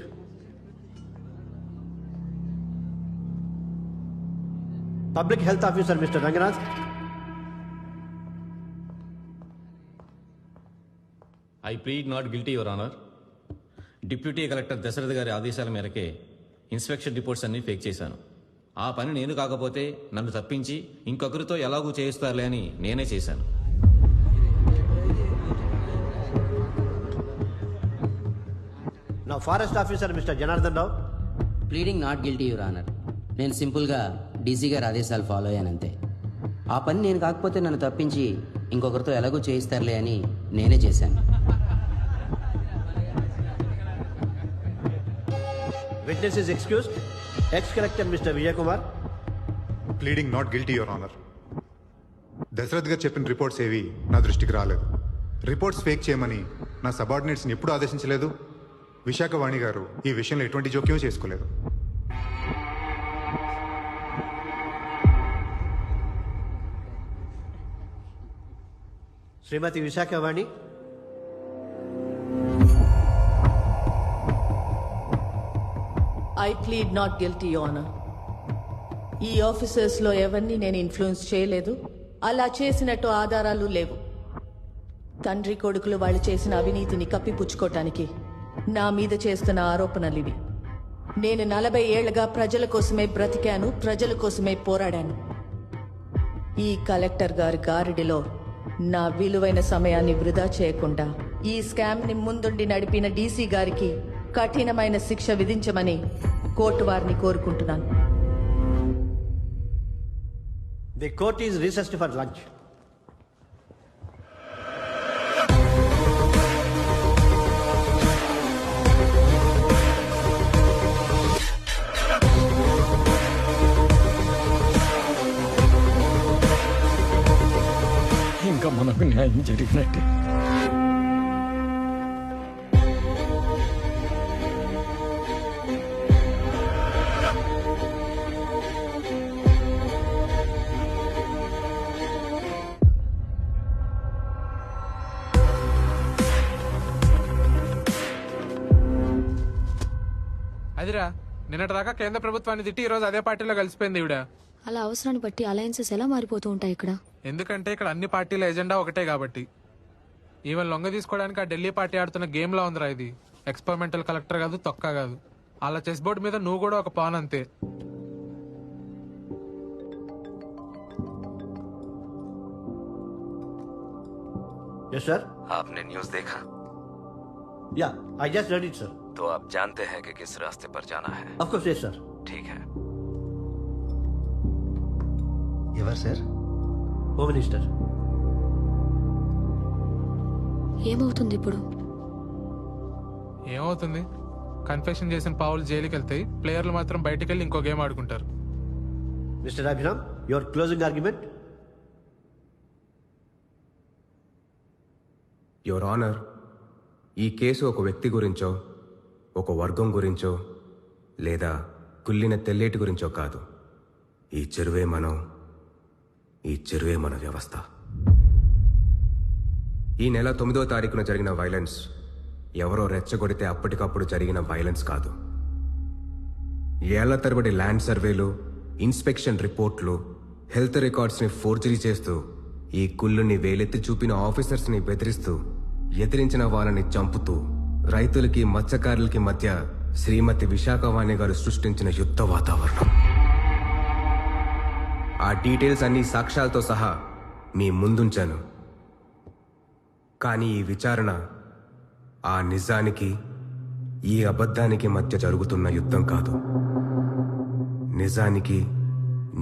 Public Health Officer Mr. Ranganath. I plead not guilty your honour. Deputy collector Dashrath గారి ఆదేశాల మేరకే ఇన్స్పెక్షన్ రిపోర్ట్స్ అన్ని ఫేక్ చేశాను. ఆ పని నేను కాకపోతే నన్ను తప్పించి ఇంకొకరితో ఎలాగూ చేయిస్తారులే అని నేనే చేశాను. Now Forest Officer Mr. Janardhan Rao. Pleading not guilty your honour. నేను సింపుల్గా డీసీ గారి ఆదేశాలు ఫాలో అయ్యానంతే. ఆ పని నేను కాకపోతే నన్ను తప్పించి ఇంకొకరితో ఎలాగో చేయిస్తారులే అని నేనే చేశాను. Witness is excused. Ex-Collector Mr. Vijay Kumar. Pleading not guilty your honour. Dashrath గారు చెప్పిన రిపోర్ట్స్ ఏవి నా దృష్టికి రాలేదు. రిపోర్ట్స్ ఫేక్ చేయమని నా సబార్డినేట్స్ని ఎప్పుడూ ఆదేశించలేదు. విశాఖవాణి గారు ఈ విషయంలో ఎటువంటి జోక్యం చేసుకోలేదు. Srimati Visakhawani. I plead not guilty your honour. ఈ ఆఫీసర్స్లో ఎవరిని నేను ఇన్ఫ్లుయెన్స్ చేయలేదు, అలా చేసినట్టు ఆధారాలు లేవు. తండ్రి కొడుకులు వాళ్ళు చేసిన అవినీతిని కప్పిపుచ్చుకోవటానికి నా మీద చేస్తున్న ఆరోపణలివి. నేను 40 ఏళ్లుగా ప్రజల కోసమే బ్రతికాను, ప్రజల కోసమే పోరాడాను. ఈ కలెక్టర్ గారి గారిడిలో నా విలువైన సమయాన్ని వృధా చేయకుండా ఈ స్కామ్ ని ముందుండి నడిపిన డీసీ గారికి కఠినమైన శిక్ష విధించమని కోర్టు వారిని కోరుకుంటున్నాను. The court is recessed for lunch. ఇంకా మనకు న్యాయం జరిగినట్టే. అదిరా నిన్నటిదాకా కేంద్ర ప్రభుత్వాన్ని తిట్టి ఈ రోజు అదే పార్టీలో కలిసిపోయింది ఈవిడ. అలా అవసరాన్ని బట్టి అలయన్సెస్ ఎలా మారిపోతూ ఉంటాయి ఇక్కడ. ఎందుకంటే ఇక్కడ అన్ని పార్టీల ఎజెండా ఒకటే కాబట్టి. ఈవెన్ లొంగ తీసుకోవడానికి ఆ ఢిల్లీ పార్టీ ఆడుతున్న గేమ్ లా ఉందిరా ఇది. ఎక్స్పెరిమెంటల్ కలెక్టర్ కాదు, తొక్క కాదు. అలా చెస్ బోర్డు మీద నువ్వు కూడా ఒక పాన్ అంతే. Yes sir. आपने न्यूज़ देखा? Yeah, I just read it sir. तो आप जानते हैं कि किस रास्ते पर जाना है? Of course yes sir. ठीक है. ఎవరు సార్? Home minister. ఏమవుతుంది ఇప్పుడు? ఏమవుతుంది? కన్ఫెషన్ చేసిన పావులు జైలుకి వెళ్తాయి, ప్లేయర్లు మాత్రం బయటికి వెళ్ళి ఇంకో గేమ్ ఆడుకుంటారు. Mister Abhiram, your closing argument. Your honour, ఈ కేసు ఒక వ్యక్తి గురించో, ఒక వర్గం గురించో, లేదా కుళ్ళిన తెల్లేటి గురించో కాదు. ఈ చెరువే మన వ్యవస్థ. ఈ నెల 9వ తారీఖున జరిగిన వైలెన్స్ ఎవరో రెచ్చగొడితే అప్పటికప్పుడు జరిగిన వైలెన్స్ కాదు. ఏళ్ల తరబడి ల్యాండ్ సర్వేలు, ఇన్స్పెక్షన్ రిపోర్ట్లు, హెల్త్ రికార్డ్స్ని ఫోర్జరీ చేస్తూ ఈ కుళ్ళుని వేలెత్తి చూపిన ఆఫీసర్స్ని బెదిరిస్తూ, ఎదిరించిన వాళ్ళని చంపుతూ, రైతులకి మత్స్యకారులకి మధ్య శ్రీమతి విశాఖవాణి గారు సృష్టించిన యుద్ధ వాతావరణం. ఆ డీటెయిల్స్ అన్ని సాక్ష్యాలతో సహా మీ ముందుంచాను. కానీ ఈ విచారణ ఆ నిజానికి, ఈ అబద్ధానికి మధ్య జరుగుతున్న యుద్ధం కాదు. నిజానికి,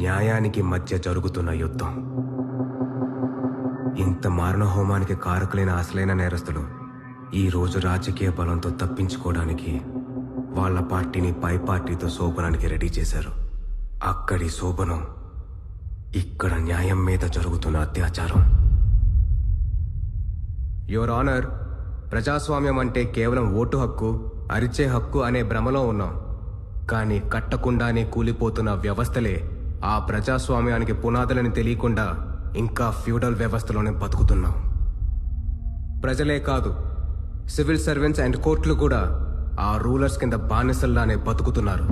న్యాయానికి మధ్య జరుగుతున్న యుద్ధం. ఇంత మారణ హోమానికి కారకులైన అసలైన నేరస్తులు ఈ రోజు రాజకీయ బలంతో తప్పించుకోవడానికి వాళ్ళ పార్టీని పై పార్టీతో శోభనానికి రెడీ చేశారు. అక్కడి శోభనం ఇక్కడ న్యాయం మీద జరుగుతున్న అత్యాచారం. యువర్ ఆనర్, ప్రజాస్వామ్యం అంటే కేవలం ఓటు హక్కు, అరిచే హక్కు అనే భ్రమలో ఉన్నాం. కానీ కట్టకుండానే కూలిపోతున్న వ్యవస్థలే ఆ ప్రజాస్వామ్యానికి పునాదులని తెలియకుండా ఇంకా ఫ్యూడల్ వ్యవస్థలోనే బతుకుతున్నాం. ప్రజలే కాదు, సివిల్ సర్వెంట్స్ అండ్ కోర్టులు కూడా ఆ రూలర్స్ కింద బానిసల్లానే బతుకుతున్నారు.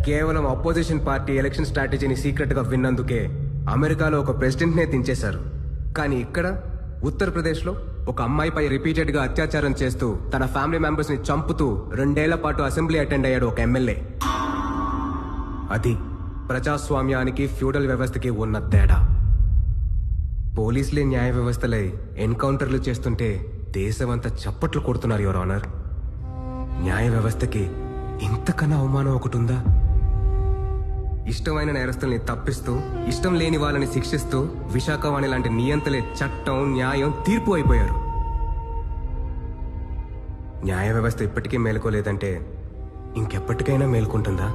కేవలం అపోజిషన్ పార్టీ ఎలక్షన్ స్ట్రాటజీని సీక్రెట్గా విన్నందుకే అమెరికాలో ఒక ప్రెసిడెంట్నే దించేశారు. కానీ ఇక్కడ ఉత్తరప్రదేశ్లో ఒక అమ్మాయిపై రిపీటెడ్గా అత్యాచారం చేస్తూ, తన ఫ్యామిలీ మెంబర్స్ని చంపుతూ 2 ఏళ్ల పాటు అసెంబ్లీ అటెండ్ అయ్యాడు ఒక ఎమ్మెల్యే. అది ప్రజాస్వామ్యానికి, ఫ్యూడల్ వ్యవస్థకి ఉన్న తేడా. పోలీసులే న్యాయ వ్యవస్థలై ఎన్కౌంటర్లు చేస్తుంటే దేశమంతా చప్పట్లు కొడుతున్నారు యువర్ ఆనర్. న్యాయ వ్యవస్థకి ఇంతకన్నా అవమానం ఒకటి ఉందా? ఇష్టమైన నేరస్తుల్ని తప్పిస్తూ, ఇష్టం లేని వాళ్ళని శిక్షిస్తూ విశాఖవాణి లాంటి నియంతలే చట్టం, న్యాయం, తీర్పు అయిపోయారు. న్యాయ వ్యవస్థ ఇప్పటికీ మేలుకోలేదంటే ఇంకెప్పటికైనా మేల్కొంటుందా?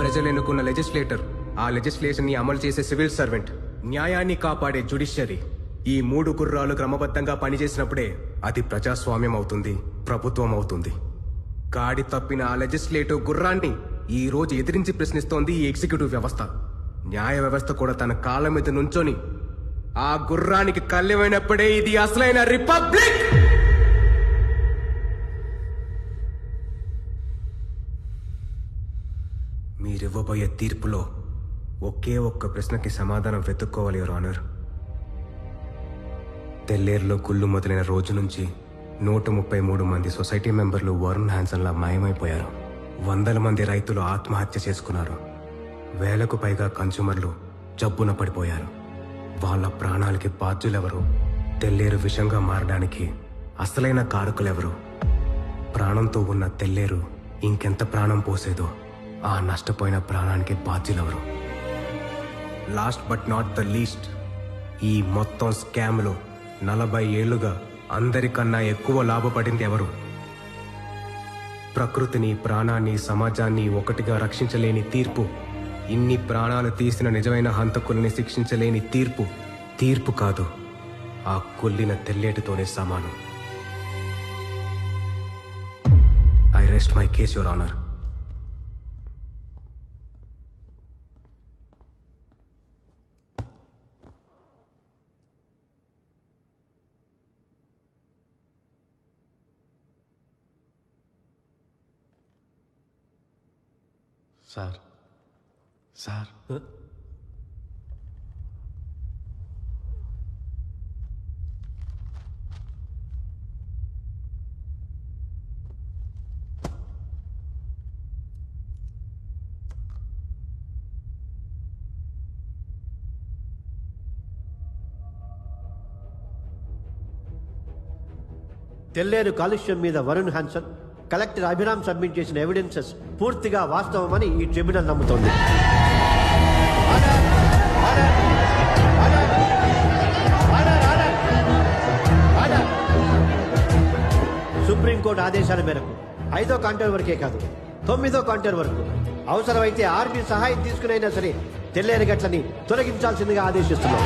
ప్రజలు ఎన్నుకున్న లెజిస్లేటర్, ఆ లెజిస్లేషన్ ని అమలు చేసే సివిల్ సర్వెంట్, న్యాయాన్ని కాపాడే జ్యుడిషియరీ, ఈ 3 గుర్రాలు క్రమబద్ధంగా పనిచేసినప్పుడే అది ప్రజాస్వామ్యం అవుతుంది, ప్రభుత్వం అవుతుంది. గాడి తప్పిన ఆ లెజిస్లేటివ్ గుర్రాన్ని ఈ రోజు ఎదిరించి ప్రశ్నిస్తోంది ఈ ఎగ్జిక్యూటివ్ వ్యవస్థ. న్యాయ వ్యవస్థ కూడా తన కాళ్ళ మీద నుంచొని ఆ గుర్రానికి కళ్ళెమైనప్పుడే ఇది అసలైన రిపబ్లిక్. మీరివ్వబోయే తీర్పులో ఒకే ఒక్క ప్రశ్నకి సమాధానం వెతుక్కోవాలి యువర్ ఆనర్. తెల్లేరులో కుళ్ళు మొదలైన రోజు నుంచి 133 మంది సొసైటీ మెంబర్లు వరుణ్ హ్యాన్సన్లా మాయమైపోయారు. 100 మంది రైతులు ఆత్మహత్య చేసుకున్నారు. 1000కు పైగా కన్స్యూమర్లు జబ్బున పడిపోయారు. వాళ్ళ ప్రాణాలకి బాధ్యులెవరు? తెల్లేరు విషంగా మారడానికి అసలైన కారకులెవరు? ప్రాణంతో ఉన్న తెల్లేరు ఇంకెంత ప్రాణం పోసేదో ఆ నష్టపోయిన ప్రాణానికి బాధ్యులెవరు? Last but not the least, ఈ మొత్తం స్కామ్లో 40 ఏళ్లుగా అందరికన్నా ఎక్కువ లాభపడింది ఎవరు? ప్రకృతిని, ప్రాణాన్ని, సమాజాన్ని ఒకటిగా రక్షించలేని తీర్పు, ఇన్ని ప్రాణాలు తీసిన నిజమైన హంతకుల్ని శిక్షించలేని తీర్పు కాదు, ఆ కొల్లిన తెల్లేటితోనే సమానం. I rest my case your honour. Sir Telleru కాలుష్యం మీద Varun Hanson, collector Abhiram submit చేసిన ఎవిడెన్సెస్ పూర్తిగా వాస్తవమని ఈ ట్రిబ్యునల్ నమ్ముతోంది. సుప్రీంకోర్టు ఆదేశాల మేరకు 5వ కాంటర్ వరకే కాదు 9వ కాంటర్ వరకు అవసరమైతే ఆర్మీ సహాయం తీసుకునైనా సరే తెల్లేరు గట్లని తొలగించాల్సిందిగా ఆదేశిస్తున్నాం.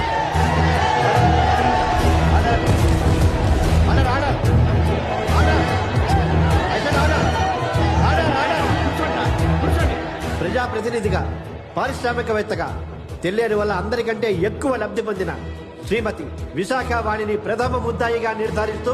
ప్రజాప్రతినిధిగా, పారిశ్రామికవేత్తగా తెల్లేరు వల్ల అందరికంటే ఎక్కువ లబ్ధి పొందిన శ్రీమతి విశాఖ వాణిని ప్రథమ ముద్దాయిగా నిర్ధారిస్తూ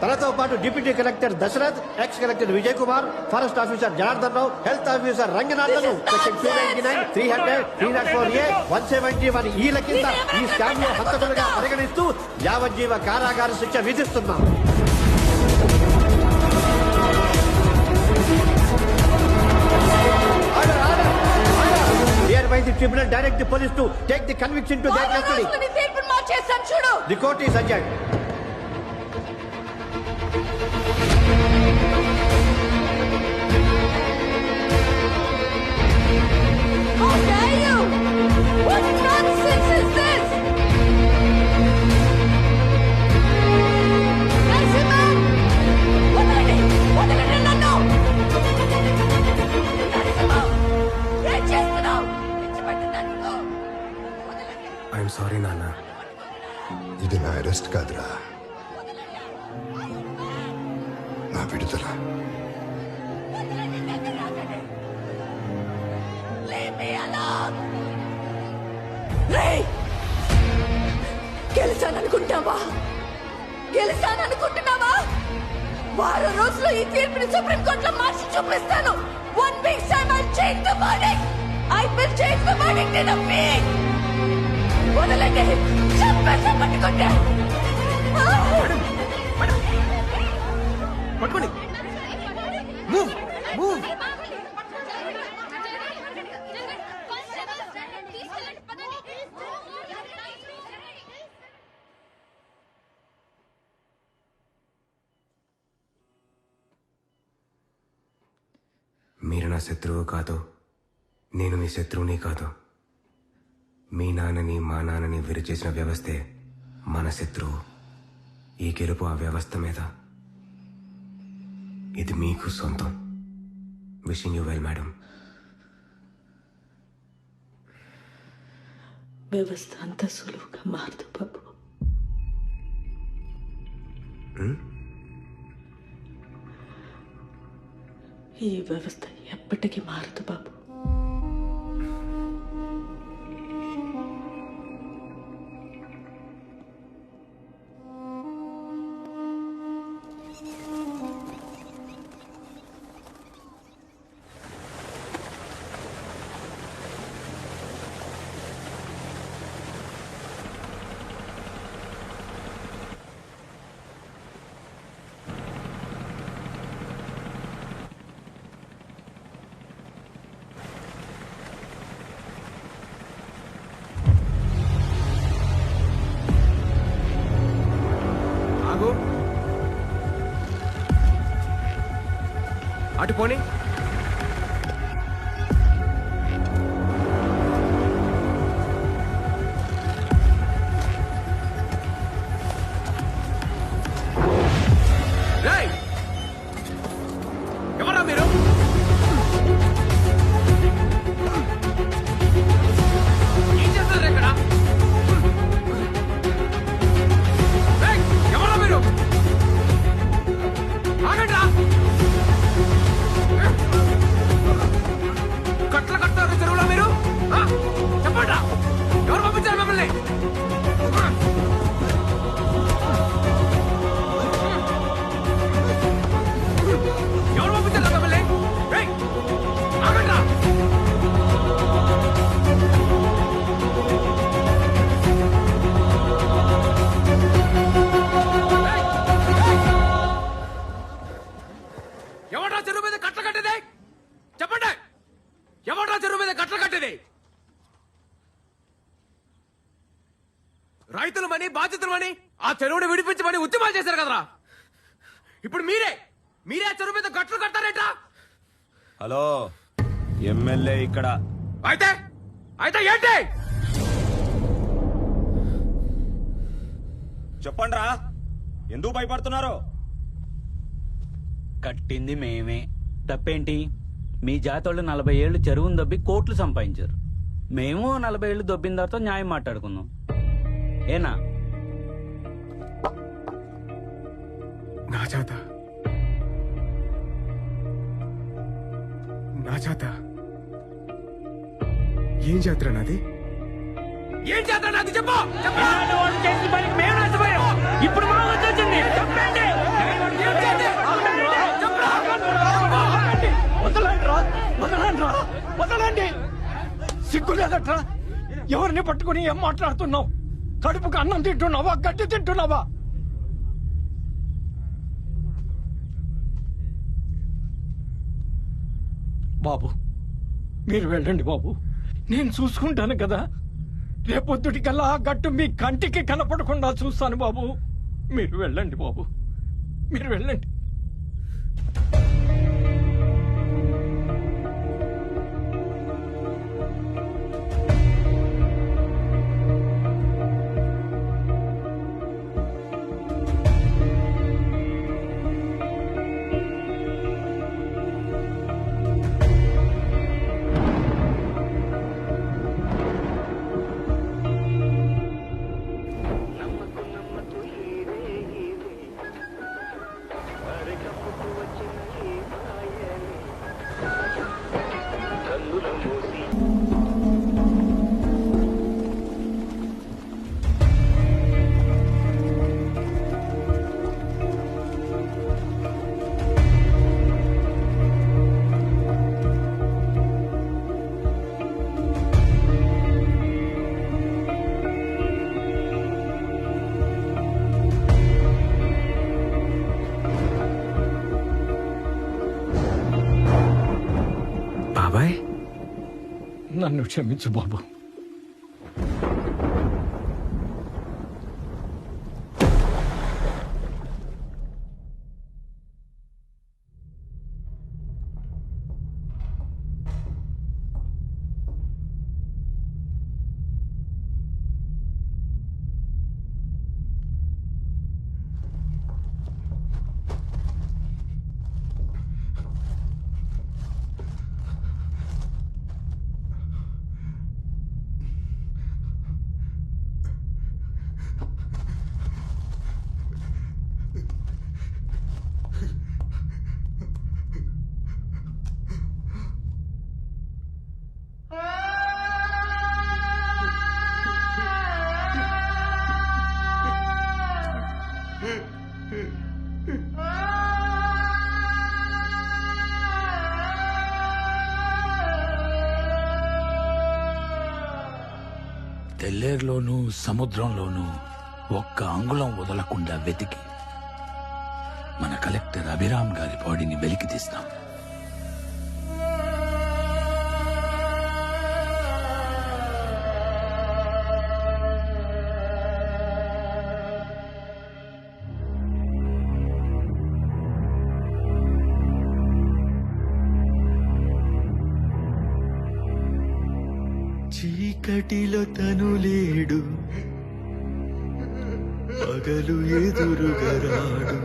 తనతో పాటు deputy collector Dasharath, ex collector Vijay Kumar, forest officer Janardhan Rao, health officer Ranganathan section 299, 300, 304A, 171 ఈల కింద ఈ స్కామ్ లో హంతకులుగా పరిగణిస్తూ యావజ్జీవ కారాగార శిక్ష విధిస్తున్నాం. Hereby the tribunal direct the police to take the conviction to their custody. The court is adjourned. How dare you? What nonsense is this? Narasimha! వదలండి నన్ను! నరసింహ! ఏం చేస్తున్నావు? విడిచిపెట్టు. ఐఎమ్ సారీ నాన్న. ఇది నా అరెస్ట్ కాదురా, నా విడుదల. గెలిచాననుకుంటున్నావా? వారం రోజుల్లో ఈ తీర్పుని సుప్రీంకోర్టులో మార్చి చూపిస్తాను. 1 week's time I'll change the verdict. I will change the verdict in a week. వదలండి, చంపేసి పట్టుకుంటే. పట్టుకోండి. Move move. మీరు నా శత్రువు కాదు, నేను మీ శత్రువుని కాదు. మీ నాన్నని మా నాన్నని విరిచేసిన వ్యవస్థే మన శత్రువు. ఈ గెలుపు ఆ వ్యవస్థ మీద. ఇది మీకు సొంతం. Wishing you well madam. వ్యవస్థ అంత సులువుగా మారదు బాబు. ఈ వ్యవస్థ ఎప్పటికీ మారదు బాబు. పోనీ. ఎవరా మీరు? ఏం చేస్తారు ఇక్కడ? ఎవరా మీరు? ఆగండ్రా. కట్ల కట్టారు చెరువులో మీరు? చెప్పండి, ఎవరు పంపించారు మిమ్మల్ని? ఎవరు పంపించారు మిమ్మల్ని? ఆగండ్రా. ఎవడ్రా చెరువు మీద కట్ల కట్టేది? చెప్పండి, ఎవడ్రా చెరువు మీద కట్ల కట్టేది? రైతులమని బాధితులమని ఆ చెరువుని విడిపించమని ఉద్యమాలు చేశారు కదరా. ఇప్పుడు మీరే ఆ చెరువు మీద గట్లు కట్టారేంట్రా? హలో, ఎమ్మెల్యే ఇక్కడ. అయితే ఏంటి? చెప్పండ్రా, ఎందుకు భయపడుతున్నారు? కట్టింది మేమే. తప్పేంటి? మీ జాతోళ్ళు 40 ఏళ్ళు చెరువును దొబ్బి కోట్లు సంపాదించారు. మేము 40 ఏళ్ళు దొబ్బిన తర్వాత న్యాయం మాట్లాడుకుందాం. ఏనా? నా చేత ఏం జాతర నాది? ఏం జాతర నాది? చెప్పు. ఇప్పుడు మా వచ్చింది. వదలండి. సిగ్గు లేదట్రా? ఎవరిని పట్టుకుని ఏం మాట్లాడుతున్నావు? కడుపుకు అన్నం తింటున్నావా, గడ్డి తింటున్నావా? బాబు, మీరు వెళ్ళండి బాబు, నేను చూసుకుంటాను కదా. రేపొద్దుటికల్లా ఆ గట్టు మీ కంటికి కనపడకుండా చూస్తాను బాబు. మీరు వెళ్ళండి బాబు, మీరు వెళ్ళండి. నన్ను క్షమించు బాబు. తెల్లేరులోనూ సముద్రంలోనూ ఒక్క అంగుళం వదలకుండా వెతికి మన కలెక్టర్ అభిరామ్ గారి బాడీని వెలికి తీస్తాం. చీకటిలో తను లేడు, పగలు ఎదురుగరాడు.